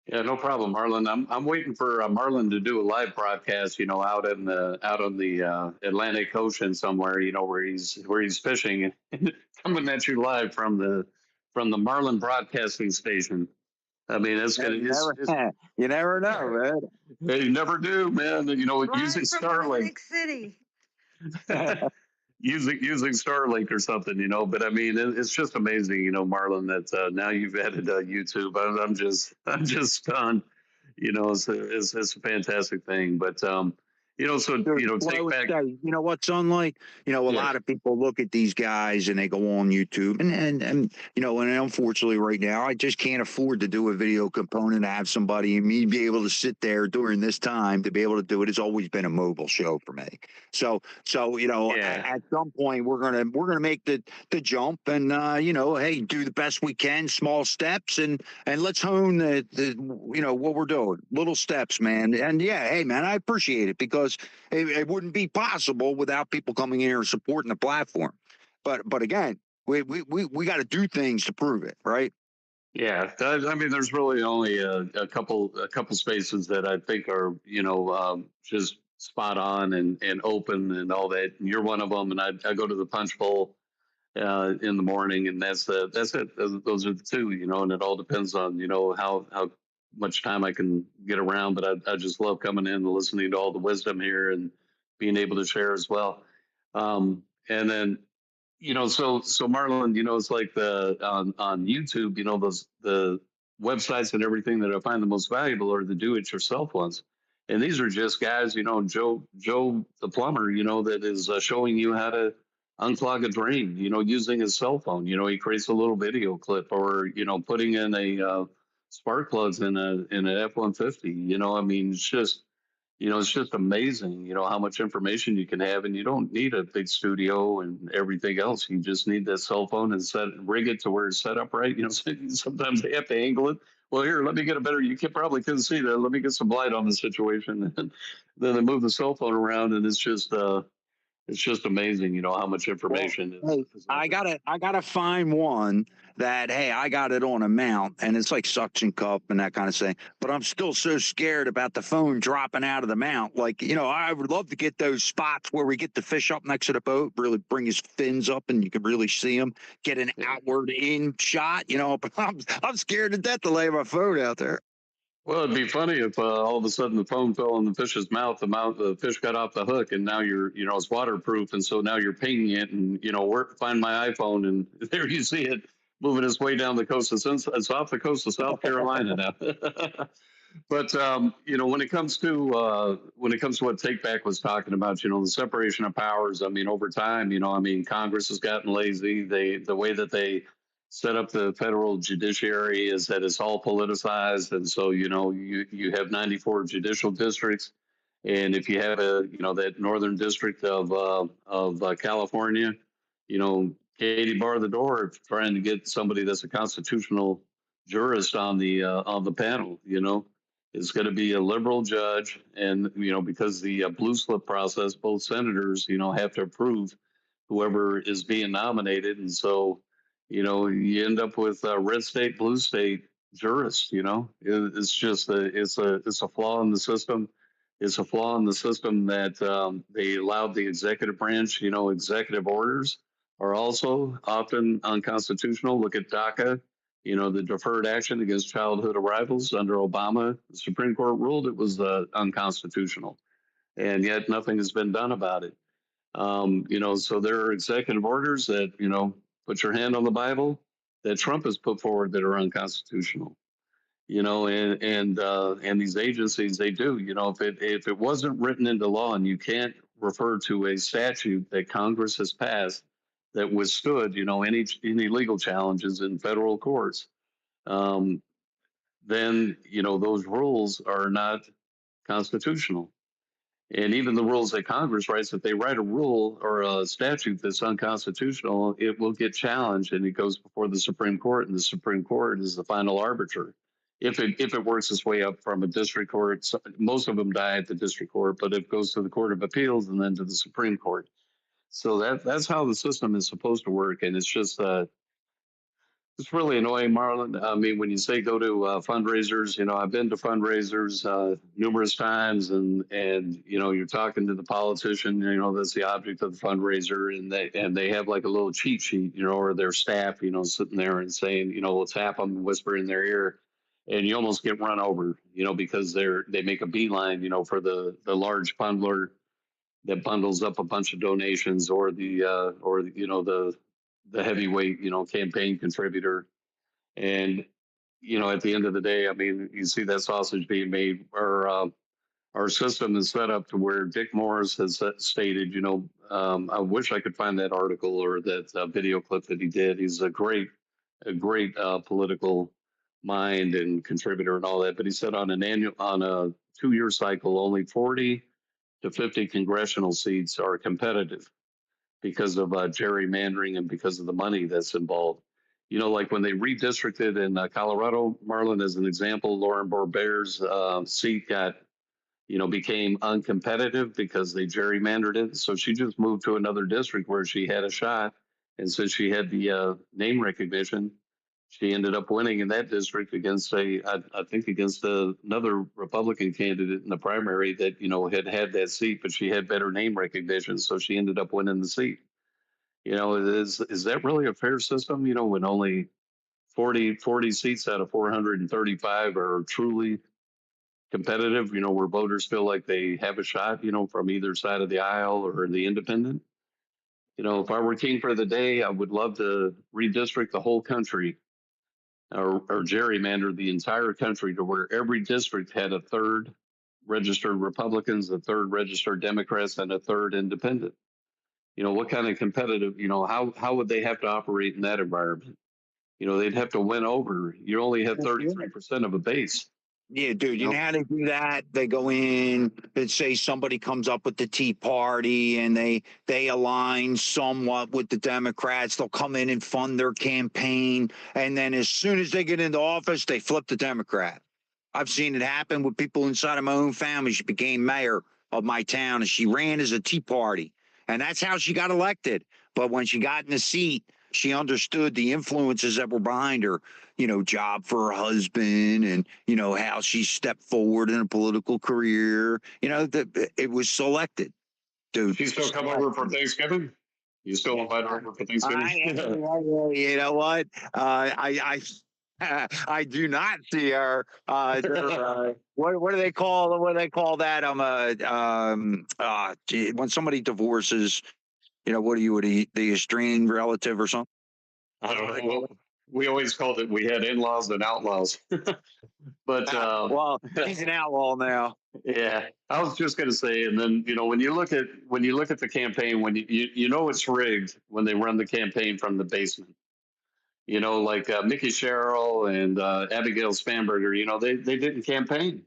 Yeah, no problem, Marlon. I'm waiting for Marlon to do a live broadcast, out on the Atlantic Ocean somewhere, where he's fishing and coming at you live from the Marlin Broadcasting Station. I mean, it's gonna. You never know, man. They never do, man. Using Starlink. City. using Starlink or something, but I mean, it's just amazing, Marlon, that now you've added YouTube. I'm just stunned. It's a fantastic thing. But take back. You know what, Sunlight? A lot of people look at these guys and they go on YouTube, and unfortunately, right now, I just can't afford to do a video component to have somebody and me be able to sit there during this time to be able to do it. It's always been a mobile show for me. So at some point we're gonna make the jump and hey, do the best we can, small steps, and let's hone the what we're doing, little steps, man. And yeah, hey, man, I appreciate it because it wouldn't be possible without people coming in here and supporting the platform. But again, we got to do things to prove it, right? Yeah, I mean, there's really only a couple spaces that I think are just spot on and open and all that. And you're one of them. And I go to the Punch Bowl in the morning, and that's it. Those are the two, and it all depends on how much time I can get around. But I just love coming in and listening to all the wisdom here and being able to share as well. And then so Marlon, it's like on YouTube, the websites and everything that I find the most valuable are the do-it-yourself ones. And these are just guys, Joe the plumber, that is showing you how to unclog a drain, using his cell phone. He creates a little video clip, or putting in a spark plugs in an F-150. I mean, it's just amazing, how much information you can have, and you don't need a big studio and everything else. You just need that cell phone and rig it to where it's set up right. Sometimes they have to angle it. Well, here, let me get a better. You probably couldn't see that. Let me get some light on the situation. And then they move the cell phone around, and it's just amazing, how much information. Hey, I gotta find one that, hey, I got it on a mount and it's like suction cup and that kind of thing. But I'm still so scared about the phone dropping out of the mount. Like, I would love to get those spots where we get the fish up next to the boat, really bring his fins up and you can really see him, get an outward in shot, but I'm scared to death to lay my phone out there. Well, it'd be funny if all of a sudden the phone fell in the fish's mouth, the fish got off the hook, and now it's waterproof, and so now you're pinging it, and find my iPhone, and there you see it moving its way down the coast. It's off the coast of South Carolina now. But when it comes to what Take Back was talking about, the separation of powers. I mean, over time, Congress has gotten lazy. The way that they set up the federal judiciary is that it's all politicized, and so you have 94 judicial districts, and if you have that northern district of California, Katie bar the door trying to get somebody that's a constitutional jurist on the panel. It's going to be a liberal judge, and because the blue slip process, both senators have to approve whoever is being nominated, and so. You end up with red state, blue state jurists. It's just it's a flaw in the system. It's a flaw in the system that they allowed the executive branch. Executive orders are also often unconstitutional. Look at DACA. You know, the deferred action against childhood arrivals under Obama, the Supreme Court ruled it was unconstitutional, and yet nothing has been done about it. You know, so there are executive orders that, you know, put your hand on the Bible that Trump has put forward that are unconstitutional. You know, and these agencies, they do. You know, if it wasn't written into law, and you can't refer to a statute that Congress has passed that withstood, you know, any legal challenges in federal courts, um, then you know those rules are not constitutional. And even the rules that Congress writes, if they write a rule or a statute that's unconstitutional, it will get challenged and it goes before the Supreme Court, and the Supreme Court is the final arbiter. If it works its way up from a district court, most of them die at the district court, but it goes to the Court of Appeals and then to the Supreme Court. So that's how the system is supposed to work, and it's really annoying, Marlon. I mean, when you say go to fundraisers, you know, I've been to fundraisers numerous times, and you know, you're talking to the politician, you know, that's the object of the fundraiser, and they have like a little cheat sheet, you know, or their staff, you know, sitting there and saying, you know, we'll tap them and whisper in their ear, and you almost get run over, you know, because they make a beeline, you know, for the large bundler that bundles up a bunch of donations, or you know the heavyweight, you know, campaign contributor. And you know, at the end of the day, I mean, you see that sausage being made. Our system is set up to where Dick Morris has stated, you know, I wish I could find that article or that video clip that he did. He's a great political mind and contributor and all that. But he said on a 2-year cycle, only 40 to 50 congressional seats are competitive because of gerrymandering and because of the money that's involved. You know, like when they redistricted in Colorado, Marlon, as an example, Lauren Boebert's seat became uncompetitive because they gerrymandered it. So she just moved to another district where she had a shot. And since she had the name recognition, she ended up winning in that district against another Republican candidate in the primary that, you know, had that seat, but she had better name recognition. So she ended up winning the seat. You know, is that really a fair system? You know, when only 40 seats out of 435 are truly competitive, you know, where voters feel like they have a shot, you know, from either side of the aisle or the independent. You know, if I were king for the day, I would love to redistrict the whole country, or gerrymander the entire country to where every district had a third registered Republicans, a third registered Democrats, and a third independent. You know, what kind of competitive, you know, how would they have to operate in that environment? You know, they'd have to win over. You only have 33% of a base. Yeah, dude, you know how they do that? They go in and say somebody comes up with the Tea Party and they align somewhat with the Democrats. They'll come in and fund their campaign. And then as soon as they get into office, they flip the Democrat. I've seen it happen with people inside of my own family. She became mayor of my town and she ran as a Tea Party. And that's how she got elected. But when she got in the seat, she understood the influences that were behind her, you know, job for her husband and, you know, how she stepped forward in a political career. You know, it was selected. Dude. She still come over for Thanksgiving? You still invite her over for Thanksgiving? You know what? I do not see her. What do they call that? When somebody divorces, you know, what are you, the estranged relative or something? I don't know. We always called it, we had in-laws and outlaws. But well, he's an outlaw now. Yeah, I was just gonna say, and then, you know, when you look at the campaign, when you know it's rigged when they run the campaign from the basement. You know, like Mickey Sherrill and Abigail Spanberger, you know, they didn't campaign.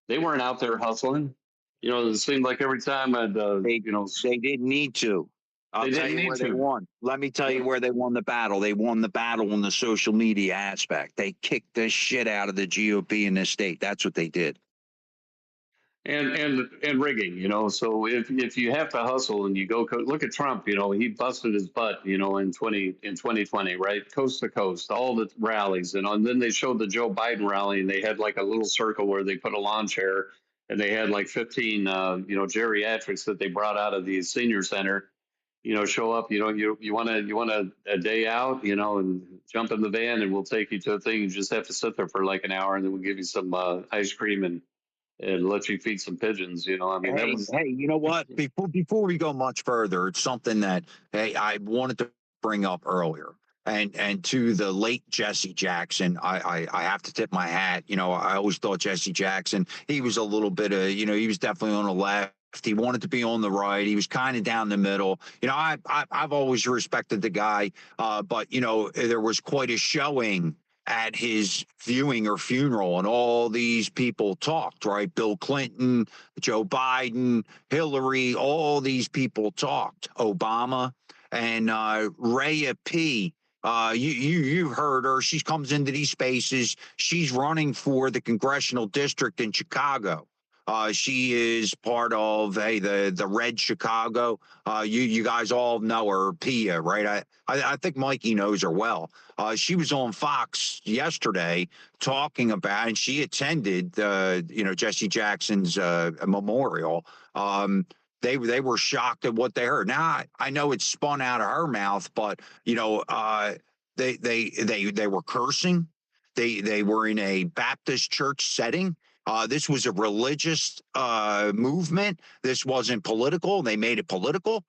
They weren't out there hustling. You know, it seemed like every time they didn't need to. I'll tell you where they won. Let me tell you where they won the battle. They won the battle in the social media aspect. They kicked the shit out of the GOP in this state. That's what they did. And rigging, you know. So if you have to hustle and you go look at Trump, you know, he busted his butt, you know, in 2020, right, coast to coast, all the rallies, and then they showed the Joe Biden rally, and they had like a little circle where they put a lawn chair, and they had like 15, geriatrics that they brought out of the senior center, show up. You want a day out, and jump in the van, and we'll take you to a thing. You just have to sit there for like an hour, and then we'll give you some ice cream and let you feed some pigeons. I mean, that Hey, was. hey, you know what? Before we go much further, it's something that hey I wanted to bring up earlier. And to the late Jesse Jackson, I have to tip my hat. I always thought Jesse Jackson, he was a little bit of, he was definitely on the left. He wanted to be on the right. He was kind of down the middle. I've always respected the guy, but there was quite a showing at his viewing or funeral, and all these people talked, right? Bill Clinton, Joe Biden, Hillary, all these people talked. Obama and Rhea P. You heard her. She comes into these spaces. She's running for the congressional district in Chicago. She is part of the Red Chicago. You guys all know her, Pia, right? I think Mikey knows her well. She was on Fox yesterday talking about, and she attended Jesse Jackson's memorial. They were shocked at what they heard. Now I know it's spun out of her mouth, but they were cursing. They were in a Baptist church setting. This was a religious movement. This wasn't political. They made it political.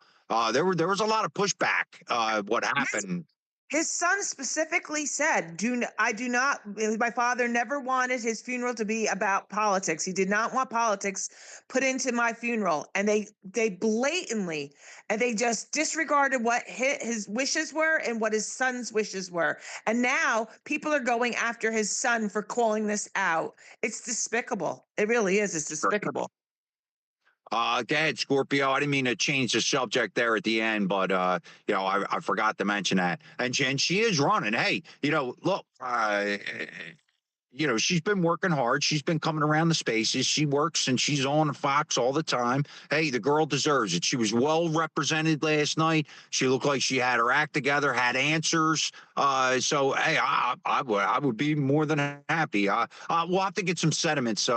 There was a lot of pushback. What happened? His son specifically said, I do not, my father never wanted his funeral to be about politics. He did not want politics put into my funeral. And they blatantly, and they just disregarded what his wishes were and what his son's wishes were. And now people are going after his son for calling this out. It's despicable. It really is. It's despicable. Go ahead, Scorpio. I didn't mean to change the subject there at the end, but I forgot to mention that. And she is running. Hey, look, she's been working hard. She's been coming around the spaces. She works and she's on Fox all the time. Hey, the girl deserves it. She was well represented last night. She looked like she had her act together, had answers. So hey, I would be more than happy. We'll have to get some sentiments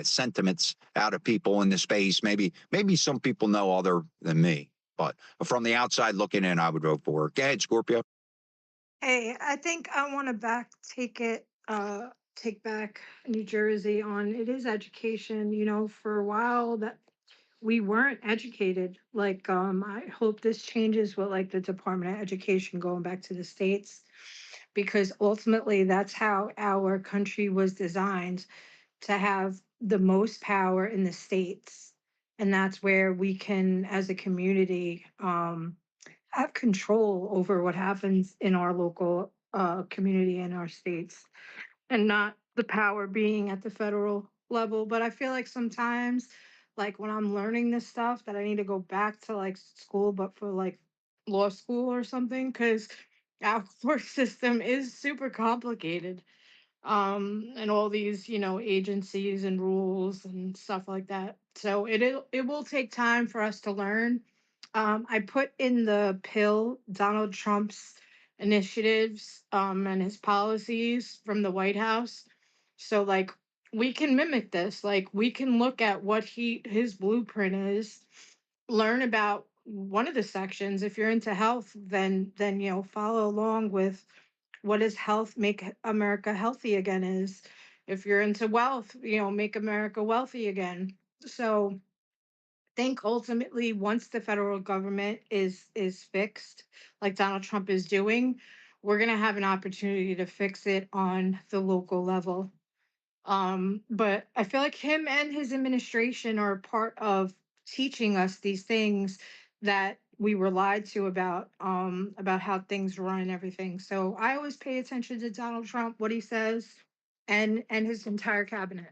sentiments out of people in the space. Maybe some people know other than me, but from the outside looking in, I would vote for her. Go ahead, Scorpio. Hey, I think I want to take back New Jersey on it is education. For a while that we weren't educated. Like, I hope this changes with like the Department of Education going back to the states, because ultimately that's how our country was designed to have the most power in the states. And that's where we can, as a community, have control over what happens in our local community and our states, and not the power being at the federal level. But I feel like sometimes, like when I'm learning this stuff, that I need to go back to like school, but for like law school or something, because our court system is super complicated, and all these agencies and rules and stuff like that. So it will take time for us to learn. I put in the pill Donald Trump's initiatives, and his policies from the White House. So like we can mimic this. Like we can look at what his blueprint is, learn about one of the sections. If you're into health, then follow along with what is health make America healthy again is. If you're into wealth, make America wealthy again. So think ultimately once the federal government is fixed, like Donald Trump is doing, we're going to have an opportunity to fix it on the local level. But I feel like him and his administration are part of teaching us these things that we were lied to about how things run and everything. So I always pay attention to Donald Trump, what he says, and his entire cabinet.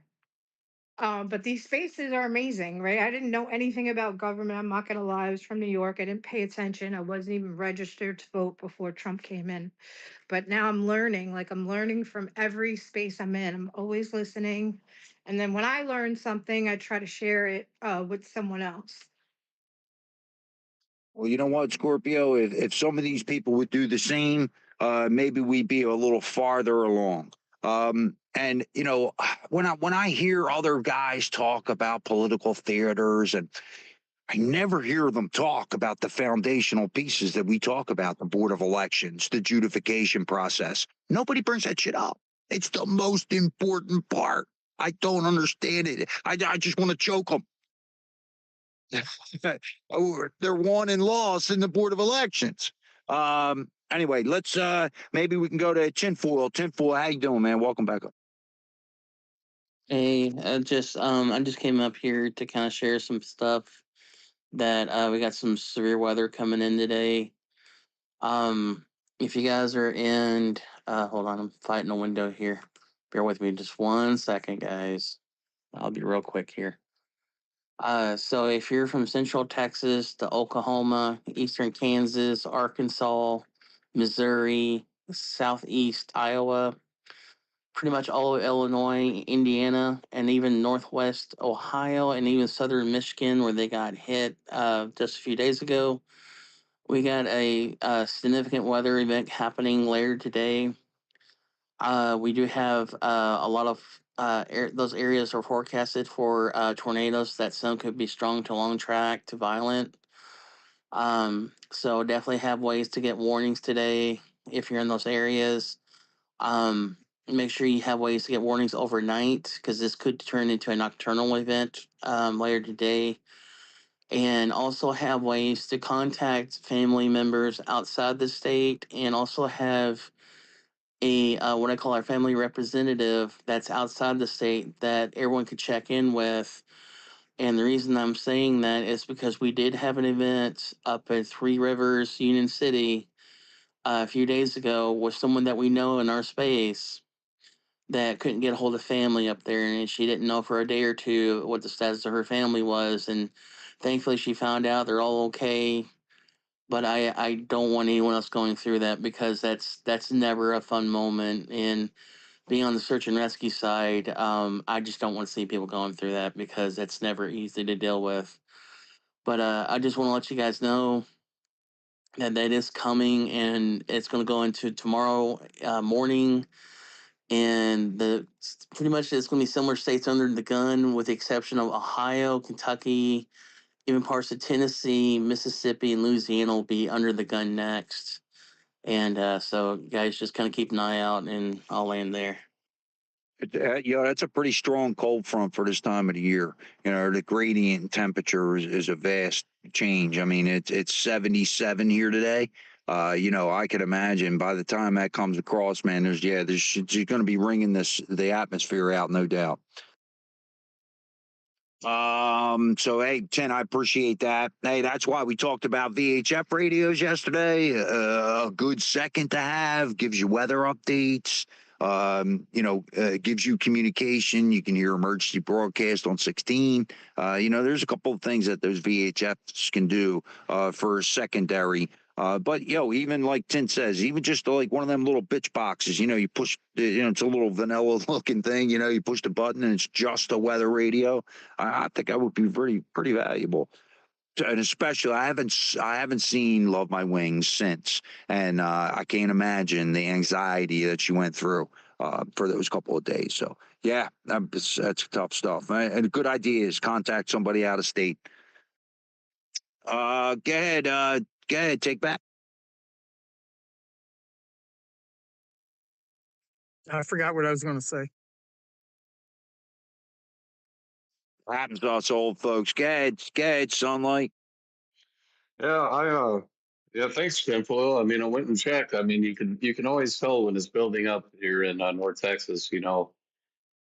But these spaces are amazing, right? I didn't know anything about government. I'm not gonna lie. I was from New York. I didn't pay attention. I wasn't even registered to vote before Trump came in. But now I'm learning. Like I'm learning from every space I'm in. I'm always listening. And then when I learn something, I try to share it with someone else. Well, you know what, Scorpio? If some of these people would do the same, maybe we'd be a little farther along. And when I hear other guys talk about political theaters, and I never hear them talk about the foundational pieces that we talk about, the Board of Elections, the adjudication process. Nobody brings that shit up. It's the most important part. I don't understand it. I just want to choke them. They're won and lost in the Board of Elections. Anyway, let's maybe we can go to Tinfoil. Tinfoil, how you doing, man? Welcome back up. Hey, I just came up here to kind of share some stuff that we got some severe weather coming in today. If you guys are in, hold on, I'm fighting a window here. Bear with me just 1 second, guys. I'll be real quick here. So if you're from Central Texas to Oklahoma, Eastern Kansas, Arkansas, Missouri, Southeast Iowa, pretty much all of Illinois, Indiana, and even Northwest Ohio, and even Southern Michigan, where they got hit just a few days ago. We got a significant weather event happening later today. We do have a lot of those areas are forecasted for tornadoes that some could be strong to long track to violent. So definitely have ways to get warnings today if you're in those areas. Make sure you have ways to get warnings overnight because this could turn into a nocturnal event later today. And also have ways to contact family members outside the state and also have a what I call our family representative that's outside the state that everyone could check in with. And the reason I'm saying that is because we did have an event up at Three Rivers, Union City, a few days ago with someone that we know in our space that couldn't get a hold of family up there, and she didn't know for a day or two what the status of her family was. And thankfully, she found out they're all okay. But I don't want anyone else going through that because that's never a fun moment. And being on the search and rescue side, I just don't want to see people going through that because that's never easy to deal with. But I just want to let you guys know that is coming, and it's going to go into tomorrow morning. And pretty much it's going to be similar states under the gun, with the exception of Ohio, Kentucky, even parts of Tennessee, Mississippi, and Louisiana will be under the gun next. And so, guys, just kind of keep an eye out, and I'll land there. Yeah, that's a pretty strong cold front for this time of the year. You know, the gradient in temperature is a vast change. I mean, it's 77 here today. You know, I could imagine by the time that comes across, man, there's going to be ringing the atmosphere out, no doubt. So hey, Chen, I appreciate that. Hey, that's why we talked about VHF radios yesterday. A good second to have, gives you weather updates. Gives you communication. You can hear emergency broadcast on 16. There's a couple of things that those VHFs can do for secondary. But even like Tim says, even just like one of them little bitch boxes, you push, it's a little vanilla looking thing, you push the button and it's just a weather radio. I think that would be pretty valuable. And especially, I haven't seen Love My Wings since, and I can't imagine the anxiety that you went through for those couple of days. So yeah, that's tough stuff. And a good idea is contact somebody out of state. Go ahead, take back. I forgot what I was going to say. Happens to us old folks. Go ahead, Sunlight. Yeah, thanks, Tinfoil. I mean, I went and checked. I mean, you can always tell when it's building up here in North Texas, And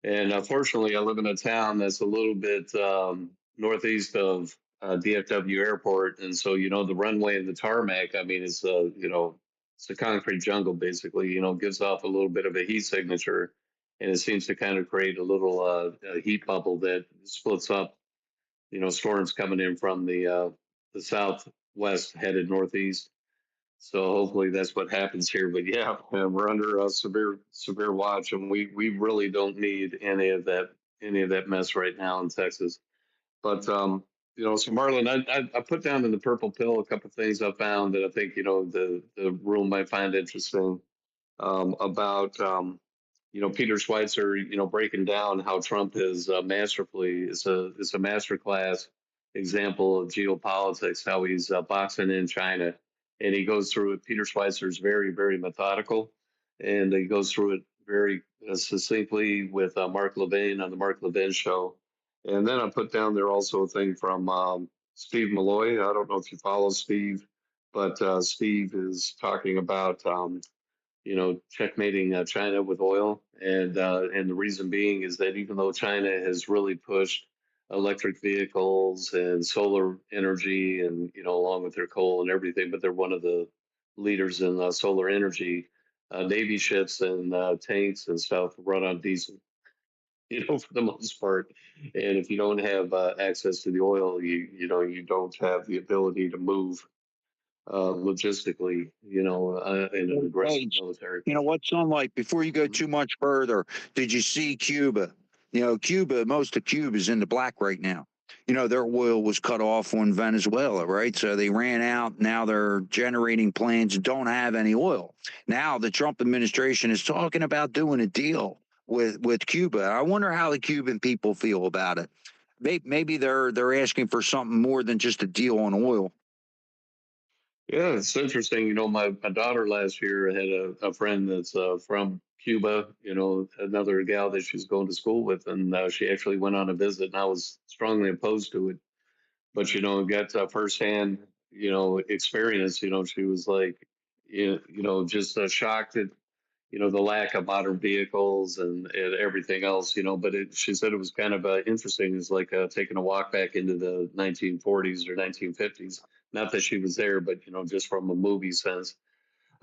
unfortunately, I live in a town that's a little bit northeast of DFW Airport, and so the runway and the tarmac. I mean, it's it's a concrete jungle basically. Gives off a little bit of a heat signature, and it seems to kind of create a little heat bubble that splits up. Storms coming in from the southwest headed northeast. So hopefully that's what happens here. But yeah, we're under a severe watch, and we really don't need any of that mess right now in Texas. But so Marlon, I put down in the purple pill a couple things I found that I think the room might find interesting about Peter Schweitzer breaking down how Trump is masterfully it's a master class example of geopolitics, how he's boxing in China. And he goes through it. Peter Schweizer's very, very methodical, and he goes through it very succinctly with Mark Levine on the Mark Levine show. And then I put down there also a thing from Steve Malloy. I don't know if you follow Steve, but Steve is talking about checkmating China with oil, and the reason being is that even though China has really pushed electric vehicles and solar energy, and along with their coal and everything, but they're one of the leaders in solar energy. Navy ships and tanks and stuff run on diesel, for the most part. And if you don't have access to the oil, you don't have the ability to move logistically, in an aggressive Hey, military. you know what, Sunlight, before you go too much further, did you see Cuba? Cuba, most of Cuba's in the black right now. Their oil was cut off on Venezuela, right? So they ran out. Now they're generating plants, don't have any oil. Now the Trump administration is talking about doing a deal with Cuba. I wonder how the Cuban people feel about it. Maybe they're asking for something more than just a deal on oil. Yeah, it's interesting. My daughter last year had a friend that's from Cuba, another gal that she's going to school with, and she actually went on a visit, and I was strongly opposed to it. But, got firsthand, experience. She was like, just shocked at, the lack of modern vehicles and everything else, but she said it was kind of interesting. It's like taking a walk back into the 1940s or 1950s. Not that she was there, but, just from a movie sense.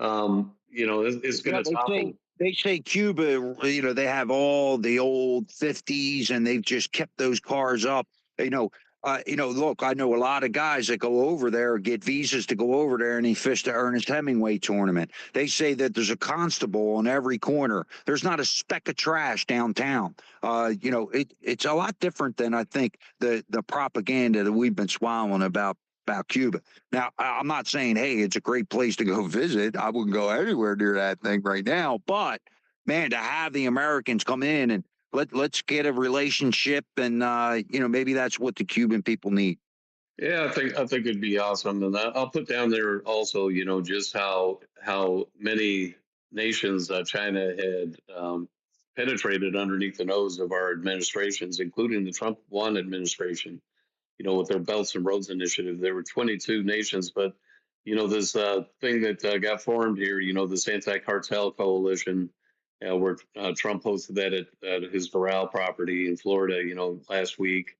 It's going Yeah, to topple. they say Cuba, they have all the old 50s and they've just kept those cars up. Look, I know a lot of guys that go over there, get visas to go over there, and they fish the Ernest Hemingway tournament. They say that there's a constable on every corner. There's not a speck of trash downtown. It's a lot different than I think the propaganda that we've been swallowing about Cuba. Now, I'm not saying, hey, it's a great place to go visit. I wouldn't go anywhere near that thing right now. But man, to have the Americans come in and let's get a relationship, and maybe that's what the Cuban people need. Yeah, I think it'd be awesome, and I'll put down there also, just how many nations China had penetrated underneath the nose of our administrations, including the Trump one administration. With their Belts and Roads initiative, there were 22 nations, but this thing that got formed here, this anti-cartel coalition, where Trump hosted that at his Doral property in Florida, last week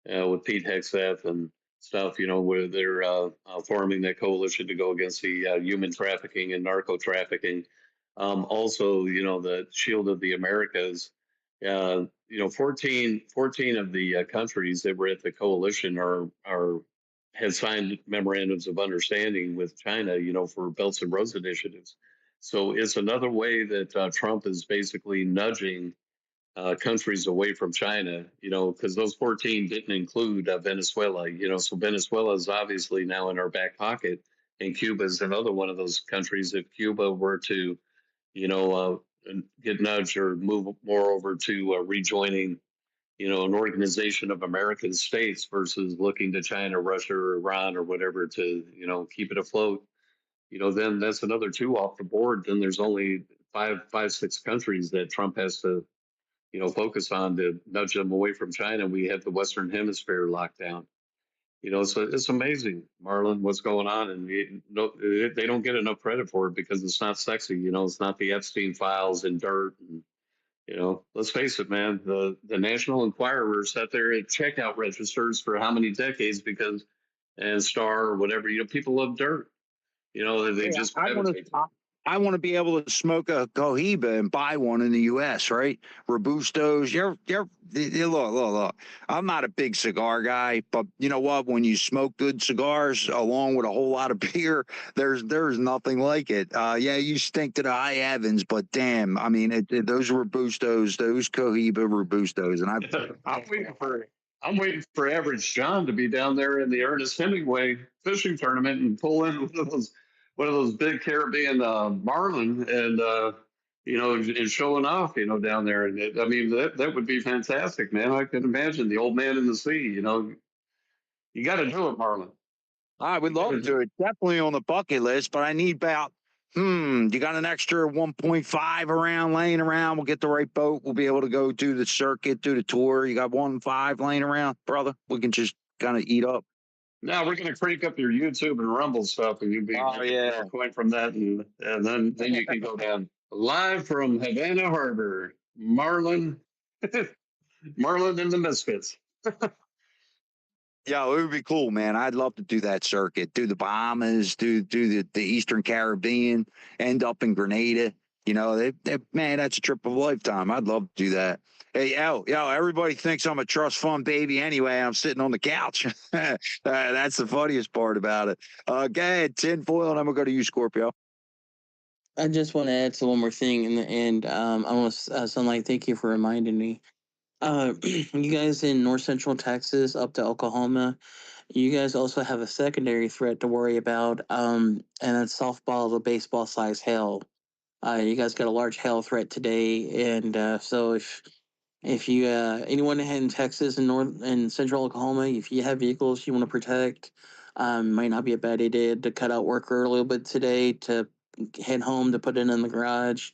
with Pete Hegseth and stuff, where they're forming that coalition to go against the human trafficking and narco trafficking. Also, the Shield of the Americas, 14 of the countries that were at the coalition are had signed memorandums of understanding with China, for Belts and Roads initiatives. So it's another way that Trump is basically nudging countries away from China, because those 14 didn't include Venezuela, so Venezuela is obviously now in our back pocket, and Cuba is another one of those countries. If Cuba were to, get nudged or move more over to rejoining, an organization of American states versus looking to China, Russia, or Iran or whatever to, keep it afloat, then that's another two off the board. Then there's only six countries that Trump has to focus on to nudge them away from China. We have the Western Hemisphere locked down. So it's amazing, Marlon, what's going on, and they don't get enough credit for it because it's not sexy. It's not the Epstein files and dirt. And, let's face it, man. The National Enquirer sat there at checkout registers for how many decades and Star or whatever. People love dirt. They just gravitate to it. I want to be able to smoke a Cohiba and buy one in the U.S., right? Robustos. Look. I'm not a big cigar guy, but you know what? When you smoke good cigars along with a whole lot of beer, there's nothing like it. Yeah, you stink to the high heavens, but damn, I mean, those Robustos, those Cohiba Robustos, and I'm waiting for Average John to be down there in the Ernest Hemingway fishing tournament and pull in one of those big Caribbean marlin and and showing off, down there. And that would be fantastic, man. I can imagine the old man in the sea, You got to do it, Marlon. I would love to. It's definitely on the bucket list, but I need about, you got an extra 1.5 around laying around. We'll get the right boat. We'll be able to go do the circuit, do the tour. You got 1.5 laying around, brother? We can just kind of eat up. Now we're going to crank up your YouTube and Rumble stuff, and you'll be coin from that, and then you can go down live from Havana Harbor, Marlon, Marlon and the Misfits. Yeah, it would be cool, man. I'd love to do that circuit, do the Bahamas, do the Eastern Caribbean, end up in Grenada. You know, man, that's a trip of a lifetime. I'd love to do that. Hey, yo, everybody thinks I'm a trust fund baby anyway. I'm sitting on the couch. That's the funniest part about it. Go ahead, tinfoil, and I'm gonna go to you, Scorpio. I just want to add to one more thing in the end. I want to, Sunlight, thank you for reminding me. You guys in North Central Texas up to Oklahoma, you guys also have a secondary threat to worry about, and that's softball to baseball size hail. You guys got a large hail threat today, and so if you anyone in Texas and North and Central Oklahoma, if you have vehicles you want to protect, might not be a bad idea to cut out work a little bit today to head home to put it in the garage.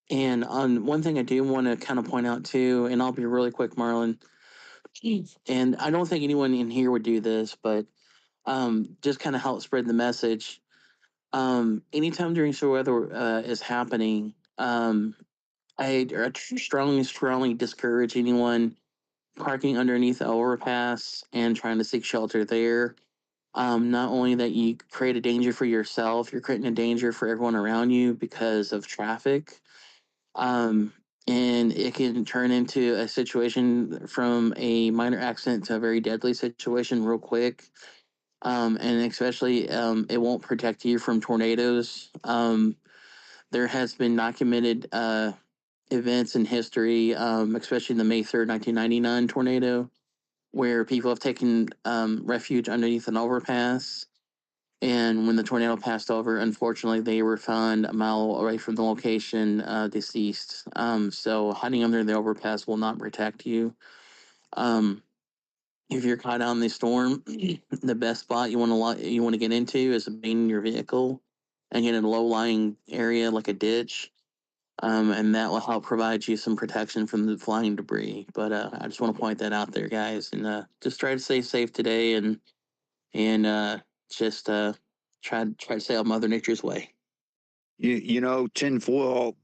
And on one thing I do want to kind of point out too, and I'll be really quick, Marlon. And I don't think anyone in here would do this, but just kind of help spread the message. Anytime during severe weather is happening, I strongly discourage anyone parking underneath the overpass and trying to seek shelter there. Not only that you create a danger for yourself, you're creating a danger for everyone around you because of traffic. Um, and it can turn into a situation from a minor accident to a very deadly situation real quick. And especially, it won't protect you from tornadoes. There has been documented events in history, especially the May 3rd, 1999 tornado, where people have taken refuge underneath an overpass. And when the tornado passed over, unfortunately, they were found a mile away from the location, deceased. So hiding under the overpass will not protect you. If you're caught out in the storm, the best spot you want to get into is abandon your vehicle and get in a low lying area like a ditch. And that will help provide you some protection from the flying debris. But I just want to point that out there, guys, and just try to stay safe today, and just try to stay out Mother Nature's way. You know, tinfoil,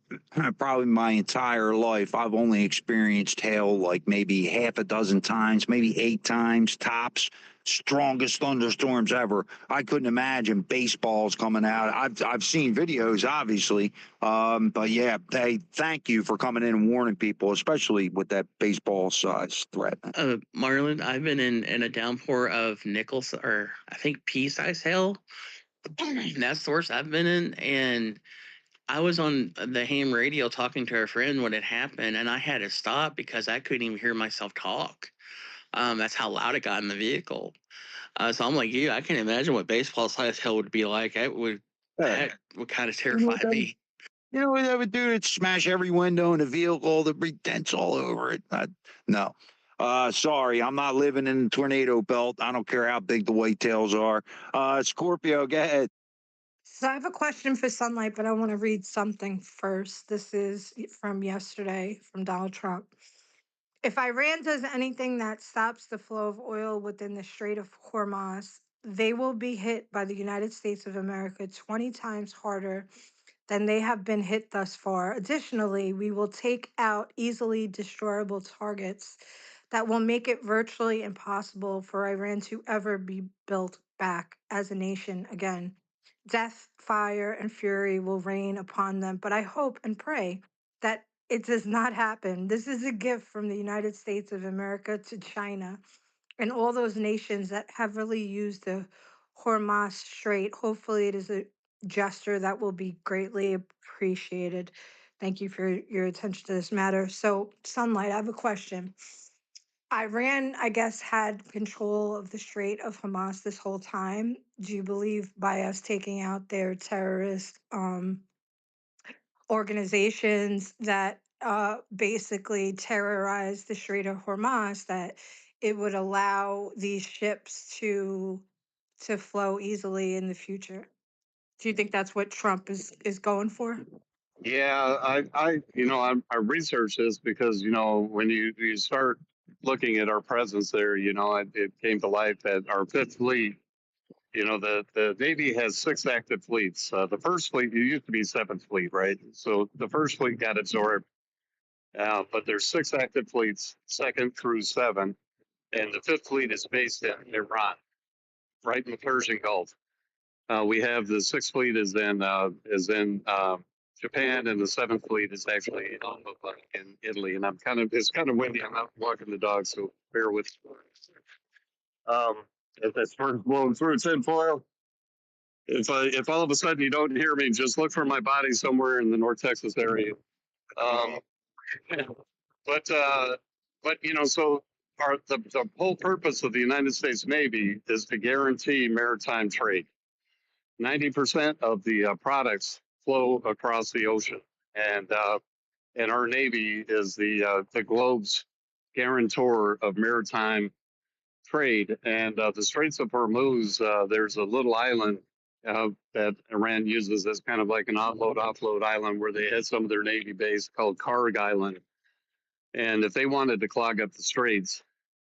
probably my entire life, I've only experienced hail like maybe half a dozen times, maybe 8 times tops. Strongest thunderstorms ever. I couldn't imagine baseballs coming out. I've seen videos, obviously, but yeah. Hey, thank you for coming in and warning people, especially with that baseball size threat. Marlon, I've been in a downpour of nickel or I think pea size hail. That's the worst I've been in, and I was on the ham radio talking to a friend when it happened, and I had to stop because I couldn't even hear myself talk. That's how loud it got in the vehicle. So I'm like, I can imagine what baseball size hail would be like. That would kind of terrify me. You know what that would do? It'd smash every window in the vehicle, the dents all over it. No. Sorry, I'm not living in the tornado belt. I don't care how big the whitetails are. Scorpio, go ahead. So I have a question for Sunlight, but I want to read something first. This is from yesterday from Donald Trump. If Iran does anything that stops the flow of oil within the Strait of Hormuz, they will be hit by the United States of America 20 times harder than they have been hit thus far. Additionally, we will take out easily destroyable targets that will make it virtually impossible for Iran to ever be built back as a nation again. Death, fire, and fury will rain upon them, but I hope and pray that it does not happen. This is a gift from the United States of America to China and all those nations that heavily use the Hormuz Strait. Hopefully, it is a gesture that will be greatly appreciated. Thank you for your attention to this matter. So, Sunlight, I have a question. Iran, I guess, had control of the Strait of Hamas this whole time. Do you believe by us taking out their terrorist organizations that basically terrorize the Strait of Hormuz, that it would allow these ships to flow easily in the future. Do you think that's what Trump is going for? Yeah, I researched this because, when you start looking at our presence there, it came to light that our fifth fleet, the Navy has six active fleets. The first fleet, it used to be seventh fleet, right? So the first fleet got absorbed, but there's six active fleets, second through seven, and the fifth fleet is based in Iran, right in the Persian Gulf. We have the sixth fleet is in Japan, and the seventh fleet is actually in Italy. And it's kind of windy. I'm out walking the dog, so bear with me. If that's first blowing through tinfoil, if all of a sudden you don't hear me, just look for my body somewhere in the North Texas area. Um, but so the whole purpose of the United States Navy is to guarantee maritime trade. 90% of the products flow across the ocean, and our Navy is the globe's guarantor of maritime trade. And the Straits of Hormuz, there's a little island that Iran uses as kind of like an offload island where they had some of their Navy base called Karg Island. And if they wanted to clog up the straits,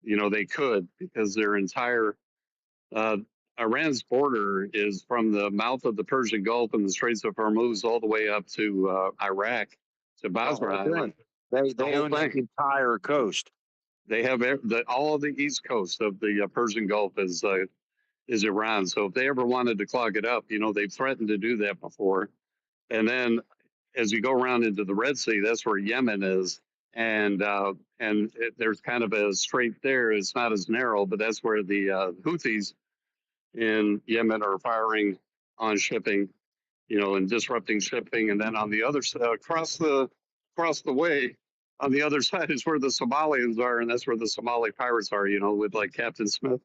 they could, because their entire Iran's border is from the mouth of the Persian Gulf and the Straits of Hormuz all the way up to Iraq, to Basra Island. They own the entire coast. They have all of the east coast of the Persian Gulf is Iran. So if they ever wanted to clog it up, they've threatened to do that before. And then as you go around into the Red Sea, that's where Yemen is. And there's kind of a strait there. It's not as narrow, but that's where the Houthis in Yemen are firing on shipping, and disrupting shipping. And then on the other side, across the way, on the other side is where the Somalians are, and that's where the Somali pirates are, with like Captain Smith.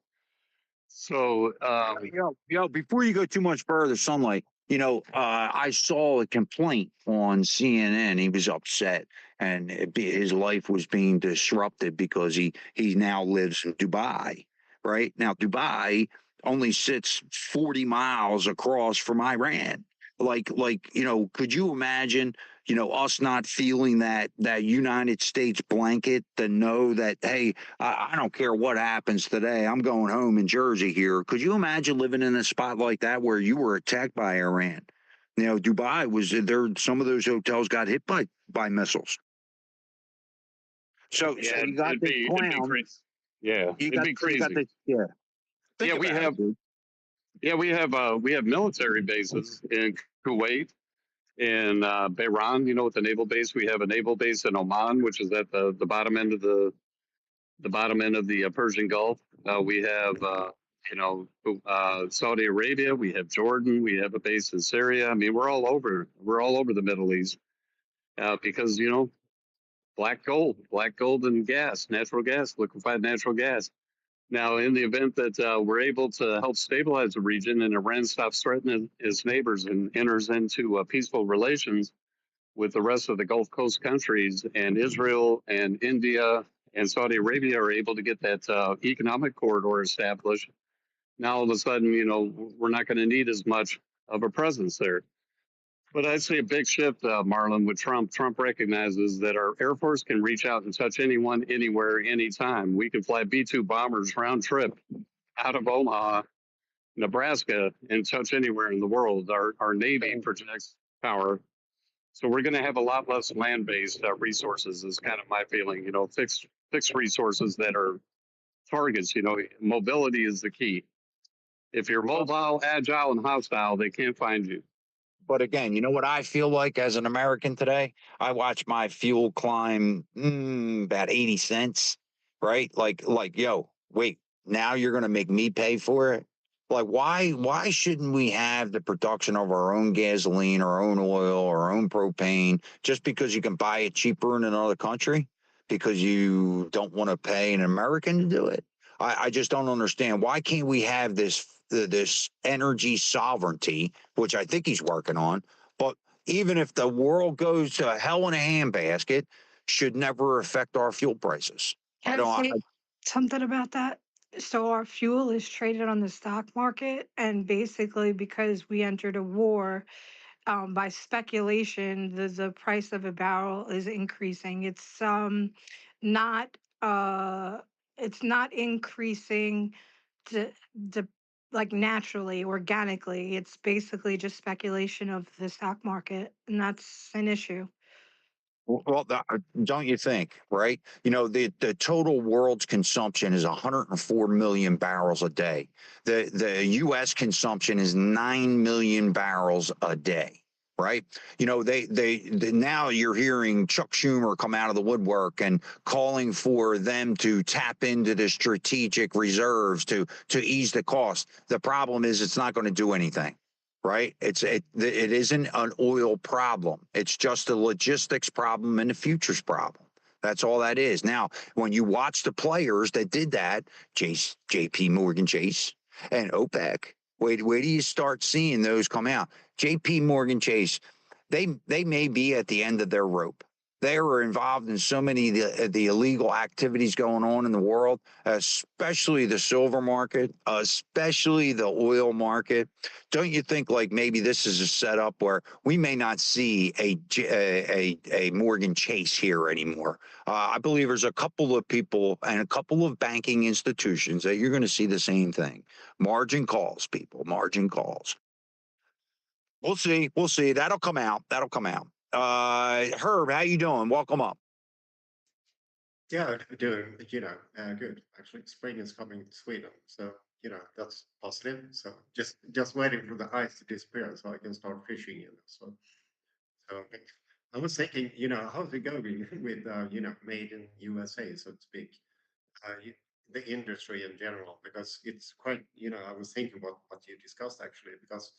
So, before you go too much further, Sunlight, I saw a complaint on CNN. He was upset, and his life was being disrupted because he now lives in Dubai. Right now, Dubai only sits 40 miles across from Iran. Could you imagine, us not feeling that United States blanket to know that, hey, I don't care what happens today, I'm going home in Jersey here. Could you imagine living in a spot like that where you were attacked by Iran? Dubai was there. Some of those hotels got hit by missiles. So you got the clown. Yeah, it'd be crazy. We have military bases in Kuwait, in Bahrain, with the naval base. We have a naval base in Oman, which is at the bottom end of the Persian Gulf. We have Saudi Arabia. We have Jordan. We have a base in Syria. I mean, we're all over the Middle East because black gold and gas, natural gas, liquefied natural gas. Now, in the event that we're able to help stabilize the region and Iran stops threatening its neighbors and enters into peaceful relations with the rest of the Gulf Coast countries, and Israel and India and Saudi Arabia are able to get that economic corridor established, now all of a sudden, we're not going to need as much of a presence there. But I'd say a big shift, Marlon, with Trump. Trump recognizes that our Air Force can reach out and touch anyone, anywhere, anytime. We can fly B-2 bombers round trip out of Omaha, Nebraska, and touch anywhere in the world. Our Navy projects power. So we're going to have a lot less land-based resources is kind of my feeling, fixed resources that are targets. Mobility is the key. If you're mobile, agile, and hostile, they can't find you. But again, you know what I feel like as an American today? I watch my fuel climb about 80 cents, right? Like, yo, wait, now you're going to make me pay for it? Like, why shouldn't we have the production of our own gasoline, our own oil, our own propane, just because you can buy it cheaper in another country? Because you don't want to pay an American to do it? I just don't understand. Why can't we have this energy sovereignty, which I think he's working on? But even if the world goes to hell in a handbasket, should never affect our fuel prices. something about that? So our fuel is traded on the stock market, and basically because we entered a war, by speculation, the price of a barrel is increasing. Not uh it's not increasing to the like naturally, organically. It's basically just speculation of the stock market, and that's an issue. Well, don't you think, right? You know, the total world's consumption is 104 million barrels a day. The U.S. consumption is 9 million barrels a day, right? You know, they now you're hearing Chuck Schumer come out of the woodwork and calling for them to tap into the strategic reserves to ease the cost. The problem is it's not going to do anything, right? It isn't an oil problem. It's just a logistics problem and a futures problem. That's all that is. Now, when you watch the players that did that, JP Morgan Chase and OPEC, wait till you start seeing those come out. JP Morgan Chase, they may be at the end of their rope. They were involved in so many of the illegal activities going on in the world, especially the silver market, especially the oil market. Don't you think like maybe this is a setup where we may not see a Morgan Chase here anymore? I believe there's a couple of people and a couple of banking institutions that you're going to see the same thing. Margin calls, people, margin calls. We'll see. We'll see. That'll come out. That'll come out. Herb, how you doing? Welcome up. Yeah, doing, good. Actually, spring is coming to Sweden, so, that's positive. So just waiting for the ice to disappear so I can start fishing, So I was thinking, how's it going with, made in USA, so to speak, the industry in general, because it's quite, I was thinking about what you discussed actually, because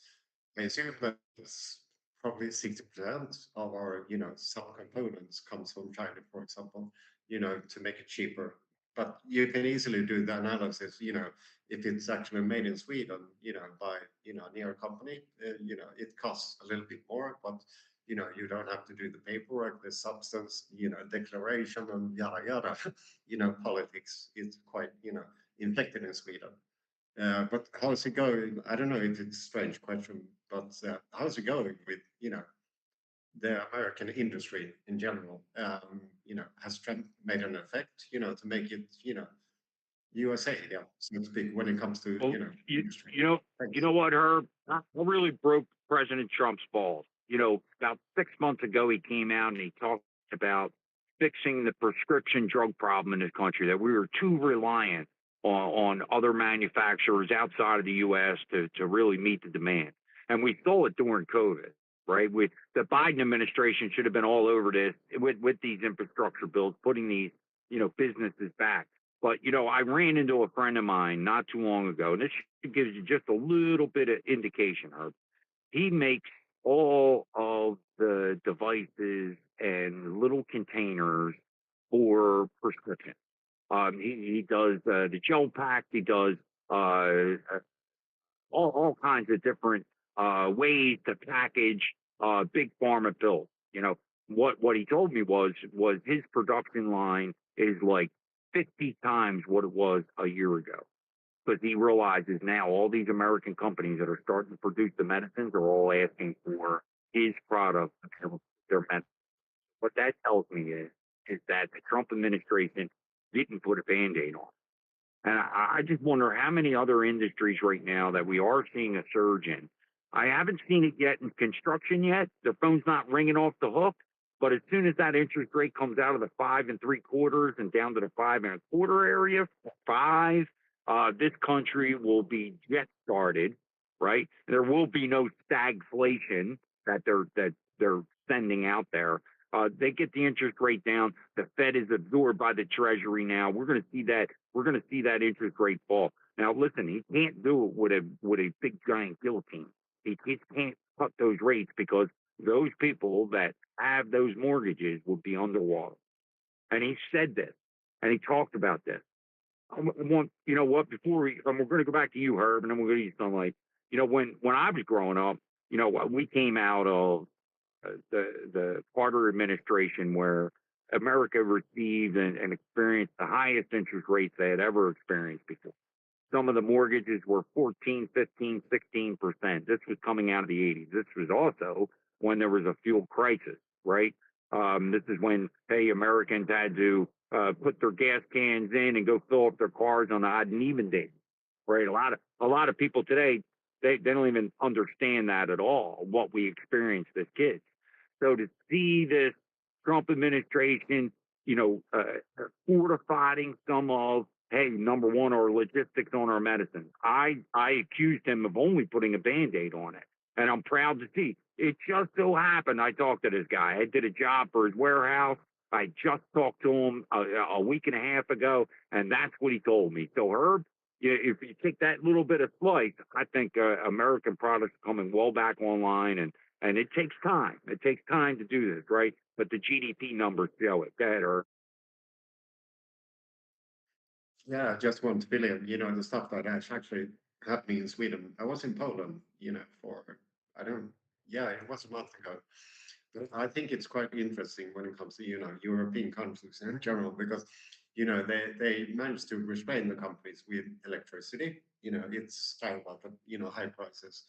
I assume that it's probably 60% of our, some components comes from China, for example, to make it cheaper. But you can easily do the analysis, if it's actually made in Sweden, by, near a company, it costs a little bit more, but, you don't have to do the paperwork, the substance, declaration and yada, yada, politics is quite, infected in Sweden. But how's it going? I don't know if it's a strange question, but how's it going with, the American industry in general? Has Trump made an effect, to make it, USA, yeah, so to speak, when it comes to, Well, industry? you know what, Herb? I really broke President Trump's balls. About 6 months ago, he came out and he talked about fixing the prescription drug problem in this country, that we were too reliant on other manufacturers outside of the U.S. to really meet the demand. And we saw it during COVID, right? The Biden administration should have been all over this with these infrastructure bills, putting these, businesses back. But, I ran into a friend of mine not too long ago, and this gives you just a little bit of indication, Herb. He makes all of the devices and little containers for prescription. He does the gel pack. He does all kinds of different ways to package big pharma pills. What he told me was his production line is like 50 times what it was a year ago, because he realizes now all these American companies that are starting to produce the medicines are all asking for his product, their medicine. What that tells me is that the Trump administration didn't put a Band-Aid on. And I just wonder how many other industries right now that we are seeing a surge in. I haven't seen it yet in construction yet. The phone's not ringing off the hook. But as soon as that interest rate comes out of the 5 3/4 and down to the 5 1/4 area, 5, this country will be jet started, right? There will be no stagflation that they're sending out there. They get the interest rate down. The Fed is absorbed by the Treasury now. We're going to see that. We're going to see that interest rate fall. Now, listen, he can't do it with a big giant guillotine. He just can't cut those rates, because those people that have those mortgages will be underwater. And he said this, and he talked about this. I want, you know what? Before we're going to go back to you, Herb, and then we'll go to you, Sunlight. When I was growing up, we came out of the Carter administration, where America received and experienced the highest interest rates they had ever experienced before. Some of the mortgages were 14, 15, 16%. This was coming out of the 80s. This was also when there was a fuel crisis, right? This is when, hey, Americans had to put their gas cans in and go fill up their cars on the odd and even days, right? A lot of people today, they don't even understand that at all, what we experienced as kids. So to see this Trump administration, fortifying some of, hey, number one, our logistics on our medicine. I accused him of only putting a Band-Aid on it. And I'm proud to see. It just so happened I talked to this guy. I did a job for his warehouse. I just talked to him a week and a half ago, and that's what he told me. So, Herb, if you take that little bit of slice, I think American products are coming well back online, and it takes time. It takes time to do this, right? But the GDP numbers show it. Go ahead, Herb. Yeah, just 1 billion, the stuff that is actually happening in Sweden. I was in Poland, it was a month ago. But I think it's quite interesting when it comes to, European countries in general, because, they managed to restrain the companies with electricity. It's kind of about, high prices.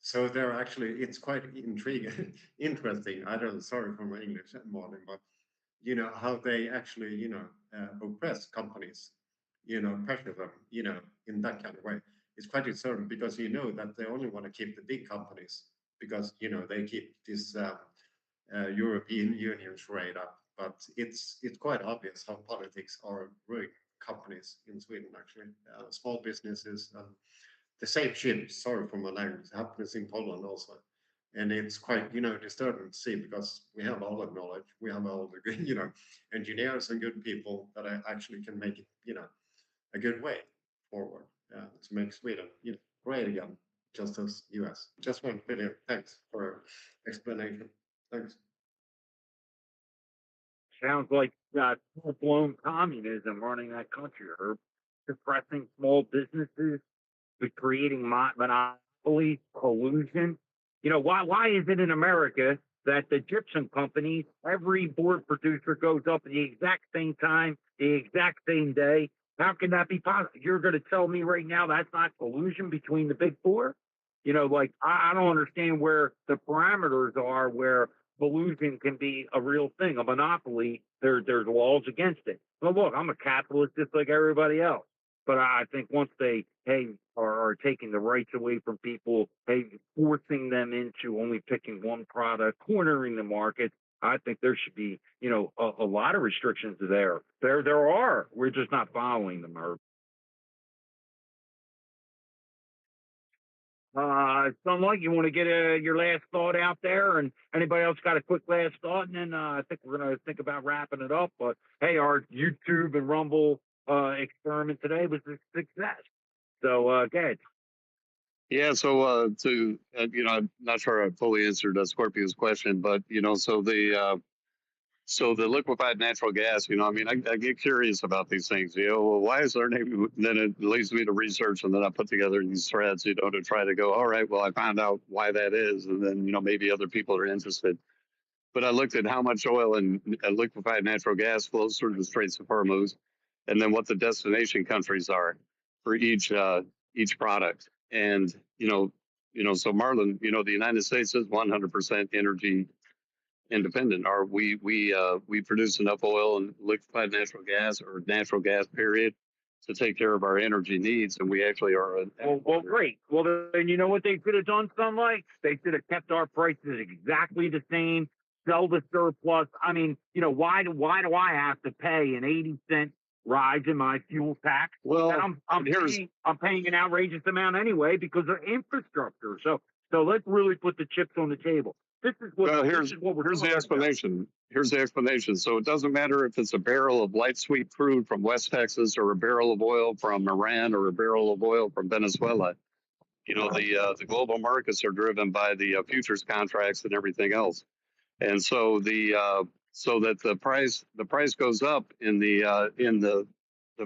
So they're actually, it's quite intriguing, interesting. Sorry for my English morning, but, how they actually, oppress companies, pressure them, in that kind of way. It's quite disturbing because that they only want to keep the big companies because, they keep this European Union charade up. But it's quite obvious how politics are ruining companies in Sweden, actually. Small businesses, the same shit, sorry for my language, happens in Poland also. And it's quite, disturbing to see because we have all the knowledge, we have all the good, engineers and good people that actually can make it, a good way forward to make Sweden, great again, just as US. Just 1 billion. Thanks for explanation. Thanks. Sounds like full-blown communism running that country, Herb. Suppressing small businesses, creating monopoly, collusion. Why is it in America that the gypsum companies, every board producer goes up at the exact same time, the exact same day? How can that be possible? You're going to tell me right now that's not collusion between the big four? I don't understand where the parameters are where collusion can be a real thing, a monopoly. There's laws against it. Well, look, I'm a capitalist just like everybody else. But I think once they, are taking the rights away from people, forcing them into only picking one product, cornering the market, I think there should be, a lot of restrictions there. There are. We're just not following them. Sunlight, you want to get your last thought out there, and anybody else got a quick last thought, and then I think we're going to think about wrapping it up. But hey, our YouTube and Rumble experiment today was a success. So go ahead. Yeah, so I'm not sure I fully answered Scorpio's question, but so the liquefied natural gas, I get curious about these things. Well, why is their name? Then it leads me to research, and then I put together these threads, to try to go, all right, well, I found out why that is, and then maybe other people are interested. But I looked at how much oil and liquefied natural gas flows through the Straits of Hormuz, and then what the destination countries are for each product. And so Marlon, the United States is 100% energy independent. We produce enough oil and liquefied natural gas, or natural gas period, to take care of our energy needs, and we actually are. Well, great. Well, then you know what they could have done, Sunlight? They should have kept our prices exactly the same. Sell the surplus. I mean, why do I have to pay an 80-cent rise in my fuel tax? Well, and I'm paying an outrageous amount anyway because of infrastructure. So let's really put the chips on the table. Here's the explanation. Here's the explanation. So it doesn't matter if it's a barrel of light sweet crude from West Texas, or a barrel of oil from Iran, or a barrel of oil from Venezuela. The global markets are driven by the futures contracts and everything else, and so so that the price goes up in the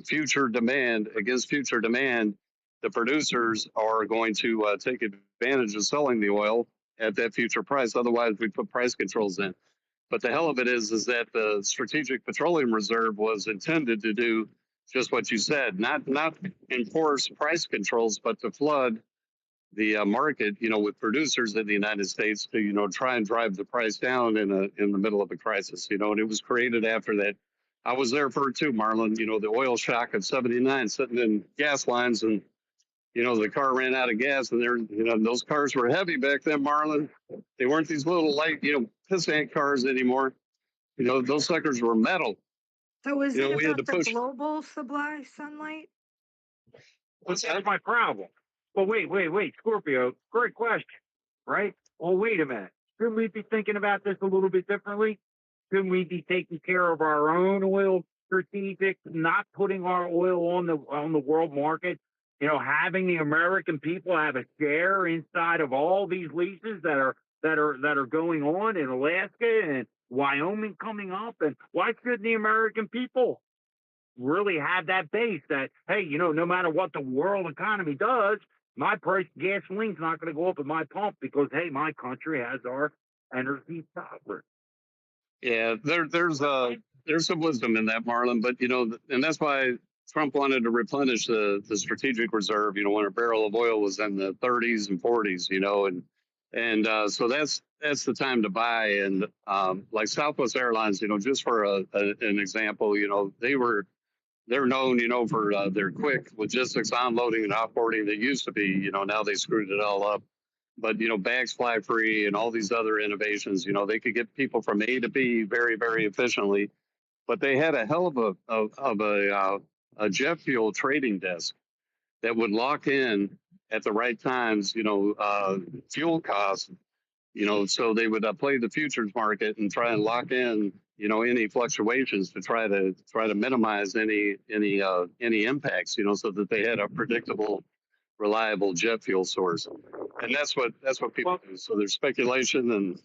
future demand against future demand. The producers are going to take advantage of selling the oil at that future price. Otherwise, we put price controls in. But the hell of it is that the Strategic Petroleum Reserve was intended to do just what you said, not enforce price controls, but to flood the market, with producers in the United States to, try and drive the price down in the middle of a crisis, and it was created after that. I was there for it too, Marlon, the oil shock of 79, sitting in gas lines, and, the car ran out of gas, and those cars were heavy back then, Marlon. They weren't these little light, pissant cars anymore. Those suckers were metal. So is it We had to about the push. global supply sunlight? That's my problem. But wait, Scorpio, great question, right? Well, wait a minute. Shouldn't we be thinking about this a little bit differently? Shouldn't we be taking care of our own oil strategic, not putting our oil on the world market? Having the American people have a share inside of all these leases that are going on in Alaska and Wyoming coming up. And why shouldn't the American people really have that base that, hey, no matter what the world economy does, my price of gasoline's not going to go up at my pump because, hey, my country has our energy sovereign. Yeah, there's some wisdom in that, Marlon. But and that's why Trump wanted to replenish the strategic reserve. When a barrel of oil was in the 30s and 40s. And so that's the time to buy. And like Southwest Airlines, just for an example, they're known, for their quick logistics, onloading and offboarding. They used to be, now they screwed it all up. But, bags fly free and all these other innovations, they could get people from A to B very, very efficiently. But they had a hell of a jet fuel trading desk that would lock in at the right times, fuel costs, so they would play the futures market and try and lock in, any fluctuations to try to minimize any impacts, so that they had a predictable, reliable jet fuel source. And that's what people do. So there's speculation and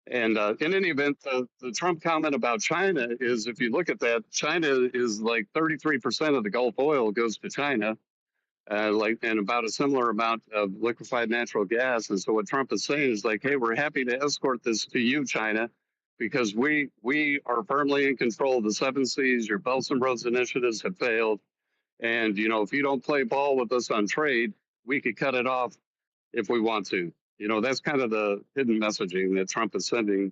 in any event, the Trump comment about China is, if you look at that, China is like 33% of the Gulf oil goes to China. And about a similar amount of liquefied natural gas. And so what Trump is saying is like, hey, we're happy to escort this to you, China, because we are firmly in control of the 7 seas. Your Belt and Roads initiatives have failed. And, if you don't play ball with us on trade, we could cut it off if we want to. That's kind of the hidden messaging that Trump is sending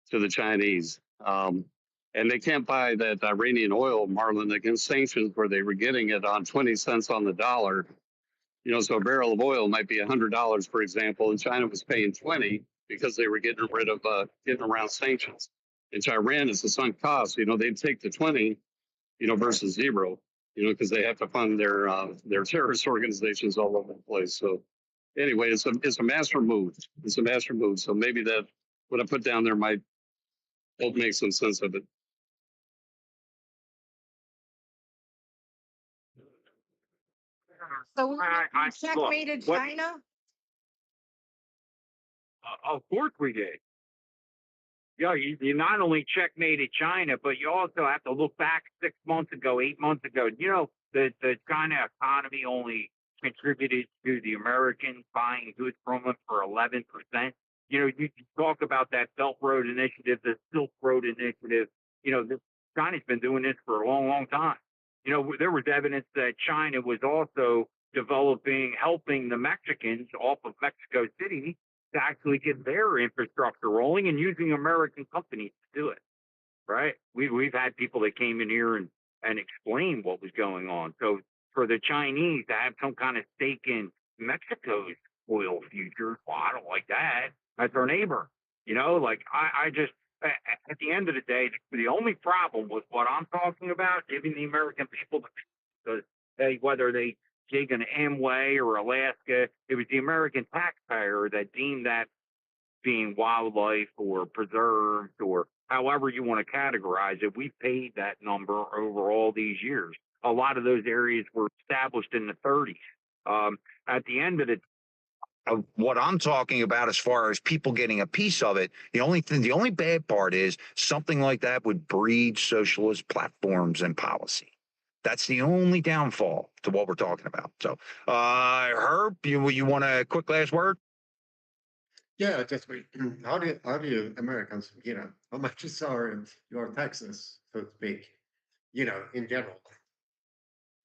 to the Chinese. And they can't buy that Iranian oil, Marlon, against sanctions where they were getting it on 20 cents on the dollar. So a barrel of oil might be $100, for example, and China was paying 20 because they were getting around sanctions. And to Iran, it's a sunk cost. They'd take the 20, versus 0, because they have to fund their terrorist organizations all over the place. So anyway, it's a master move. It's a master move. So maybe that what I put down there might help make some sense of it. So we Look, checkmated what- China? Of course we did. Yeah, you not only checkmated China, but you also have to look back 6 months ago, 8 months ago. The China economy only contributed to the Americans buying goods from them for 11%. You talk about that Belt Road Initiative, the Silk Road Initiative. China's been doing this for a long, long time. There was evidence that China was also helping the Mexicans off of Mexico City to actually get their infrastructure rolling and using American companies to do it, right? We've had people that came in here and explained what was going on. So for the Chinese to have some kind of stake in Mexico's oil futures, well, I don't like that. That's our neighbor. I just, at the end of the day, the only problem with what I'm talking about, giving the American people whether they dig an Amway or Alaska, it was the American taxpayer that deemed that being wildlife or preserved or however you want to categorize it. We paid that number over all these years. A lot of those areas were established in the 30s. At the end of the Of what I'm talking about as far as people getting a piece of it, the only bad part is something like that would breed socialist platforms and policy. That's the only downfall to what we're talking about. So, Herb, you want a quick last word? Yeah, just wait. How do you Americans, you know, how much is your taxes, so to speak, you know, in general?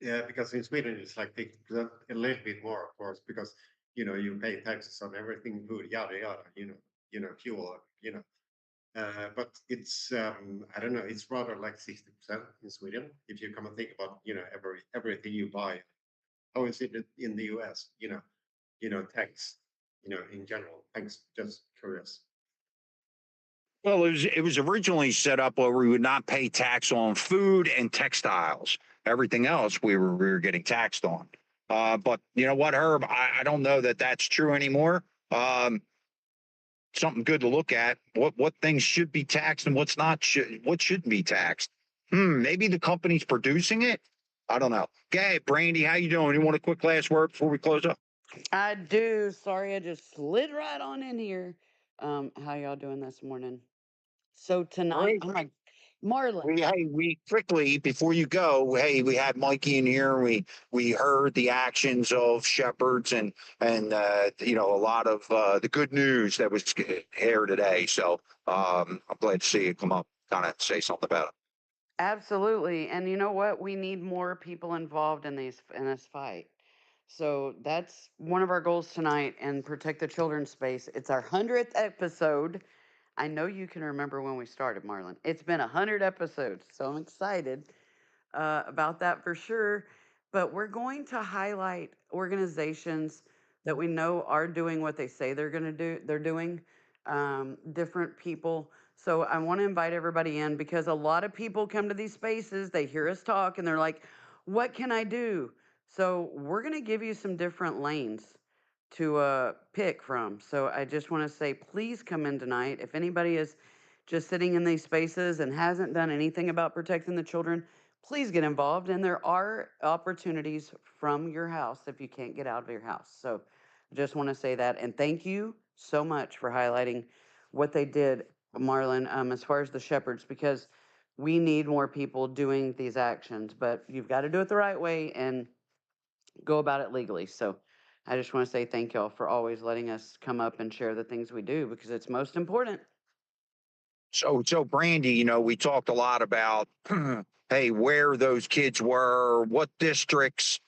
Yeah, because in Sweden it's like 50%, a little bit more, of course, because you know you pay taxes on everything, food, yada yada, fuel, but it's I don't know, it's rather like 60% in Sweden. If you come and think about, everything you buy, how is it in the US? Tax, in general. Thanks, just curious. Well, it was originally set up where we would not pay tax on food and textiles. Everything else we were getting taxed on. But you know what, Herb? I don't know that that's true anymore. Something good to look at. What things should be taxed and what shouldn't be taxed. Maybe the company's producing it. I don't know. Okay, Brandy, how you doing? You want a quick last word before we close up? I do. Sorry, I just slid right on in here. How y'all doing this morning? So tonight, Great. oh my, Marlon. We quickly before you go. Hey, we had Mikey in here. We heard the actions of shepherds and a lot of the good news that was here today. So I'm glad to see you come up, kind of say something about it. Absolutely. And you know what? We need more people involved in this fight. So that's one of our goals tonight and protect the children's space. It's our 100th episode. I know you can remember when we started, Marlon. It's been 100 episodes, so I'm excited about that for sure. But we're going to highlight organizations that we know are doing what they say they're going to do. They're doing different people. So I want to invite everybody in because a lot of people come to these spaces, they hear us talk, and they're like, "What can I do?" So we're going to give you some different lanes to pick from. So I just want to say, please come in tonight. If anybody is just sitting in these spaces and hasn't done anything about protecting the children, please get involved. And there are opportunities from your house if you can't get out of your house. So I just want to say that. And thank you so much for highlighting what they did, Marlon, as far as the shepherds, because we need more people doing these actions, but you've got to do it the right way and go about it legally. So I just want to say thank y'all for always letting us come up and share the things we do because it's most important. So Brandy, we talked a lot about, hey, where those kids were, what districts.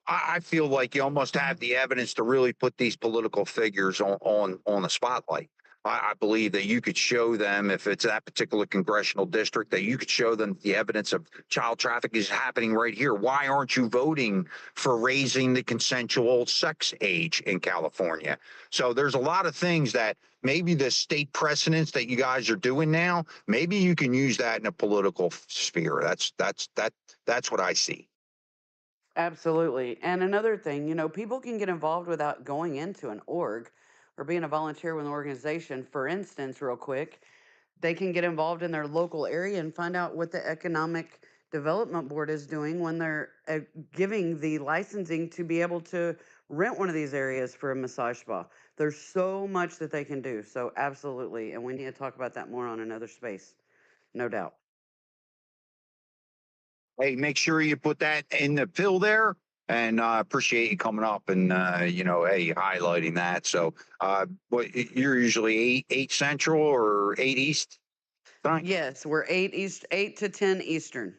I feel like you almost have the evidence to really put these political figures on the spotlight. I believe that you could show them, if it's that particular congressional district, that you could show them the evidence of child trafficking is happening right here. Why aren't you voting for raising the consensual sex age in California? So there's a lot of things that maybe the state precedents that you guys are doing now, maybe you can use that in a political sphere. That's what I see. Absolutely. And another thing, people can get involved without going into an org or being a volunteer with an organization. For instance, real quick, they can get involved in their local area and find out what the Economic Development Board is doing when they're giving the licensing to be able to rent one of these areas for a massage spa. There's so much that they can do. So, absolutely. And we need to talk about that more on another space, no doubt. Hey, make sure you put that in the pill there. And I appreciate you coming up and, hey, highlighting that. So, what you're usually 8 Central or 8 East? Right? Yes, we're 8 to 10 Eastern.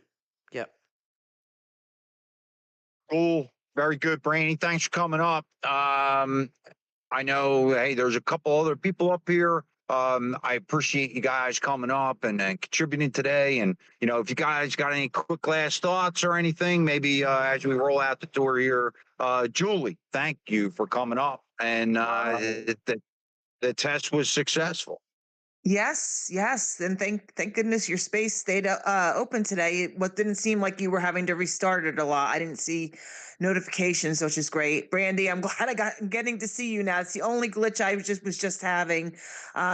Yep. Cool. Very good, Brandy. Thanks for coming up. I know, hey, there's a couple other people up here. I appreciate you guys coming up and contributing today. And, if you guys got any quick last thoughts or anything, maybe as we roll out the door here, Julie, thank you for coming up. And the test was successful. Yes, yes, and thank goodness your space stayed open today. What didn't seem like you were having to restart it a lot. I didn't see notifications, which is great. Brandy, I'm glad I'm getting to see you now. It's the only glitch I was just having.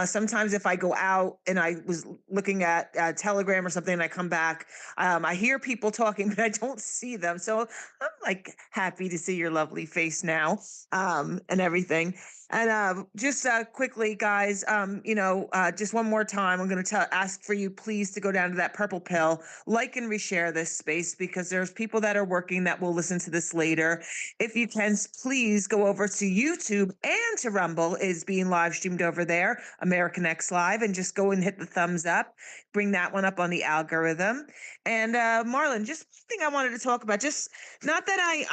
Sometimes if I go out and I was looking at Telegram or something, and I come back, I hear people talking, but I don't see them. So I'm like happy to see your lovely face now, and everything. And just quickly, guys, just just one more time, I'm going to ask for you, please, to go down to that purple pill, like and reshare this space, because there's people that are working that will listen to this later. If you can, please go over to YouTube and to Rumble, is being live streamed over there, American X Live, and just go and hit the thumbs up. Bring that one up on the algorithm. And Marlon, just one thing I wanted to talk about. Just not that I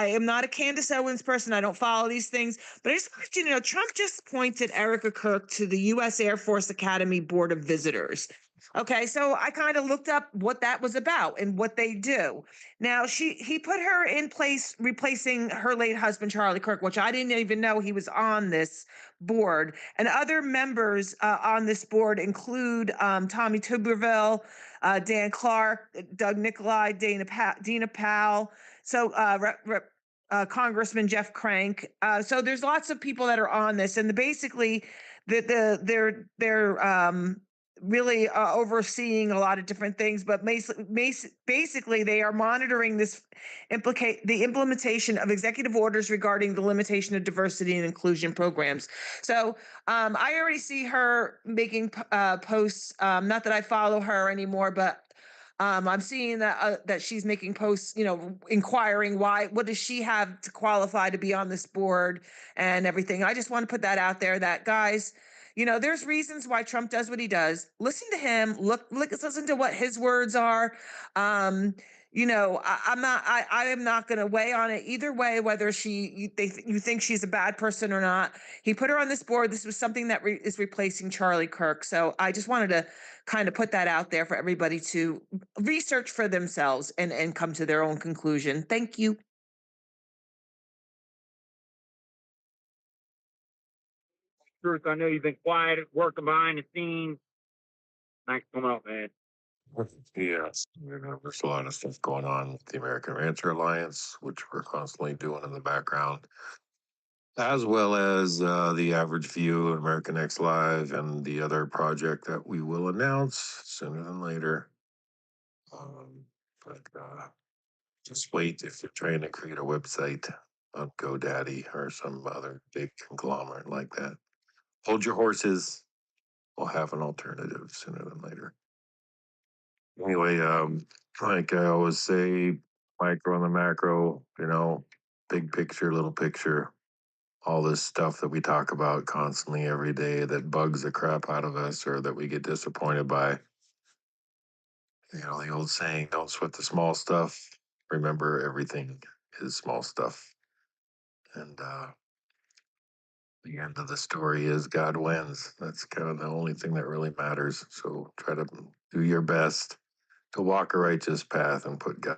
am not a Candace Owens person. I don't follow these things, but I just wanted you to know Trump just appointed Erica Kirk to the U.S. Air Force Academy Board of Visitors. Okay, so I kind of looked up what that was about and what they do. Now he put her in place, replacing her late husband Charlie Kirk, which I didn't even know he was on this board. And other members on this board include Tommy Tuberville, Dan Clark, Doug Nicolai, Dina Powell. So Congressman Jeff Crank. So there's lots of people that are on this, and basically, they're really overseeing a lot of different things. But basically, they are monitoring the implementation of executive orders regarding the limitation of diversity and inclusion programs. So I already see her making posts. Not that I follow her anymore, but I'm seeing that she's making posts, inquiring what does she have to qualify to be on this board and everything. I just want to put that out there that, guys, there's reasons why Trump does what he does. Listen to him. Listen to what his words are. I am not going to weigh on it either way, whether you think she's a bad person or not. He put her on this board. This was something that is replacing Charlie Kirk. So I just wanted to kind of put that out there for everybody to research for themselves and come to their own conclusion. Thank you. Truth, I know you've been quiet, working behind the scenes. Thanks for coming up, man. Yes, there's a lot of stuff going on with the American Rancher Alliance, which we're constantly doing in the background, as well as the Average View, American X Live, and the other project that we will announce sooner than later. But just wait if you're trying to create a website on GoDaddy or some other big conglomerate like that. Hold your horses. We'll have an alternative sooner than later. Anyway, like I always say, micro and the macro, big picture, little picture, all this stuff that we talk about constantly every day that bugs the crap out of us or that we get disappointed by. The old saying, don't sweat the small stuff. Remember, everything is small stuff. And the end of the story is God wins. That's kind of the only thing that really matters. So try to do your best to walk a righteous path and put God